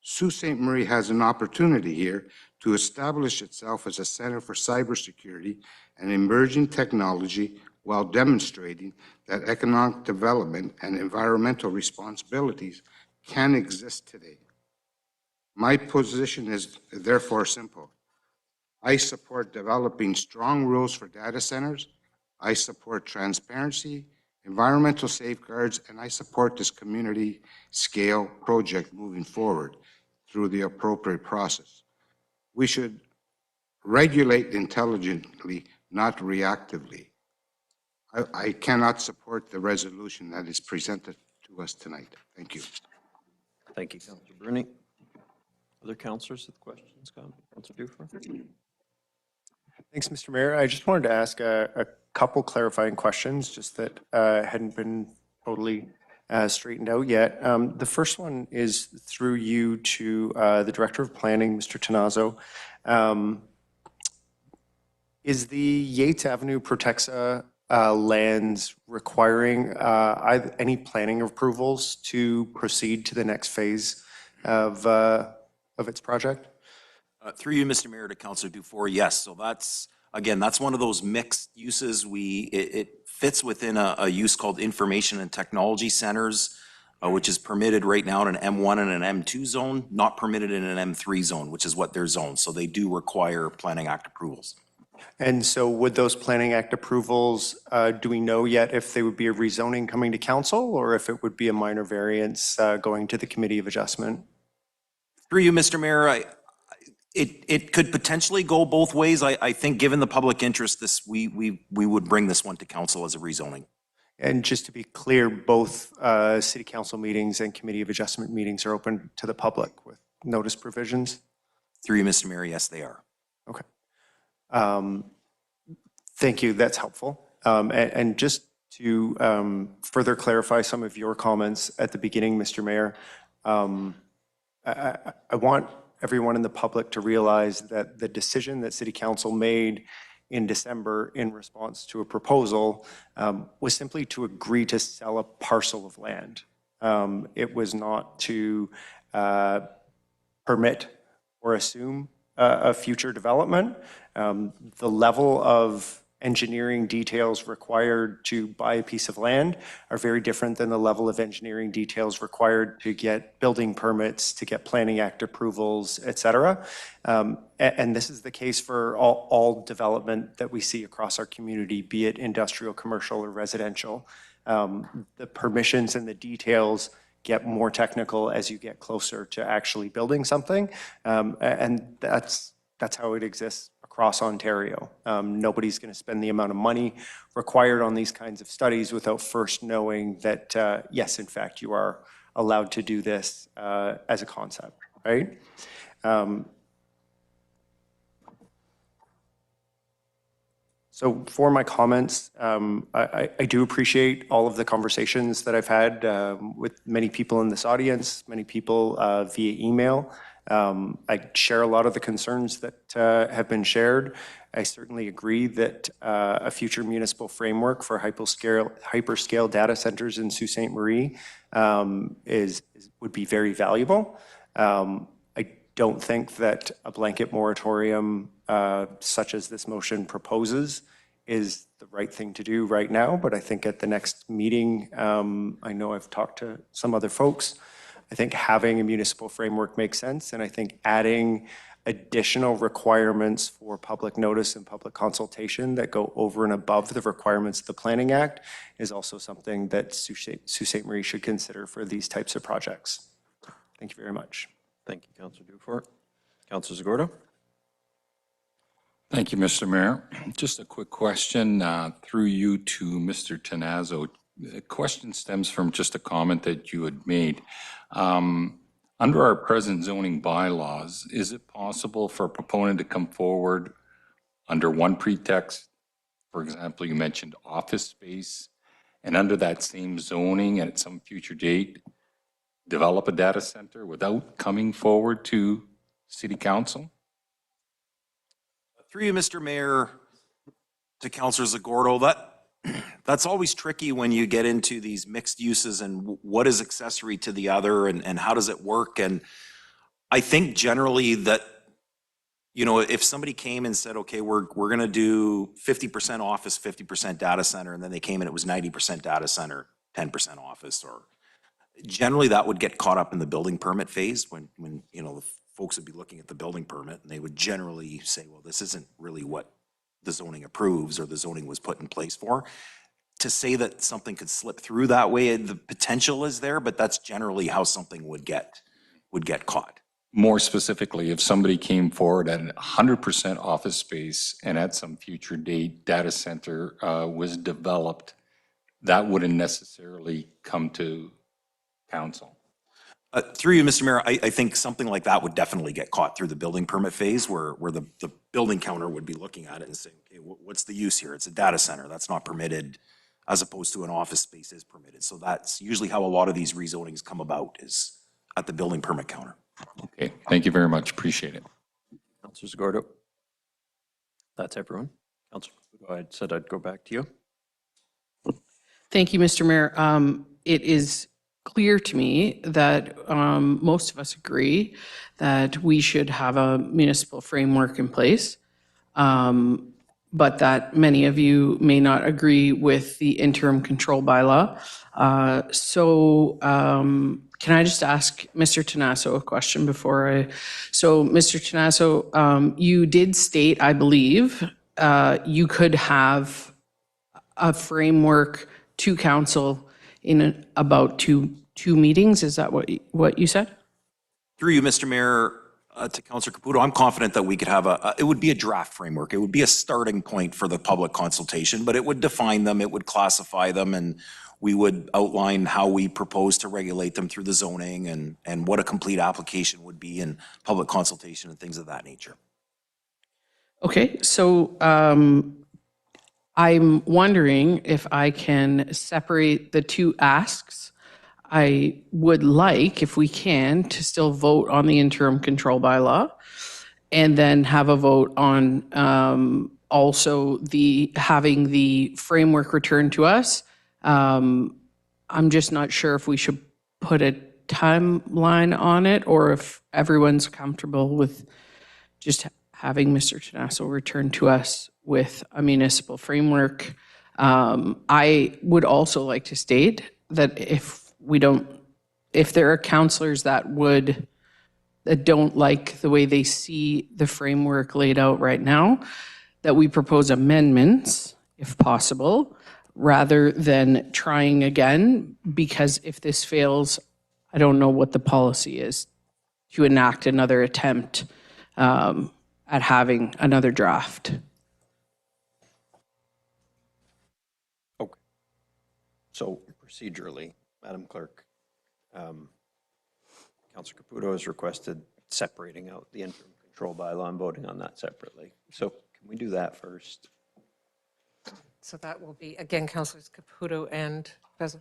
I: Sault Ste. Marie has an opportunity here to establish itself as a center for cybersecurity and emerging technology while demonstrating that economic development and environmental responsibilities can exist today. My position is therefore simple. I support developing strong rules for data centers. I support transparency, environmental safeguards, and I support this community scale project moving forward through the appropriate process. We should regulate intelligently, not reactively. I cannot support the resolution that is presented to us tonight. Thank you.
A: Thank you, Councilor Bruni. Other councilors with questions? Councilor Dufour?
P: Thanks, Mr. Mayor. I just wanted to ask a couple clarifying questions, just that hadn't been totally straightened out yet. The first one is through you to the Director of Planning, Mr. Tanazo. Is the Yates Avenue Protexa lands requiring any planning approvals to proceed to the next phase of its project?
E: Through you, Mr. Mayor, to Councilor Dufour, yes. So that's, again, that's one of those mixed uses. It fits within a use called information and technology centers, which is permitted right now in an M1 and an M2 zone, not permitted in an M3 zone, which is what they're zoned. So they do require Planning Act approvals.
P: And so would those Planning Act approvals, do we know yet if they would be a rezoning coming to council or if it would be a minor variance going to the Committee of Adjustment?
E: Through you, Mr. Mayor, it could potentially go both ways. I think given the public interest, we would bring this one to council as a rezoning.
P: And just to be clear, both City Council meetings and Committee of Adjustment meetings are open to the public with notice provisions?
E: Through you, Mr. Mayor, yes, they are.
P: Okay. Thank you, that's helpful. And just to further clarify some of your comments at the beginning, Mr. Mayor, I want everyone in the public to realize that the decision that City Council made in December in response to a proposal was simply to agree to sell a parcel of land. It was not to permit or assume a future development. The level of engineering details required to buy a piece of land are very different than the level of engineering details required to get building permits, to get Planning Act approvals, et cetera. And this is the case for all development that we see across our community, be it industrial, commercial, or residential. The permissions and the details get more technical as you get closer to actually building something. And that's how it exists across Ontario. Nobody's going to spend the amount of money required on these kinds of studies without first knowing that, yes, in fact, you are allowed to do this as a concept, right? So for my comments, I do appreciate all of the conversations that I've had with many people in this audience, many people via email. I share a lot of the concerns that have been shared. I certainly agree that a future municipal framework for hyperscale data centers in Sault Ste. Marie would be very valuable. I don't think that a blanket moratorium such as this motion proposes is the right thing to do right now, but I think at the next meeting, I know I've talked to some other folks, I think having a municipal framework makes sense, and I think adding additional requirements for public notice and public consultation that go over and above the requirements of the Planning Act is also something that Sault Ste. Marie should consider for these types of projects. Thank you very much.
A: Thank you, Councillor Dufour. Councillor Zagordo?
J: Thank you, Mr. Mayor. Just a quick question through you to Mr. Tenazzo. The question stems from just a comment that you had made. Under our present zoning bylaws, is it possible for a proponent to come forward under one pretext? For example, you mentioned office space, and under that same zoning and at some future date, develop a data center without coming forward to City Council?
E: Through you, Mr. Mayor, to Councillor Zagordo, that's always tricky when you get into these mixed uses and what is accessory to the other and how does it work. And I think generally that, you know, if somebody came and said, okay, we're going to do 50% office, 50% data center, and then they came and it was 90% data center, 10% office, or generally that would get caught up in the building permit phase when you know, the folks would be looking at the building permit and they would generally say, well, this isn't really what the zoning approves or the zoning was put in place for. To say that something could slip through that way, the potential is there, but that's generally how something would get caught.
J: More specifically, if somebody came forward at 100% office space and at some future date data center was developed, that wouldn't necessarily come to council.
E: Through you, Mr. Mayor, I think something like that would definitely get caught through the building permit phase where the building counter would be looking at it and saying, okay, what's the use here? It's a data center. That's not permitted, as opposed to an office space is permitted. So that's usually how a lot of these rezonings come about, is at the building permit counter.
J: Okay, thank you very much. Appreciate it.
A: Councillor Zagordo? That's everyone. Councillor Caputo, I said I'd go back to you.
W: Thank you, Mr. Mayor. It is clear to me that most of us agree that we should have a municipal framework in place, but that many of you may not agree with the interim control bylaw. Can I just ask Mr. Tenazzo a question before so Mr. Tenazzo, you did state, I believe, you could have a framework to council in about two meetings. Is that what you said?
E: Through you, Mr. Mayor, to Councillor Caputo, I'm confident that we could have it would be a draft framework. It would be a starting point for the public consultation, but it would define them, it would classify them, and we would outline how we propose to regulate them through the zoning and what a complete application would be in public consultation and things of that nature.
W: Okay, so I'm wondering if I can separate the two asks. I would like, if we can, to still vote on the interim control bylaw and then have a vote on also having the framework returned to us. I'm just not sure if we should put a timeline on it or if everyone's comfortable with just having Mr. Tenazzo return to us with a municipal framework. I would also like to state that if there are councillors that don't like the way they see the framework laid out right now, that we propose amendments, if possible, rather than trying again, because if this fails, I don't know what the policy is to enact another attempt at having another draft.
A: Okay. So procedurally, Madam Clerk, Councillor Caputo has requested separating out the interim control bylaw and voting on that separately. So can we do that first?
B: So that will be, again, Councillors Caputo and Bezel.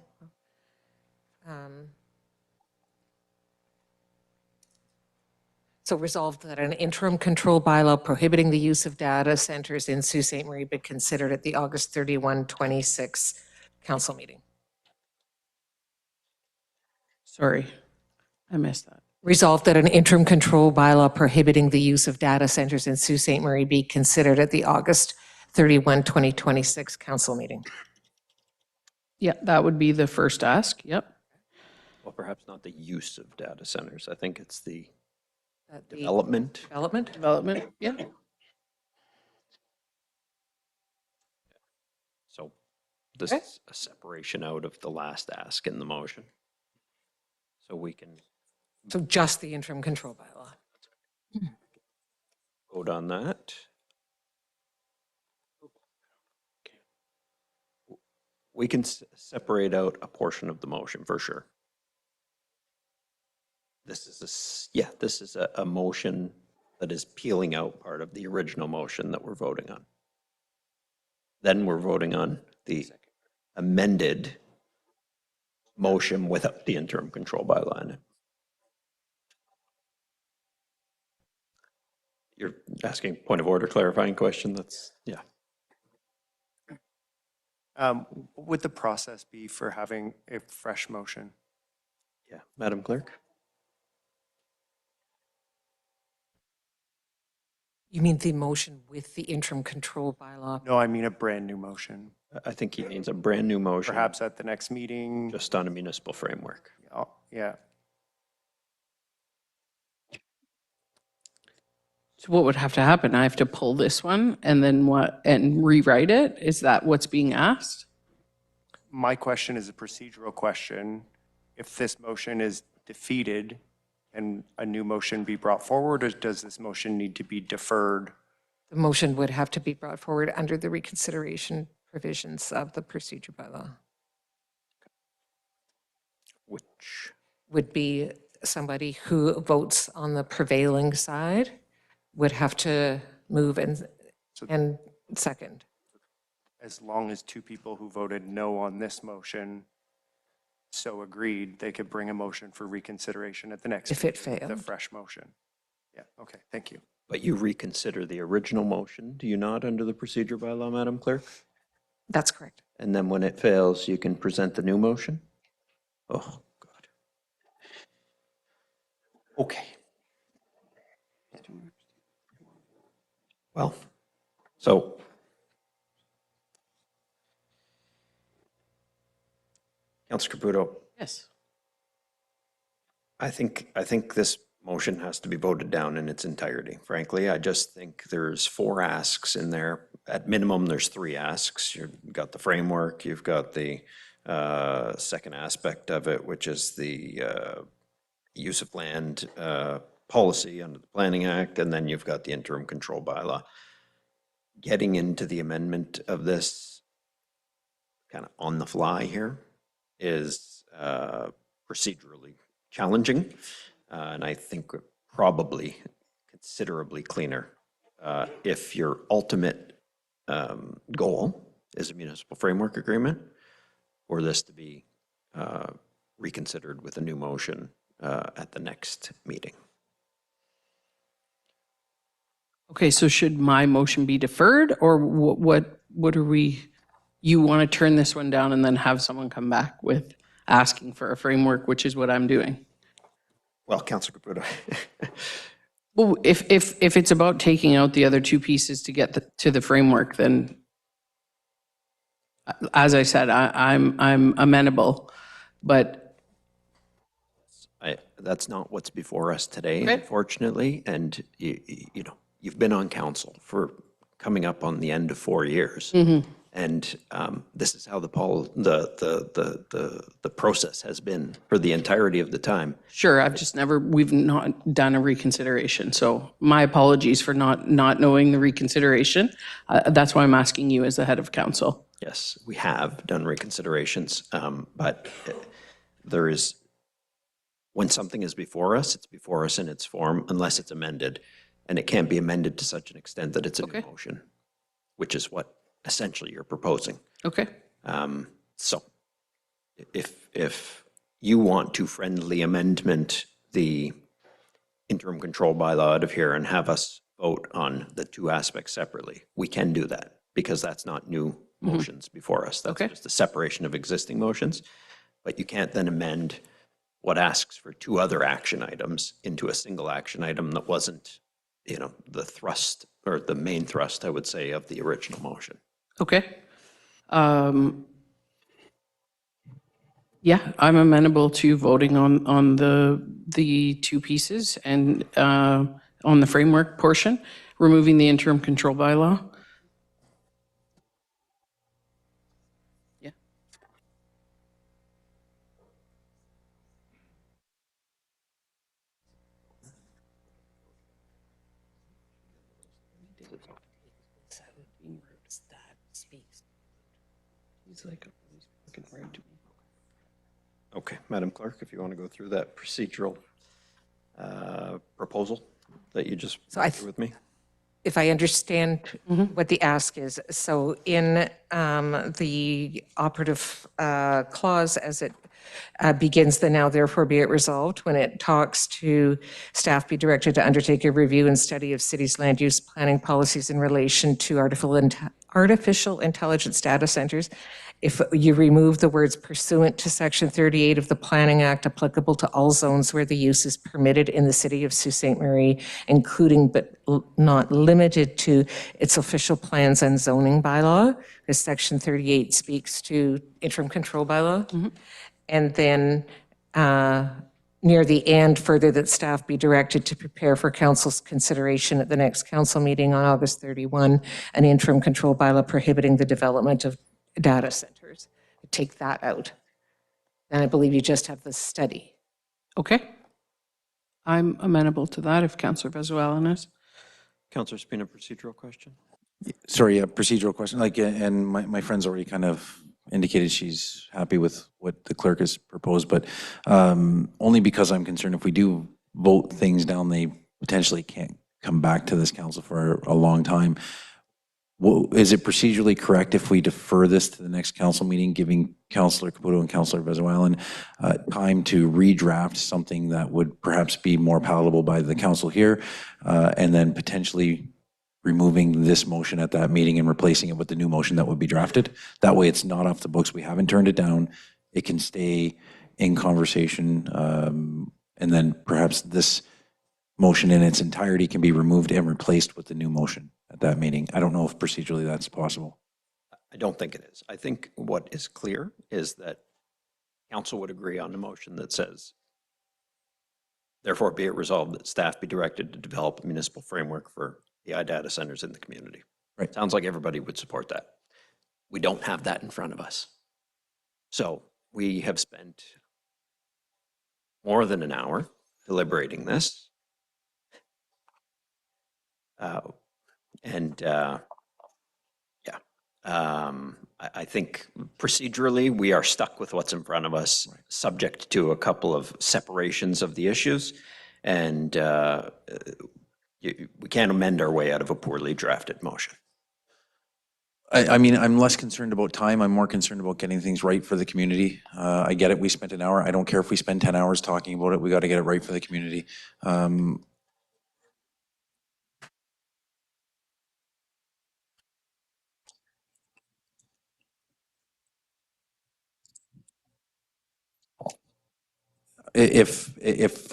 B: So resolved that an interim control bylaw prohibiting the use of data centers in Sault Ste. Marie be considered at the August 31, 26 council meeting.
W: Sorry, I missed that.
B: Resolved that an interim control bylaw prohibiting the use of data centers in Sault Ste. Marie be considered at the August 31, 2026 council meeting.
W: Yeah, that would be the first ask. Yep.
A: Well, perhaps not the use of data centers. I think it's the
B: That the
A: development.
W: Development, yeah.
A: So this is a separation out of the last ask in the motion. So we can
B: So just the interim control bylaw.
A: vote on that. We can separate out a portion of the motion for sure. This is this is a motion that is peeling out part of the original motion that we're voting on. Then we're voting on the amended motion without the interim control bylaw in it. You're asking point of order, clarifying question? That's, yeah.
P: What would the process be for having a fresh motion?
A: Yeah, Madam Clerk?
B: You mean the motion with the interim control bylaw?
P: No, I mean a brand-new motion.
A: I think he means a brand-new motion.
P: Perhaps at the next meeting.
A: Just on a municipal framework.
P: Yeah.
W: So what would have to happen? I have to pull this one and then what, and rewrite it? Is that what's being asked?
P: My question is a procedural question. If this motion is defeated, and a new motion be brought forward, or does this motion need to be deferred?
B: The motion would have to be brought forward under the reconsideration provisions of the procedure bylaw.
A: Which
B: would be somebody who votes on the prevailing side would have to move and second.
P: As long as two people who voted no on this motion so agreed, they could bring a motion for reconsideration at the next.
B: If it
P: meeting with
B: failed.
P: a fresh motion. Yeah, okay, thank you.
A: But you reconsider the original motion, do you not, under the procedure bylaw, Madam Clerk?
B: That's correct.
A: And then when it fails, you can present the new motion? Oh, God. Okay. Well, so Councilor Caputo,
W: Yes.
A: I think this motion has to be voted down in its entirety, frankly. I just think there's 4 asks in there. At minimum, there's 3 asks. You've got the framework, you've got the second aspect of it, which is the use of land policy under the Planning Act, and then you've got the interim control bylaw. Getting into the amendment of this kind of on the fly here is procedurally challenging, and I think probably considerably cleaner if your ultimate goal is a municipal framework agreement, or this to be reconsidered with a new motion at the next meeting.
W: Okay, so should my motion be deferred, or what are we, you want to turn this one down and then have someone come back with asking for a framework, which is what I'm doing?
A: Well, Councilor Caputo.
W: Well, if it's about taking out the other 2 pieces to get to the framework, then as I said, I'm amenable, but
A: That's not what's before us today,
W: Okay.
A: unfortunately, and you know, you've been on council for coming up on the end of 4 years. And this is how the process has been for the entirety of the time.
W: sure, we've not done a reconsideration. So my apologies for not knowing the reconsideration. That's why I'm asking you as the head of council.
A: Yes, we have done reconsiderations, but there is, when something is before us, it's before us in its form unless it's amended. And it can't be amended to such an extent that it's a new motion, which is what essentially you're proposing.
W: Okay.
A: So if you want to friendly amendment the interim control bylaw out of here and have us vote on the 2 aspects separately, we can do that because that's not new motions before us. That's just the separation of existing motions. But you can't then amend what asks for 2 other action items into a single action item that wasn't, you know, the thrust or the main thrust, I would say, of the original motion.
W: Okay. Yeah, I'm amenable to voting on the two pieces and on the framework portion, removing the interim control bylaw. Yeah. He's like, he's looking right to me.
A: Okay, Madam Clerk, if you want to go through that procedural proposal that you just
B: So
A: went through with me.
B: If I understand what the ask is, so in the operative clause as it begins the now therefore be it resolved, when it talks to staff be directed to undertake a review and study of city's land use planning policies in relation to artificial intelligence data centers, if you remove the words pursuant to Section 38 of the Planning Act applicable to all zones where the use is permitted in the city of Sault Ste. Marie, including but not limited to its official plans and zoning bylaw, because Section 38 speaks to interim control bylaw. And then near the end, further that staff be directed to prepare for council's consideration at the next council meeting on August 31, an interim control bylaw prohibiting the development of data centers. Take that out. And I believe you just have the study.
W: Okay. I'm amenable to that if Councillor Vesuallen is.
A: Councillor Spina, procedural question?
R: Sorry, a procedural question, like, and my friend's already kind of indicated she's happy with what the clerk has proposed, but only because I'm concerned if we do vote things down, they potentially can't come back to this council for a long time. Is it procedurally correct if we defer this to the next council meeting, giving Councillor Caputo and Councillor Vesuallen time to redraft something that would perhaps be more palatable by the council here, and then potentially removing this motion at that meeting and replacing it with the new motion that would be drafted? That way it's not off the books. We haven't turned it down. It can stay in conversation, and then perhaps this motion in its entirety can be removed and replaced with the new motion at that meeting. I don't know if procedurally that's possible.
A: I don't think it is. I think what is clear is that council would agree on the motion that says, therefore be it resolved that staff be directed to develop a municipal framework for AI data centers in the community.
R: Right.
A: Sounds like everybody would support that. We don't have that in front of us. So we have spent more than an hour deliberating this. I think procedurally, we are stuck with what's in front of us, subject to a couple of separations of the issues. And we can't amend our way out of a poorly drafted motion.
R: I mean, I'm less concerned about time. I'm more concerned about getting things right for the community. I get it. We spent an hour. I don't care if we spend 10 hours talking about it. We got to get it right for the community. If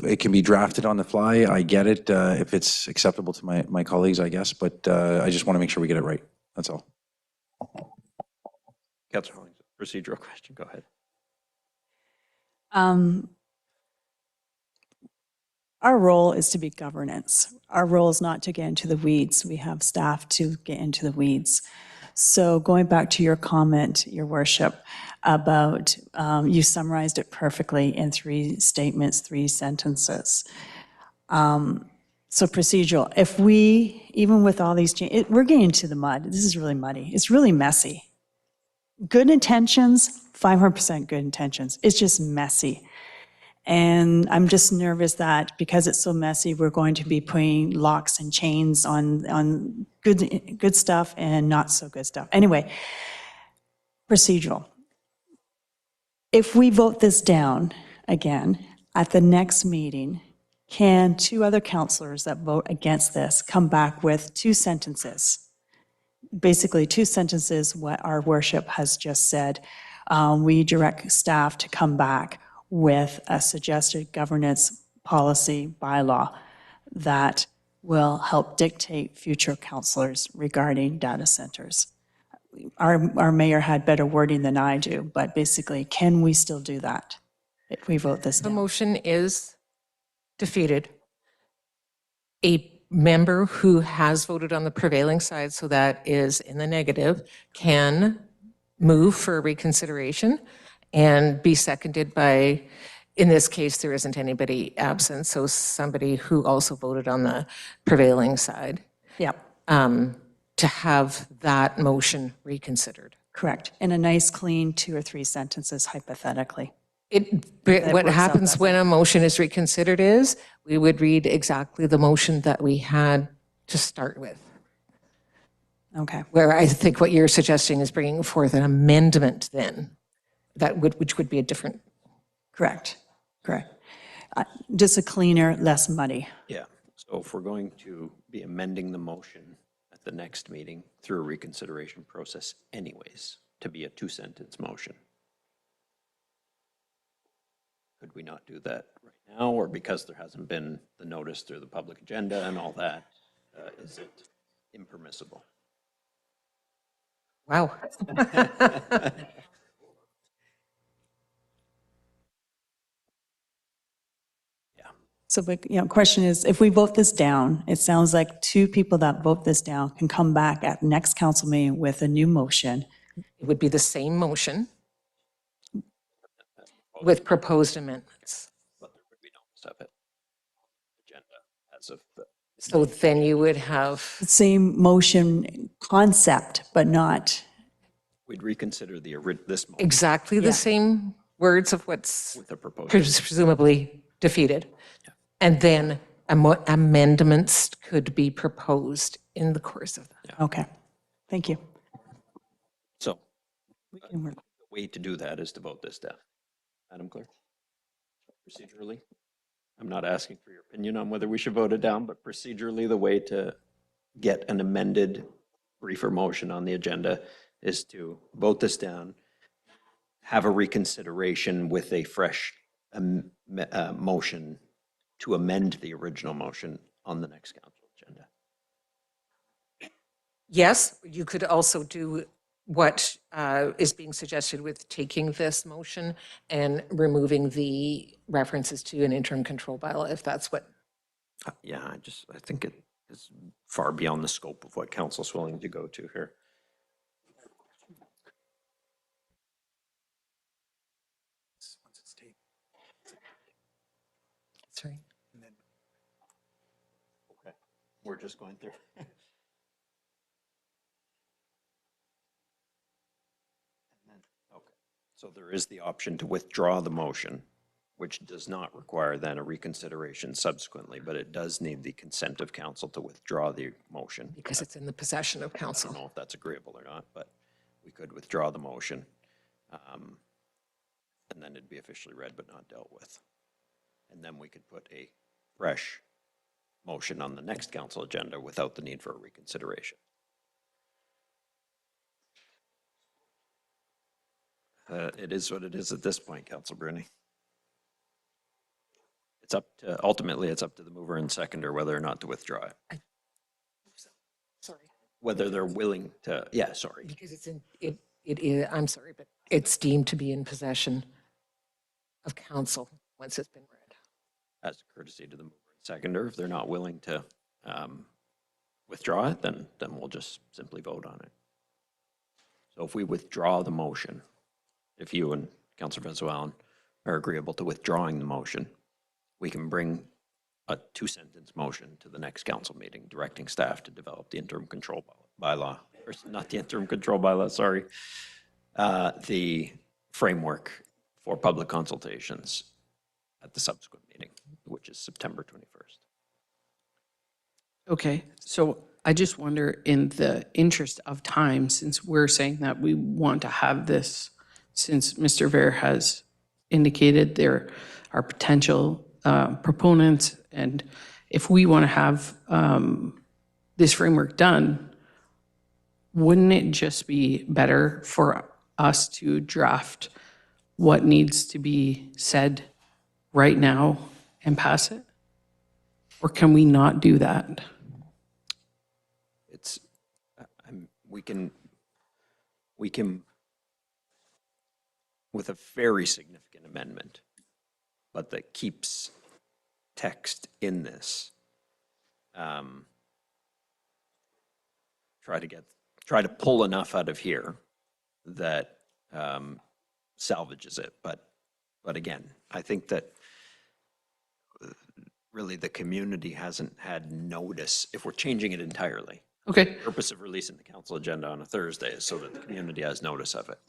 R: it can be drafted on the fly, I get it. If it's acceptable to my colleagues, I guess, but I just want to make sure we get it right. That's all.
A: Councillor Hollings, procedural question, go ahead.
F: Our role is to be governance. Our role is not to get into the weeds. We have staff to get into the weeds. So going back to your comment, Your Worship, about, you summarized it perfectly in 3 statements, 3 sentences. So procedural, if we, even with all these changes, we're getting into the mud. This is really muddy. It's really messy. Good intentions, 500% good intentions. It's just messy. And I'm just nervous that because it's so messy, we're going to be putting locks and chains on good stuff and not so good stuff. Anyway, procedural. If we vote this down again at the next meeting, can 2 other councillors that vote against this come back with 2 sentences? Basically 2 sentences, what our worship has just said. We direct staff to come back with a suggested governance policy bylaw that will help dictate future councillors regarding data centers. our mayor had better wording than I do, but basically, can we still do that if we vote this
B: The
F: down?
B: motion is defeated. A member who has voted on the prevailing side, so that is in the negative, can move for reconsideration and be seconded by, in this case, there isn't anybody absent, so somebody who also voted on the prevailing side.
F: Yeah,
B: To have that motion reconsidered.
F: correct. In a nice, clean 2 or 3 sentences hypothetically.
B: But
F: That
B: what
F: works out
B: happens
F: that
B: when a motion is reconsidered is, we would read exactly the motion that we had to start with.
F: Okay.
B: Where I think what you're suggesting is bringing forth an amendment then, which would be a different.
F: Correct, correct. Just a cleaner, less muddy.
A: Yeah, so if we're going to be amending the motion at the next meeting through a reconsideration process anyways, to be a 2-sentence motion, could we not do that right now, or because there hasn't been the notice through the public agenda and all that, is it impermissible?
B: Wow.
F: So the question is, if we vote this down, it sounds like 2 people that vote this down can come back at next council meeting with a new motion.
B: It would be the same motion with proposed amendments.
A: But there would be no separate agenda as of the.
B: So then you would have,
F: Same motion concept, but not,
A: We'd reconsider this motion
B: exactly the same words of what's
A: with a proposed.
B: presumably defeated. And then amendments could be proposed in the course of that.
F: okay. Thank you.
A: So
F: We can work.
A: the way to do that is to vote this down. Madam Clerk? Procedurally? I'm not asking for your opinion on whether we should vote it down, but procedurally, the way to get an amended briefer motion on the agenda is to vote this down, have a reconsideration with a fresh motion to amend the original motion on the next council agenda.
B: Yes, you could also do what is being suggested with taking this motion and removing the references to an interim control bylaw, if that's what.
A: Yeah, I think it is far beyond the scope of what council's willing to go to here.
B: Sorry.
A: Okay, we're just going through. Okay, so there is the option to withdraw the motion, which does not require then a reconsideration subsequently, but it does need the consent of council to withdraw the motion.
B: Because it's in the possession of
A: I
B: council.
A: don't know if that's agreeable or not, but we could withdraw the motion. And then it'd be officially read but not dealt with. And then we could put a fresh motion on the next council agenda without the need for a reconsideration. It is what it is at this point, Council Bruni. It's up to, ultimately, it's up to the mover and seconder whether or not to withdraw it.
B: Sorry.
A: Whether they're willing to, yeah, sorry.
B: Because it's in, it is, I'm sorry, but it's deemed to be in possession of council once it's been read.
A: As a courtesy to the mover and seconder, if they're not willing to withdraw it, then we'll just simply vote on it. So if we withdraw the motion, if you and Councillor Venezuelan are agreeable to withdrawing the motion, we can bring a 2-sentence motion to the next council meeting, directing staff to develop the interim control bylaw, or not the interim control bylaw, sorry, the framework for public consultations at the subsequent meeting, which is September 21st.
W: Okay, so I just wonder, in the interest of time, since we're saying that we want to have this, since Mr. Ver has indicated there are potential proponents, and if we want to have this framework done, wouldn't it just be better for us to draft what needs to be said right now and pass it? Or can we not do that?
A: It's, we can, we can, with a very significant amendment, but that keeps text in this, try to pull enough out of here that salvages it. But again, I think that really the community hasn't had notice if we're changing it entirely.
W: Okay.
A: The purpose of releasing the council agenda on a Thursday is so that the community has notice of it.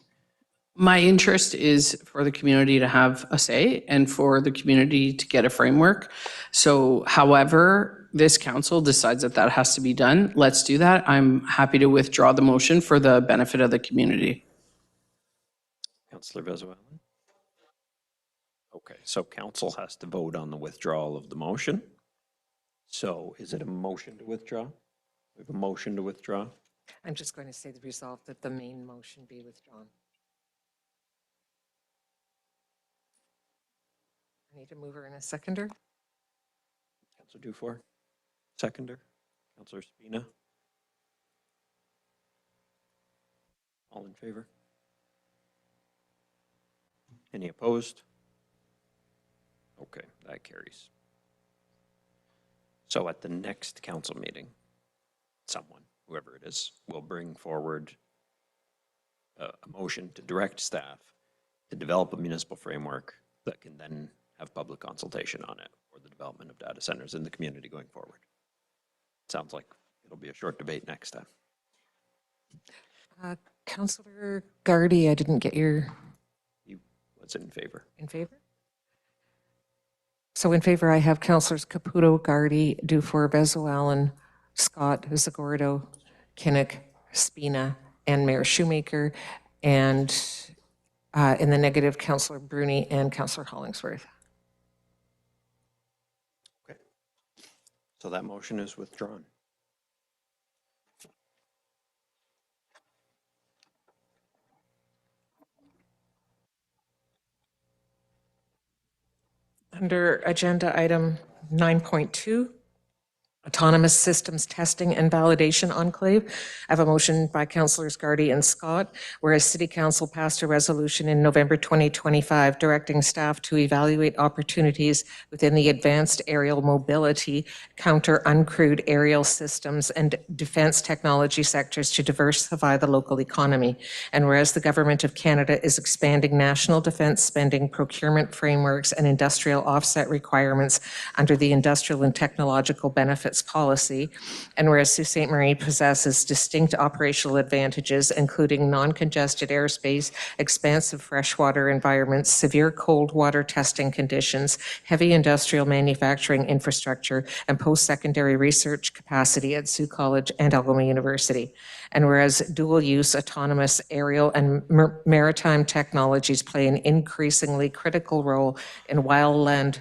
W: My interest is for the community to have a say and for the community to get a framework. So however this council decides that that has to be done, let's do that. I'm happy to withdraw the motion for the benefit of the community.
A: Councillor Venezuela? Okay, so council has to vote on the withdrawal of the motion. So is it a motion to withdraw? We have a motion to withdraw?
B: I'm just going to say the resolve that the main motion be withdrawn. I need a mover and a seconder.
A: Councillor Dufour, seconder. Councillor Spina. All in favor? Any opposed? Okay, that carries. So at the next council meeting, someone, whoever it is, will bring forward a motion to direct staff to develop a municipal framework that can then have public consultation on it for the development of data centers in the community going forward. Sounds like it'll be a short debate next time.
B: Councillor Gardy, I didn't get your...
A: What's in favor?
B: In favor? So in favor, I have Councillors Caputo, Gardy, Dufour, Venezuelan, Scott, Zagordo, Kinnick, Spina, and Mayor Shoemaker. And in the negative, Councillor Bruni and Councillor Hollingsworth.
A: Okay. So that motion is withdrawn.
B: Under agenda item 9.2, Autonomous Systems Testing and Validation Enclave, I have a motion by Councillors Gardy and Scott, whereas City Council passed a resolution in November 2025 directing staff to evaluate opportunities within the advanced aerial mobility, counter uncrewed aerial systems, and defense technology sectors to diversify the local economy. And whereas the Government of Canada is expanding national defense spending, procurement frameworks, and industrial offset requirements under the Industrial and Technological Benefits Policy, and whereas Sault Ste. Marie possesses distinct operational advantages, including non-congested airspace, expansive freshwater environments, severe cold water testing conditions, heavy industrial manufacturing infrastructure, and post-secondary research capacity at Sault College and Algoma University. And whereas dual-use autonomous aerial and maritime technologies play an increasingly critical role in wildland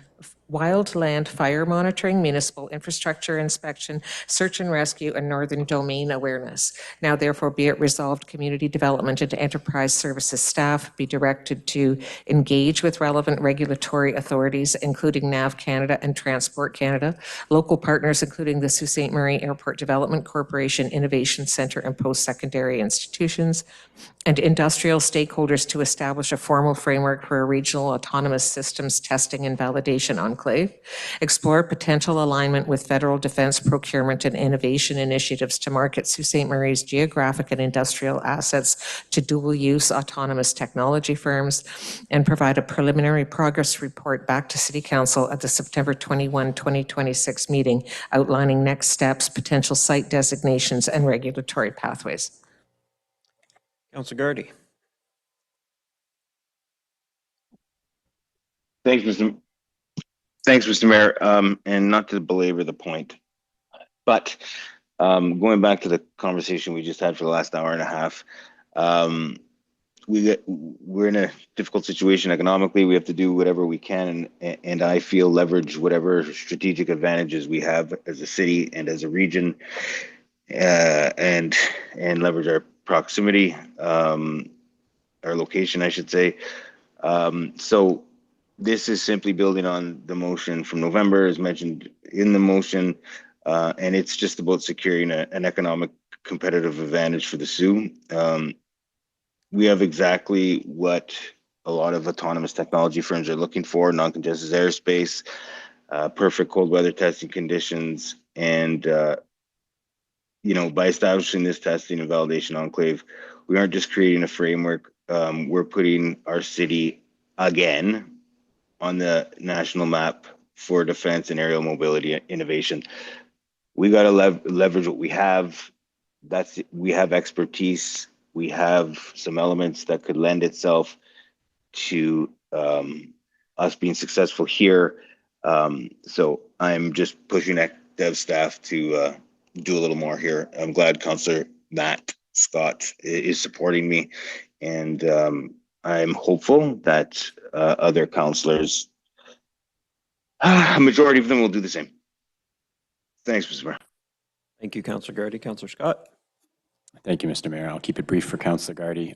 B: fire monitoring, municipal infrastructure inspection, search and rescue, and northern domain awareness. Now therefore be it resolved, community development and enterprise services staff be directed to engage with relevant regulatory authorities, including NAV Canada and Transport Canada, local partners, including the Sault Ste. Marie Airport Development Corporation, Innovation Centre, and post-secondary institutions, and industrial stakeholders to establish a formal framework for a regional autonomous systems testing and validation enclave, explore potential alignment with federal defense procurement and innovation initiatives to market Sault Ste. Marie's geographic and industrial assets to dual-use autonomous technology firms, and provide a preliminary progress report back to City Council at the September 21, 2026 meeting outlining next steps, potential site designations, and regulatory pathways.
A: Councillor Gardy.
C: Thanks, Mr. Mayor. And not to belabor the point, but going back to the conversation we just had for the last hour and a half, we're in a difficult situation economically. We have to do whatever we can, and I feel leverage whatever strategic advantages we have as a city and as a region, and leverage our proximity, our location, I should say. So this is simply building on the motion from November, as mentioned in the motion, and it's just about securing an economic competitive advantage for the Sioux. we have exactly what a lot of autonomous technology firms are looking for: non-congested airspace, perfect cold weather testing conditions, and by establishing this testing and validation enclave, we aren't just creating a framework. We're putting our city again on the national map for defense and aerial mobility innovation. We got to leverage what we have. We have expertise. We have some elements that could lend itself to us being successful here. So I'm just pushing dev staff to do a little more here. I'm glad Councillor Matt Scott is supporting me, and I'm hopeful that other councillors, a majority of them, will do the same. Thanks, Mr. Mayor.
A: Thank you, Councillor Gardy. Councillor Scott.
N: Thank you, Mr. Mayor. I'll keep it brief for Councillor Gardy.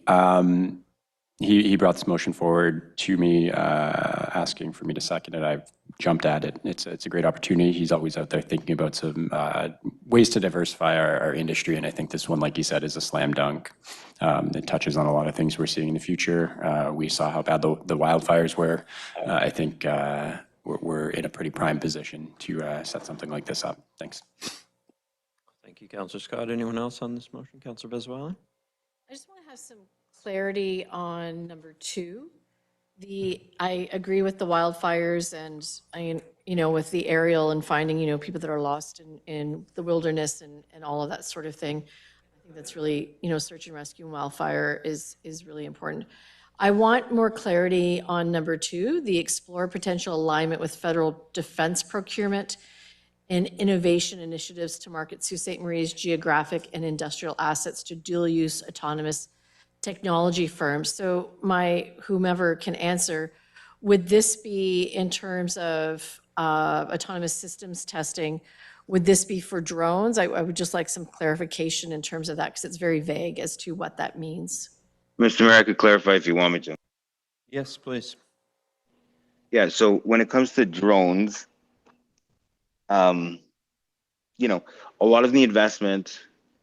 N: He brought this motion forward to me, asking for me to second it. I've jumped at it. It's a great opportunity. He's always out there thinking about some ways to diversify our industry, and I think this one, like he said, is a slam dunk. It touches on a lot of things we're seeing in the future. We saw how bad the wildfires were. I think we're in a pretty prime position to set something like this up. Thanks.
A: Thank you, Councillor Scott. Anyone else on this motion? Councillor Bezuwelen?
L: I just want to have some clarity on number 2. I agree with the wildfires and with the aerial and finding, people that are lost in the wilderness and all of that sort of thing. I think that's really, search and rescue and wildfire is really important. I want more clarity on number 2, the explore potential alignment with federal defense procurement and innovation initiatives to market Sault Ste. Marie's geographic and industrial assets to dual-use autonomous technology firms. So whomever can answer, would this be in terms of autonomous systems testing? Would this be for drones? I would just like some clarification in terms of that, because it's very vague as to what that means.
C: Mr. Mayor, I could clarify if you want me to.
A: Yes, please.
C: Yeah, so when it comes to drones, a lot of the investment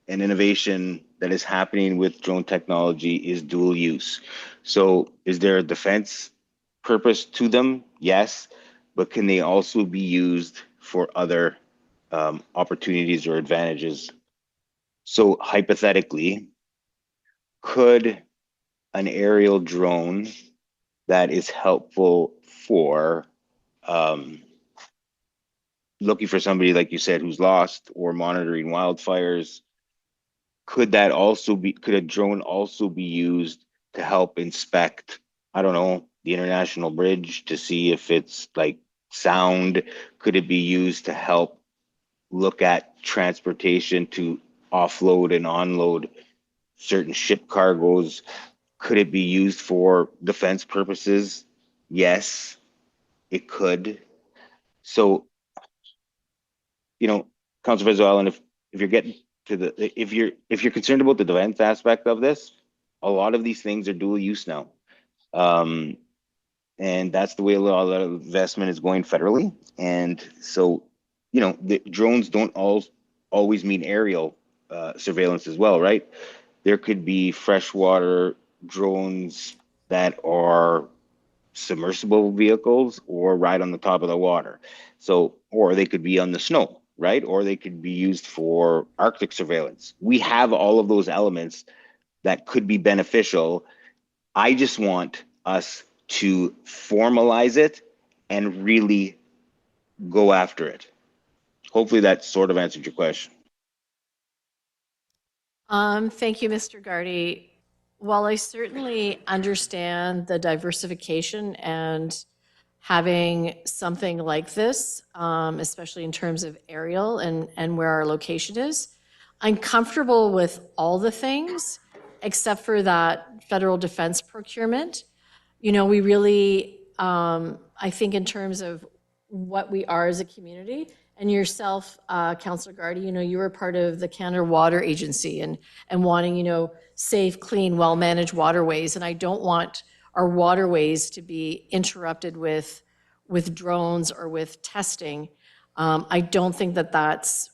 C: and innovation that is happening with drone technology is dual use. So is there a defense purpose to them? Yes, but can they also be used for other opportunities or advantages? So hypothetically, could an aerial drone that is helpful for looking for somebody, like you said, who's lost, or monitoring wildfires, could a drone also be used to help inspect, I don't know, the International Bridge to see if it's like sound? Could it be used to help look at transportation to offload and unload certain ship cargoes? Could it be used for defense purposes? Yes, it could. So, Councilor Bezuwelen, if you're getting to if you're concerned about the defense aspect of this, a lot of these things are dual use now. And that's the way a lot of investment is going federally. And so, the drones don't always mean aerial surveillance as well, right? There could be freshwater drones that are submersible vehicles or ride on the top of the water. So, or they could be on the snow, right? Or they could be used for Arctic surveillance. We have all of those elements that could be beneficial. I just want us to formalize it and really go after it. Hopefully that sort of answered your question.
L: Thank you, Mr. Gardy. While I certainly understand the diversification and having something like this, especially in terms of aerial and where our location is, I'm comfortable with all the things except for that federal defense procurement. We really, I think in terms of what we are as a community, and yourself, Councillor Gardy, you were part of the Canada Water Agency and wanting, safe, clean, well-managed waterways. And I don't want our waterways to be interrupted with drones or with testing. I don't think that that's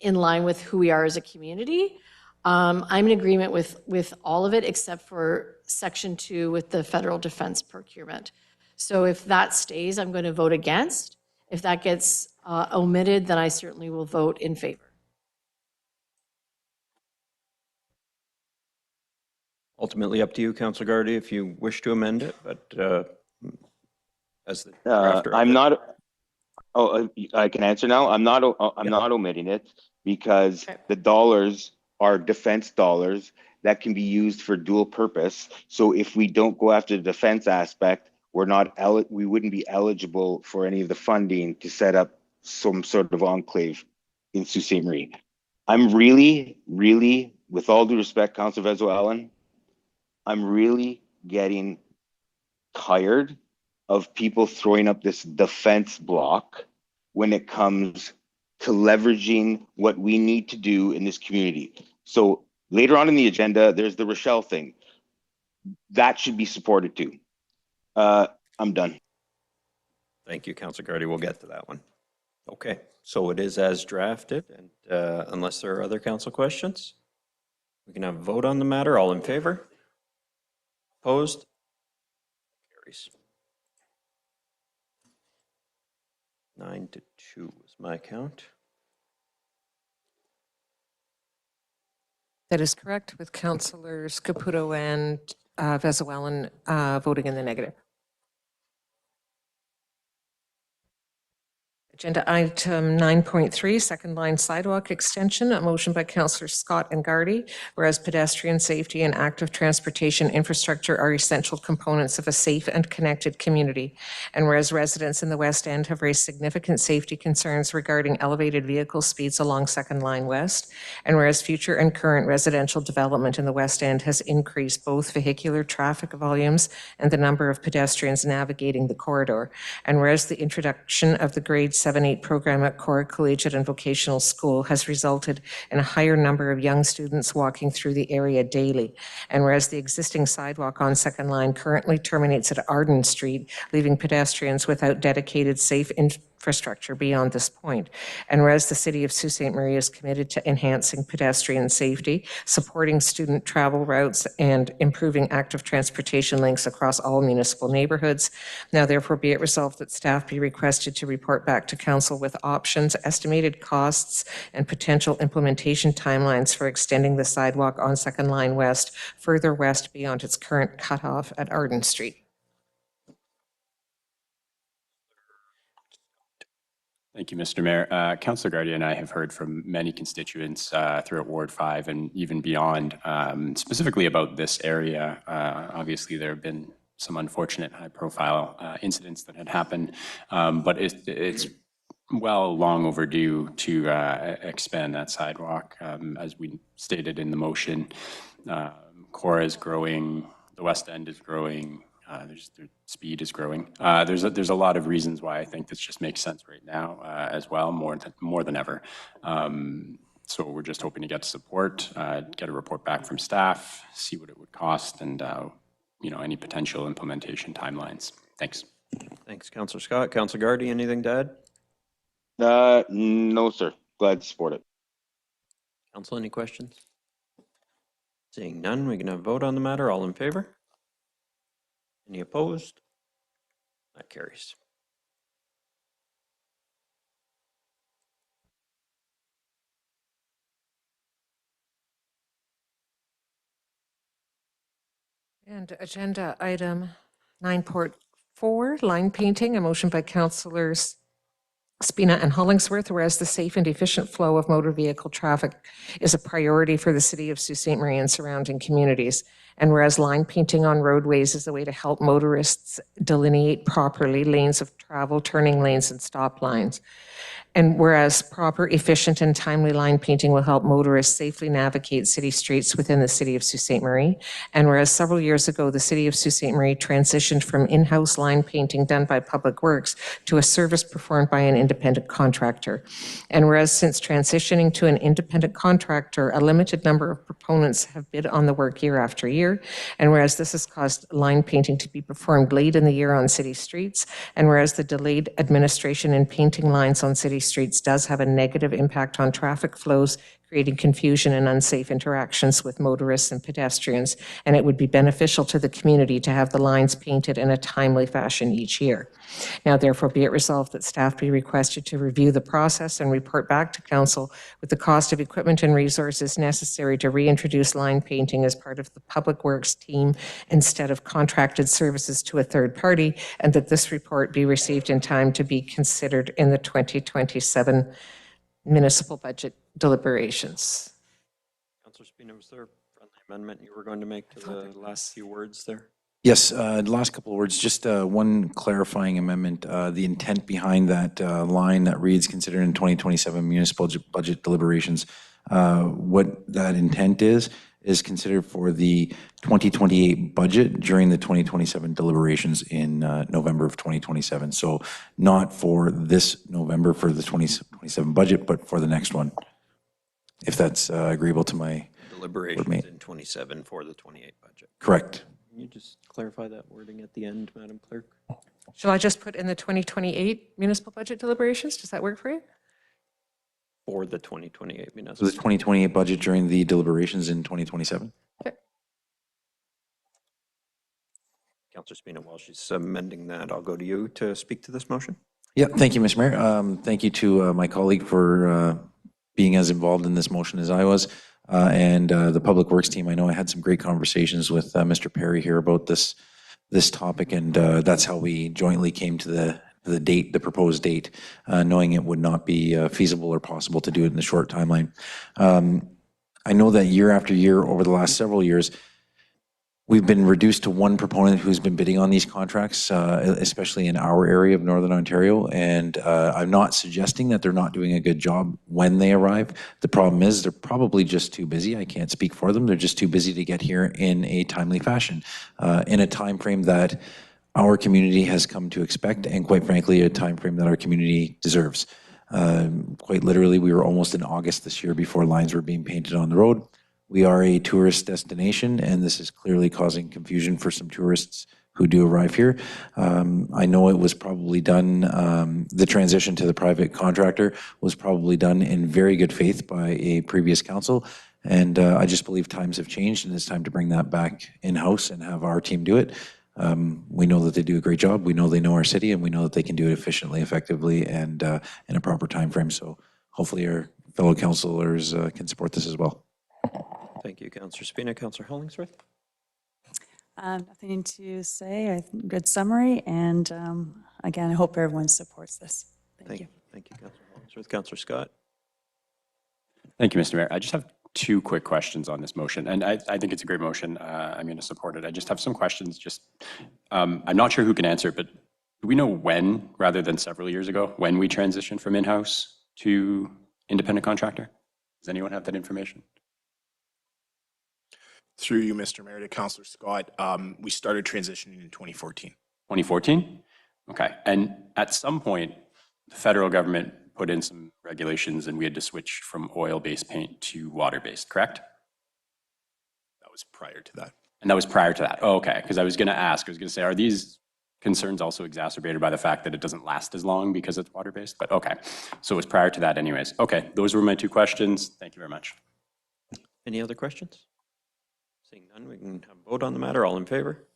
L: in line with who we are as a community. I'm in agreement with all of it except for section 2 with the federal defense procurement. So if that stays, I'm going to vote against. If that gets omitted, then I certainly will vote in favor.
A: Ultimately up to you, Councilor Gardy, if you wish to amend it, but as the drafter.
C: I'm not, I can answer now. I'm not omitting it because the dollars are defense dollars that can be used for dual purpose. So if we don't go after the defense aspect, we wouldn't be eligible for any of the funding to set up some sort of enclave in Sault Ste. Marie. I'm really, with all due respect, Councilor Vezo-Allen, I'm really getting tired of people throwing up this defense block when it comes to leveraging what we need to do in this community. So later on in the agenda, there's the Rochelle thing. That should be supported too. I'm done.
A: Thank you, Councilor Gardy. We'll get to that one. Okay, so it is as drafted, and unless there are other council questions, we can have a vote on the matter. All in favor? Opposed? Carries. 9-2 is my count.
B: That is correct, with Councilors Caputo and Vezo-Allen voting in the negative. Agenda item 9.3, second line sidewalk extension, a motion by Councillor Scott and Gardy, whereas pedestrian safety and active transportation infrastructure are essential components of a safe and connected community, and whereas residents in the West End have raised significant safety concerns regarding elevated vehicle speeds along Second Line West, and whereas future and current residential development in the West End has increased both vehicular traffic volumes and the number of pedestrians navigating the corridor, and whereas the introduction of the grade 7-8 program at Cora Collegiate and Vocational School has resulted in a higher number of young students walking through the area daily. And whereas the existing sidewalk on Second Line currently terminates at Arden Street, leaving pedestrians without dedicated safe infrastructure beyond this point. And whereas the City of Sault Ste. Marie is committed to enhancing pedestrian safety, supporting student travel routes, and improving active transportation links across all municipal neighborhoods, now therefore be it resolved that staff be requested to report back to Council with options, estimated costs, and potential implementation timelines for extending the sidewalk on Second Line West further west beyond its current cutoff at Arden Street.
N: Thank you, Mr. Mayor. Councillor Gardy and I have heard from many constituents throughout Ward 5 and even beyond, specifically about this area. Obviously, there have been some unfortunate high-profile incidents that had happened, but it's long overdue to expand that sidewalk. As we stated in the motion, Cora is growing, the West End is growing, their speed is growing. There's a lot of reasons why I think this just makes sense right now as well, more than ever. So we're just hoping to get support, get a report back from staff, see what it would cost, and any potential implementation timelines. Thanks.
A: Thanks, Councillor Scott. Councillor Gardy, anything to add?
C: No, sir. Glad to support it.
A: Council, any questions? Seeing none, we can have a vote on the matter. All in favor? Any opposed? That carries.
B: And agenda item 9.4, line painting, a motion by Councillors Spina and Hollingsworth, whereas the safe and efficient flow of motor vehicle traffic is a priority for the City of Sault Ste. Marie and surrounding communities. And whereas line painting on roadways is a way to help motorists delineate properly lanes of travel, turning lanes, and stop lines. And whereas proper, efficient, and timely line painting will help motorists safely navigate city streets within the City of Sault Ste. Marie. And whereas several years ago, the City of Sault Ste. Marie transitioned from in-house line painting done by Public Works to a service performed by an independent contractor. And whereas since transitioning to an independent contractor, a limited number of proponents have bid on the work year after year. And whereas this has caused line painting to be performed late in the year on city streets. And whereas the delayed administration in painting lines on city streets does have a negative impact on traffic flows, creating confusion and unsafe interactions with motorists and pedestrians, and it would be beneficial to the community to have the lines painted in a timely fashion each year. Now, therefore, be it resolved that staff be requested to review the process and report back to council with the cost of equipment and resources necessary to reintroduce line painting as part of the Public Works team instead of contracted services to a third party, and that this report be received in time to be considered in the 2027 municipal budget deliberations.
A: Councillor Spina, was there a friendly amendment you were going to make to the last few words there?
R: Yes, the last couple of words, just one clarifying amendment. The intent behind that line that reads, considered in 2027 municipal budget deliberations, what that intent is considered for the 2028 budget during the 2027 deliberations in November of 2027. So not for this November for the 2027 budget, but for the next one, if that's agreeable to my
A: Deliberations
R: mate.
A: in 27 for the 28 budget.
R: Correct.
A: Can you just clarify that wording at the end, Madam Clerk?
B: Shall I just put in the 2028 municipal budget deliberations? Does that work for you?
A: For the 2028
R: So
A: municipal.
R: the 2028 budget during the deliberations in 2027?
A: Councillor Spina, while she's amending that, I'll go to you to speak to this motion.
R: Yeah, thank you, Mr. Mayor. Thank you to my colleague for being as involved in this motion as I was, and the Public Works team. I know I had some great conversations with Mr. Perry here about this topic, and that's how we jointly came to the date, the proposed date, knowing it would not be feasible or possible to do it in the short timeline. I know that year after year, over the last several years, we've been reduced to one proponent who's been bidding on these contracts, especially in our area of Northern Ontario. And I'm not suggesting that they're not doing a good job when they arrive. The problem is they're probably just too busy. I can't speak for them. They're just too busy to get here in a timely fashion, in a time frame that our community has come to expect, and quite frankly, a time frame that our community deserves. Quite literally, we were almost in August this year before lines were being painted on the road. We are a tourist destination, and this is clearly causing confusion for some tourists who do arrive here. I know it was probably done, the transition to the private contractor was probably done in very good faith by a previous council, and I just believe times have changed, and it's time to bring that back in-house and have our team do it. We know that they do a great job. We know they know our city, and we know that they can do it efficiently, effectively, and in a proper time frame. So hopefully our fellow councilors can support this as well.
A: Thank you, Councillor Spina. Councillor Hollingsworth?
F: Nothing to say. Good summary. And again, I hope everyone supports this. Thank you.
A: Thank you, Councillor Hollingsworth. Councillor Scott?
N: Thank you, Mr. Mayor. I just have two quick questions on this motion, and I think it's a great motion. I'm going to support it. I just have some questions. I'm not sure who can answer it, but do we know when, rather than several years ago, when we transitioned from in-house to independent contractor? Does anyone have that information?
D: Through you, Mr. Mayor, to Councillor Scott, we started transitioning in 2014.
N: 2014? Okay. And at some point, the federal government put in some regulations and we had to switch from oil-based paint to water-based, correct?
D: That was prior to that.
N: And that was prior to that. Oh, okay. Because I was going to say, are these concerns also exacerbated by the fact that it doesn't last as long because it's water-based? But okay. So it was prior to that anyways. Okay. Those were my two questions. Thank you very much.
A: Any other questions? Seeing none, we can have a vote on the matter. All in favor?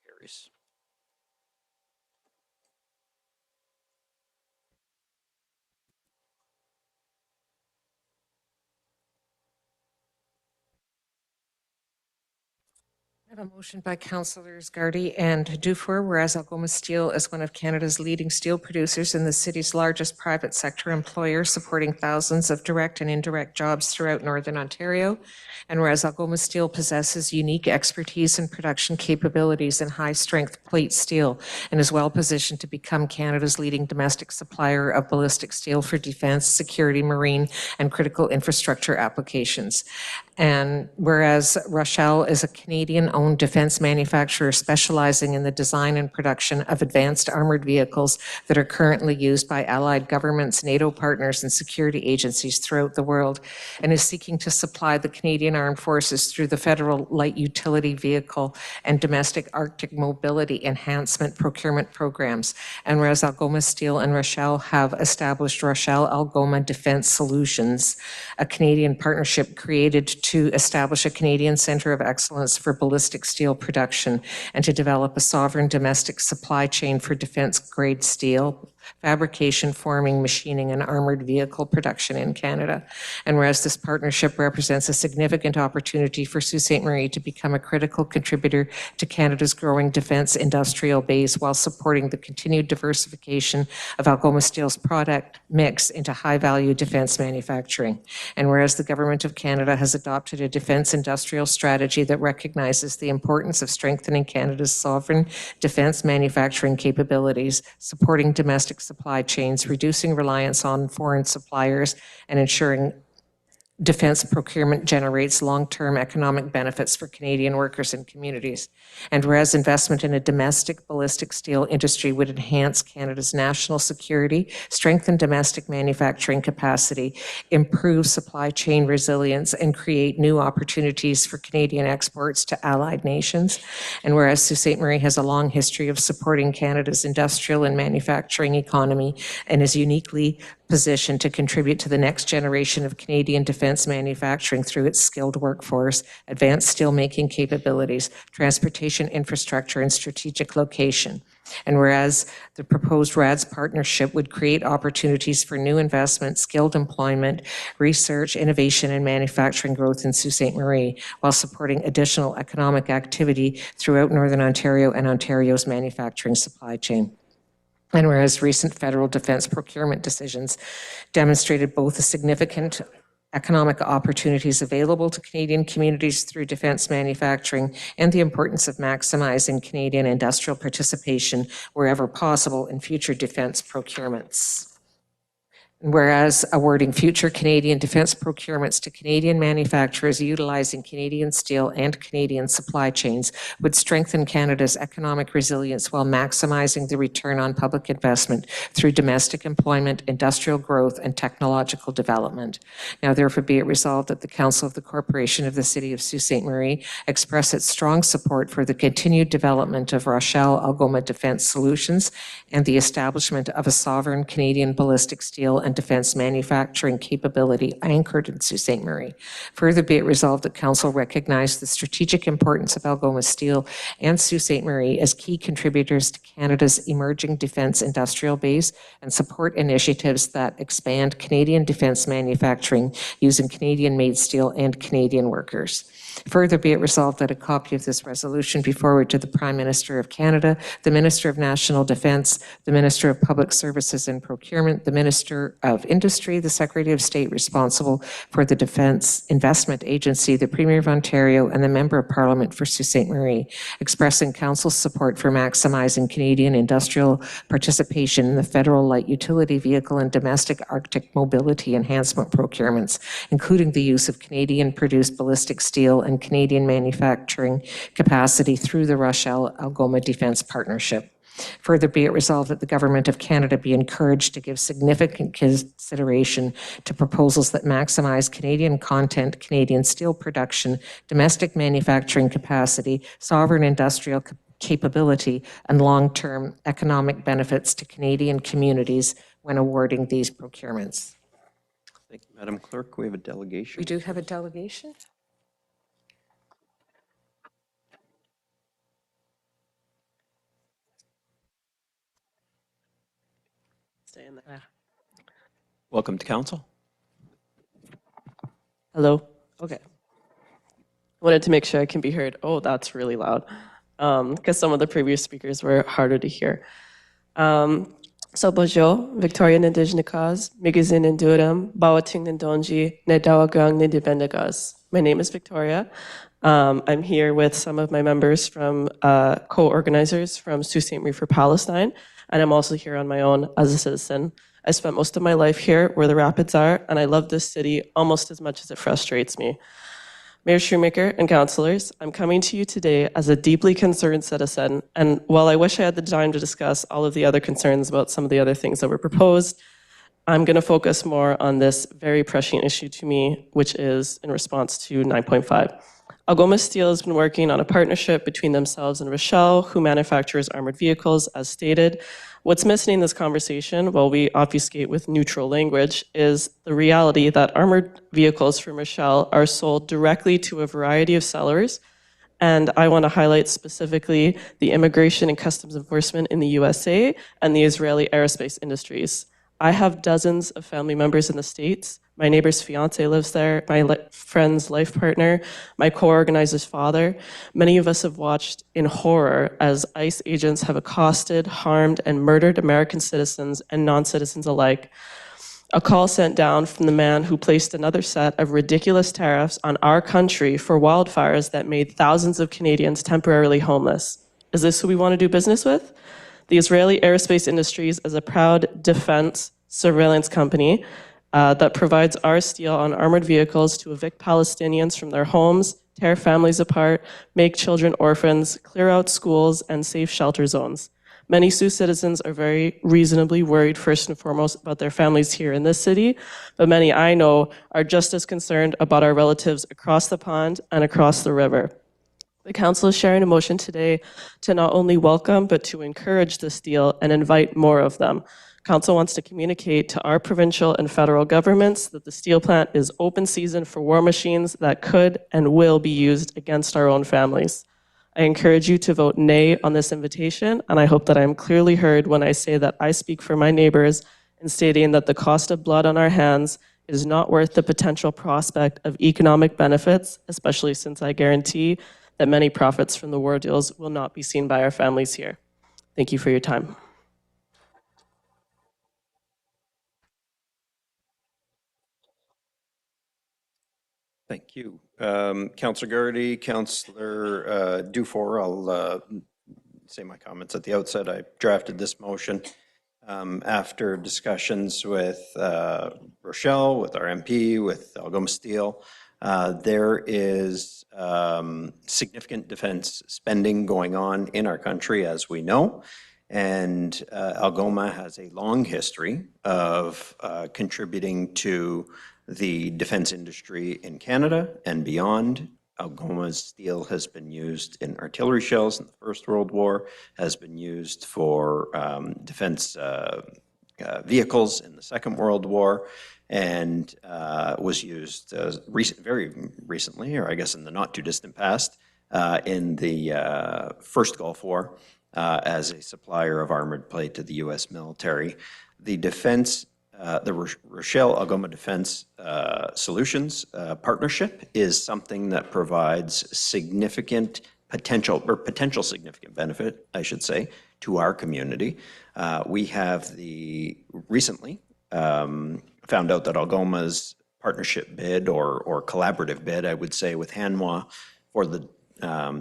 A: Carries.
B: I have a motion by Councillors Gardy and Dufour, whereas Algoma Steel is one of Canada's leading steel producers and the city's largest private sector employer, supporting thousands of direct and indirect jobs throughout Northern Ontario, and whereas Algoma Steel possesses unique expertise and production capabilities in high-strength plate steel and is well-positioned to become Canada's leading domestic supplier of ballistic steel for defense, security, marine, and critical infrastructure applications. And whereas Rochelle is a Canadian Canadian-owned defense manufacturer specializing in the design and production of advanced armored vehicles that are currently used by allied governments, NATO partners, and security agencies throughout the world, and is seeking to supply the Canadian Armed Forces through the Federal Light Utility Vehicle and Domestic Arctic Mobility Enhancement Procurement Programs. And whereas Algoma Steel and Rochelle have established Rochelle Algoma Defense Solutions, a Canadian partnership created to establish a Canadian Centre of Excellence for ballistic steel production and to develop a sovereign domestic supply chain for defense-grade steel, fabrication, forming, machining, and armored vehicle production in Canada. And whereas this partnership represents a significant opportunity for Sault Ste. Marie to become a critical contributor to Canada's growing defense industrial base while supporting the continued diversification of Algoma Steel's product mix into high-value defense manufacturing. And whereas the Government of Canada has adopted a defense industrial strategy that recognizes the importance of strengthening Canada's sovereign defense manufacturing capabilities, supporting domestic supply chains, reducing reliance on foreign suppliers, and ensuring defense procurement generates long-term economic benefits for Canadian workers and communities. And whereas investment in a domestic ballistic steel industry would enhance Canada's national security, strengthen domestic manufacturing capacity, improve supply chain resilience, and create new opportunities for Canadian exports to allied nations. And whereas Sault Ste. Marie has a long history of supporting Canada's industrial and manufacturing economy and is uniquely positioned to contribute to the next generation of Canadian defense manufacturing through its skilled workforce, advanced steelmaking capabilities, transportation infrastructure, and strategic location. And whereas the proposed RADS partnership would create opportunities for new investment, skilled employment, research, innovation, and manufacturing growth in Sault Ste. Marie, while supporting additional economic activity throughout Northern Ontario and Ontario's manufacturing supply chain. And whereas recent federal defense procurement decisions demonstrated both the significant economic opportunities available to Canadian communities through defense manufacturing and the importance of maximizing Canadian industrial participation wherever possible in future defense procurements. Whereas awarding future Canadian defense procurements to Canadian manufacturers utilizing Canadian steel and Canadian supply chains would strengthen Canada's economic resilience while maximizing the return on public investment through domestic employment, industrial growth, and technological development. Now, therefore, be it resolved that the Council of the Corporation of the City of Sault Ste. Marie express its strong support for the continued development of Rochelle Algoma Defense Solutions and the establishment of a sovereign Canadian ballistic steel and defense manufacturing capability anchored in Sault Ste. Marie. Further, be it resolved that Council recognize the strategic importance of Algoma Steel and Sault Ste. Marie as key contributors to Canada's emerging defense industrial base and support initiatives that expand Canadian defense manufacturing using Canadian-made steel and Canadian workers. Further, be it resolved that a copy of this resolution be forwarded to the Prime Minister of Canada, the Minister of National Defence, the Minister of Public Services and Procurement, the Minister of Industry, the Secretary of State responsible for the Defence Investment Agency, the Premier of Ontario, and the Member of Parliament for Sault Ste. Marie, expressing Council's support for maximizing Canadian industrial participation in the federal light utility vehicle and domestic Arctic mobility enhancement procurements, including the use of Canadian-produced ballistic steel and Canadian manufacturing capacity through the Rochelle Algoma Defense Partnership. Further, be it resolved that the Government of Canada be encouraged to give significant consideration to proposals that maximize Canadian content, Canadian steel production, domestic manufacturing capacity, sovereign industrial capability, and long-term economic benefits to Canadian communities when awarding these procurements.
A: Thank you, Madam Clerk. We have a delegation.
B: We do have a delegation.
M: Stay in there.
A: Welcome to Council.
M: Hello. Okay. Wanted to make sure I can be heard. Oh, that's really loud. Because some of the previous speakers were harder to hear. So bonjour, Victorian Indigenous cause, Migazin and Durham, Bawating Ndonji, Nedawagang Nidibendagas. My name is Victoria. I'm here with some of my members from co-organizers from Sault Ste. Marie for Palestine, and I'm also here on my own as a citizen. I spent most of my life here where the rapids are, and I love this city almost as much as it frustrates me. Mayor Shoemaker and councillors, I'm coming to you today as a deeply concerned citizen, and while I wish I had the time to discuss all of the other concerns about some of the other things that were proposed, I'm going to focus more on this very prescient issue to me, which is in response to 9.5. Algoma Steel has been working on a partnership between themselves and Rochelle, who manufactures armored vehicles, as stated. What's missing in this conversation, while we obfuscate with neutral language, is the reality that armored vehicles from Rochelle are sold directly to a variety of sellers. And I want to highlight specifically the Immigration and Customs Enforcement in the USA and the Israeli aerospace industries. I have dozens of family members in the States. My neighbor's fiance lives there, my friend's life partner, my co-organizer's father. Many of us have watched in horror as ICE agents have accosted, harmed, and murdered American citizens and non-citizens alike. A call sent down from the man who placed another set of ridiculous tariffs on our country for wildfires that made thousands of Canadians temporarily homeless. Is this who we want to do business with? The Israeli aerospace industries is a proud defense surveillance company that provides our steel on armored vehicles to evict Palestinians from their homes, tear families apart, make children orphans, clear out schools, and safe shelter zones. Many Sioux citizens are very reasonably worried, first and foremost, about their families here in this city, but many I know are just as concerned about our relatives across the pond and across the river. The council is sharing a motion today to not only welcome, but to encourage this deal and invite more of them. Council wants to communicate to our provincial and federal governments that the steel plant is open season for war machines that could and will be used against our own families. I encourage you to vote nay on this invitation, and I hope that I am clearly heard when I say that I speak for my neighbors in stating that the cost of blood on our hands is not worth the potential prospect of economic benefits, especially since I guarantee that many profits from the war deals will not be seen by our families here. Thank you for your time.
A: Thank you. Councillor Gardy, Councillor Dufour, I'll say my comments at the outset. I drafted this motion after discussions with Rochelle, with our MP, with Algoma Steel. There is significant defense spending going on in our country, as we know, and Algoma has a long history of contributing to the defense industry in Canada and beyond. Algoma's steel has been used in artillery shells in the First World War, has been used for defense vehicles in the Second World War, and was used very recently, or I guess in the not too distant past, in the First Gulf War as a supplier of armored plate to the U.S. military. The defense the Rochelle Algoma Defense Solutions Partnership is something that provides significant potential significant benefit, I should say, to our community. We have recently found out that Algoma's partnership bid or collaborative bid, I would say, with Hanwha for the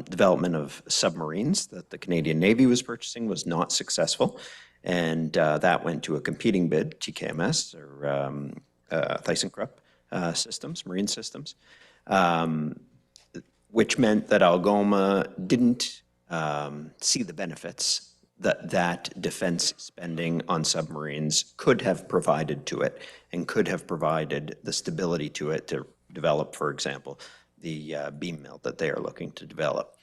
A: development of submarines that the Canadian Navy was purchasing was not successful. And that went to a competing bid, TKMS, or ThyssenKrupp Systems, Marine Systems, which meant that Algoma didn't see the benefits that defense spending on submarines could have provided to it, and could have provided the stability to it to develop, for example, the beam mill that they are looking to develop.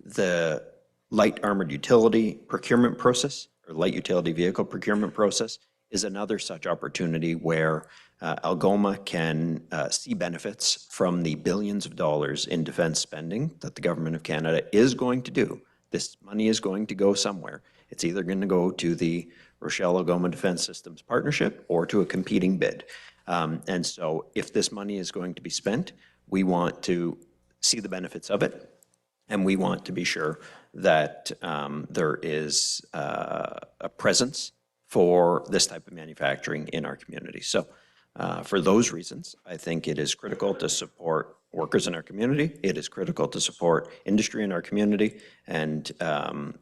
A: The light armored utility procurement process, or light utility vehicle procurement process, is another such opportunity where Algoma can see benefits from the billions of dollars in defense spending that the Government of Canada is going to do. This money is going to go somewhere. It's either going to go to the Rochelle Algoma Defense Systems Partnership or to a competing bid. And so if this money is going to be spent, we want to see the benefits of it, and we want to be sure that there is a presence for this type of manufacturing in our community. So for those reasons, I think it is critical to support workers in our community. It is critical to support industry in our community, and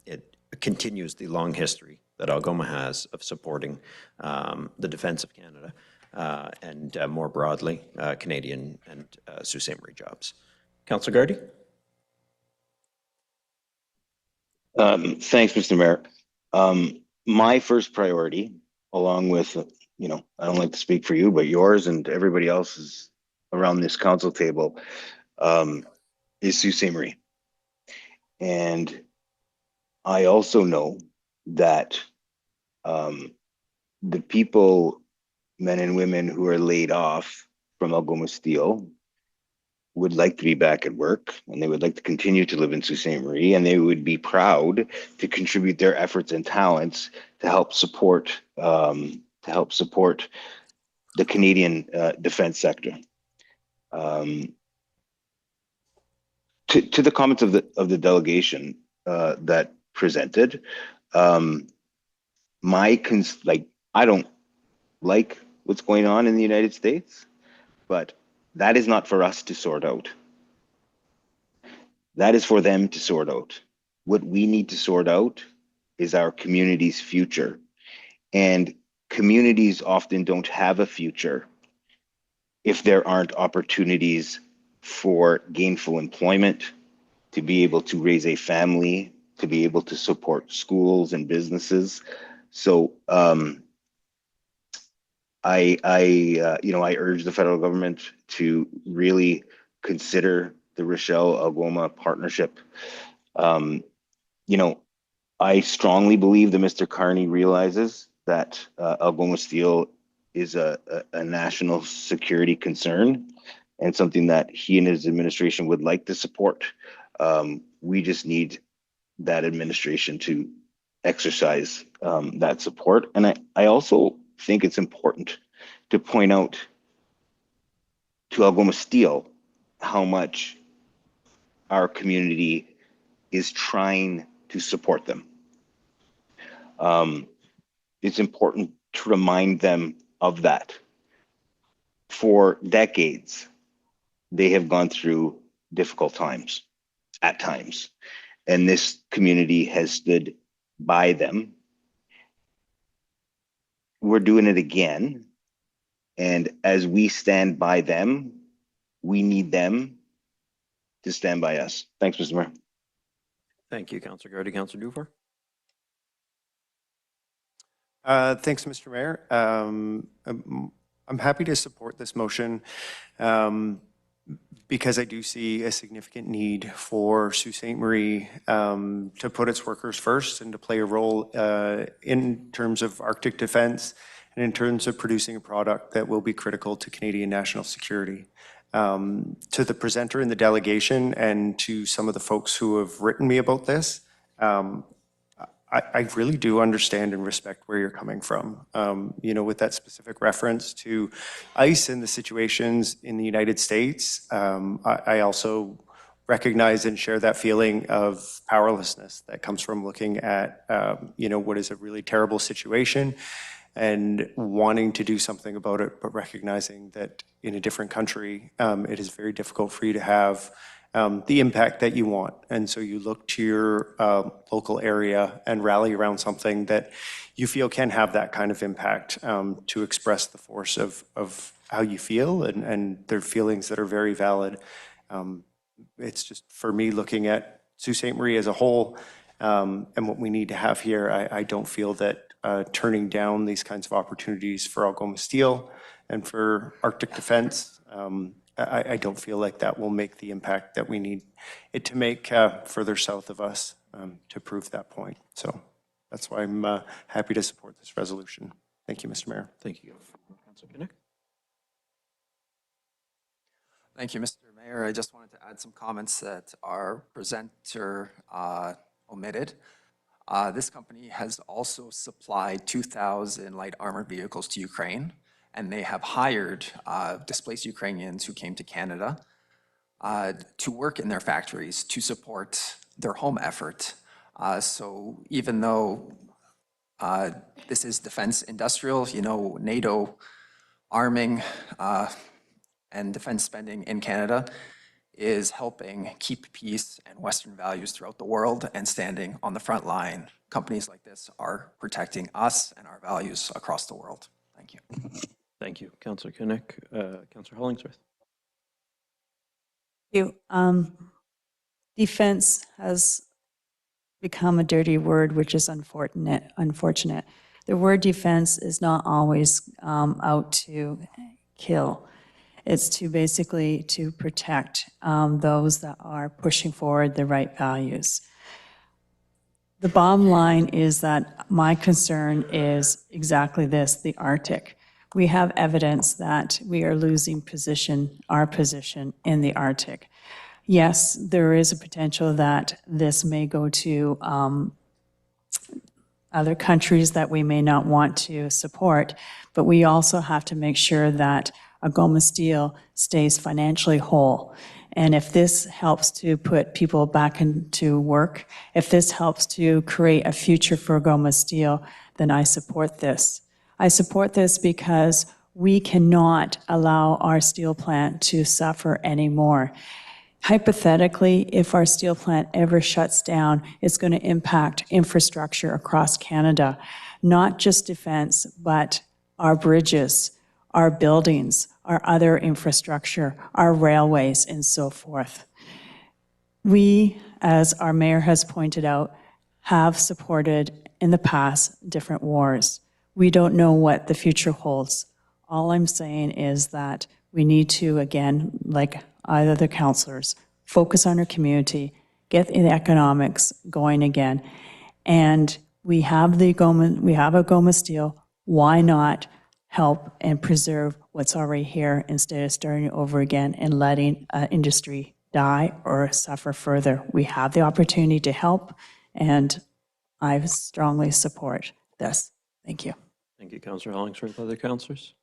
A: it continues the long history that Algoma has of supporting the defense of Canada and more broadly, Canadian and Sault Ste. Marie jobs. Councillor Gardy?
C: Thanks, Mr. Mayor. My first priority, along with, I don't like to speak for you, but yours and everybody else's around this council table, is Sault Ste. Marie. And I also know that the people, men and women who are laid off from Algoma Steel, would like to be back at work, and they would like to continue to live in Sault Ste. Marie, and they would be proud to contribute their efforts and talents to help support the Canadian defense sector. To the comments of the delegation that presented, I don't like what's going on in the United States, but that is not for us to sort out. That is for them to sort out. What we need to sort out is our community's future. And communities often don't have a future if there aren't opportunities for gainful employment, to be able to raise a family, to be able to support schools and businesses. So I urge the federal government to really consider the Rochelle Algoma partnership. I strongly believe that Mr. Carney realizes that Algoma Steel is a national security concern and something that he and his administration would like to support. We just need that administration to exercise that support. And I also think it's important to point out to Algoma Steel how much our community is trying to support them. It's important to remind them of that. For decades, they have gone through difficult times, at times, and this community has stood by them. We're doing it again, and as we stand by them, we need them to stand by us. Thanks, Mr. Mayor.
A: Thank you, Councillor Gardy. Councillor Dufour?
P: Thanks, Mr. Mayor. I'm happy to support this motion because I do see a significant need for Sault Ste. Marie to put its workers first and to play a role in terms of Arctic defense and in terms of producing a product that will be critical to Canadian national security. To the presenter in the delegation and to some of the folks who have written me about this, I really do understand and respect where you're coming from. With that specific reference to ICE and the situations in the United States, I also recognize and share that feeling of powerlessness that comes from looking at, what is a really terrible situation and wanting to do something about it, but recognizing that in a different country, it is very difficult for you to have the impact that you want. And so you look to your local area and rally around something that you feel can have that kind of impact to express the force of how you feel and their feelings that are very valid. It's just, for me, looking at Sault Ste. Marie as a whole and what we need to have here, I don't feel that turning down these kinds of opportunities for Algoma Steel and for Arctic defense, I don't feel like that will make the impact that we need it to make further south of us to prove that point. So that's why I'm happy to support this resolution. Thank you, Mr. Mayor.
A: Thank you. Councillor Kinnick?
H: Thank you, Mr. Mayor. I just wanted to add some comments that our presenter omitted. This company has also supplied 2,000 light armored vehicles to Ukraine, and they have hired displaced Ukrainians who came to Canada to work in their factories to support their home effort. So even though this is defense industrial, NATO arming and defense spending in Canada is helping keep peace and Western values throughout the world and standing on the front line. Companies like this are protecting us and our values across the world. Thank you.
A: Thank you, Councillor Kinnick. Councillor Hollingsworth?
F: you. Defense has become a dirty word, which is unfortunate. The word defense is not always out to kill. It's to basically to protect those that are pushing forward the right values. The bottom line is that my concern is exactly this, the Arctic. We have evidence that we are losing our position in the Arctic. Yes, there is a potential that this may go to other countries that we may not want to support, but we also have to make sure that Algoma Steel stays financially whole. And if this helps to put people back into work, if this helps to create a future for Algoma Steel, then I support this. I support this because we cannot allow our steel plant to suffer anymore. Hypothetically, if our steel plant ever shuts down, it's going to impact infrastructure across Canada, not just defense, but our bridges, our buildings, our other infrastructure, our railways, and so forth. We, as our mayor has pointed out, have supported in the past different wars. We don't know what the future holds. All I'm saying is that we need to, again, like either the councillors, focus on our community, get the economics going again. And we have Algoma Steel. Why not help and preserve what's already here instead of starting over again and letting industry die or suffer further? We have the opportunity to help, and I strongly support this. Thank you.
A: Thank you, Councillor Hollingsworth. Other councillors?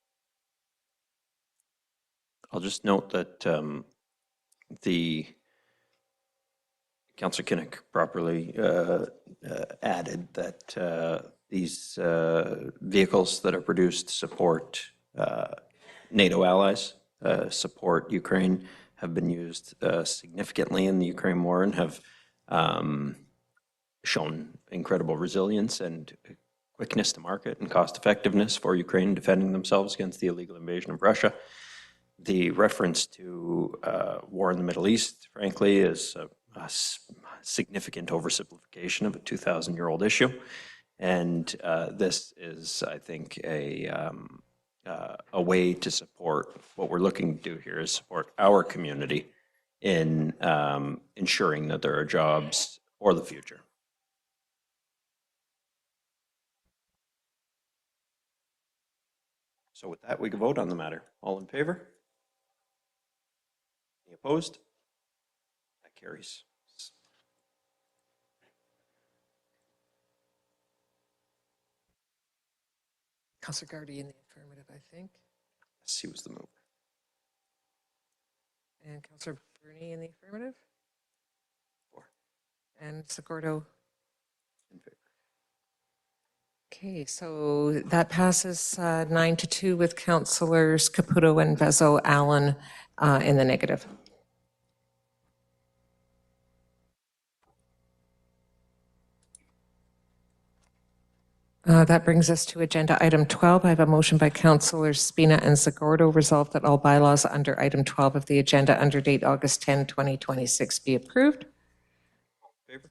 A: I'll just note that the Councillor Kinnick properly added that these vehicles that are produced support NATO allies, support Ukraine, have been used significantly in the Ukraine war and have shown incredible resilience and quickness to market and cost effectiveness for Ukraine defending themselves against the illegal invasion of Russia. The reference to war in the Middle East, frankly, is a significant oversimplification of a 2,000-year-old issue. And this is, I think, a way to support what we're looking to do here is support our community in ensuring that there are jobs for the future. So with that, we can vote on the matter. All in favor? Any opposed? That carries.
B: Councillor Gardy in the affirmative, I think.
A: Yes, he was the mover.
B: And Councillor Bruni in the affirmative. 4. And Segurdo.
A: In favor.
B: Okay, so that passes 9-2 with Councillors Caputo and Vezo-Allen in the negative. That brings us to agenda item 12. I have a motion by Councillors Spina and Segurdo resolved that all bylaws under item 12 of the agenda under date August 10, 2026 be approved.
A: Favor?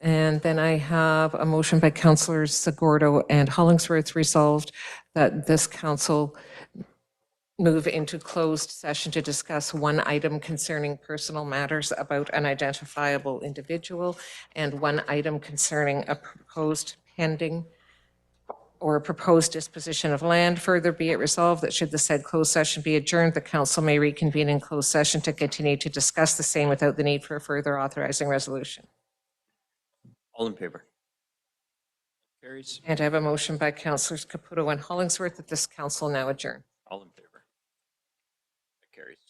B: And then I have a motion by Councillors Segurdo and Hollingsworth resolved that this council move into closed session to discuss one item concerning personal matters about an identifiable individual and one item concerning a proposed pending or a proposed disposition of land. Further be it resolved that should the said closed session be adjourned, the council may reconvene in closed session to continue to discuss the same without the need for a further authorizing resolution.
A: All in favor? Carries.
B: And I have a motion by Councillors Caputo and Hollingsworth that this council now adjourn.
A: All in favor? That carries.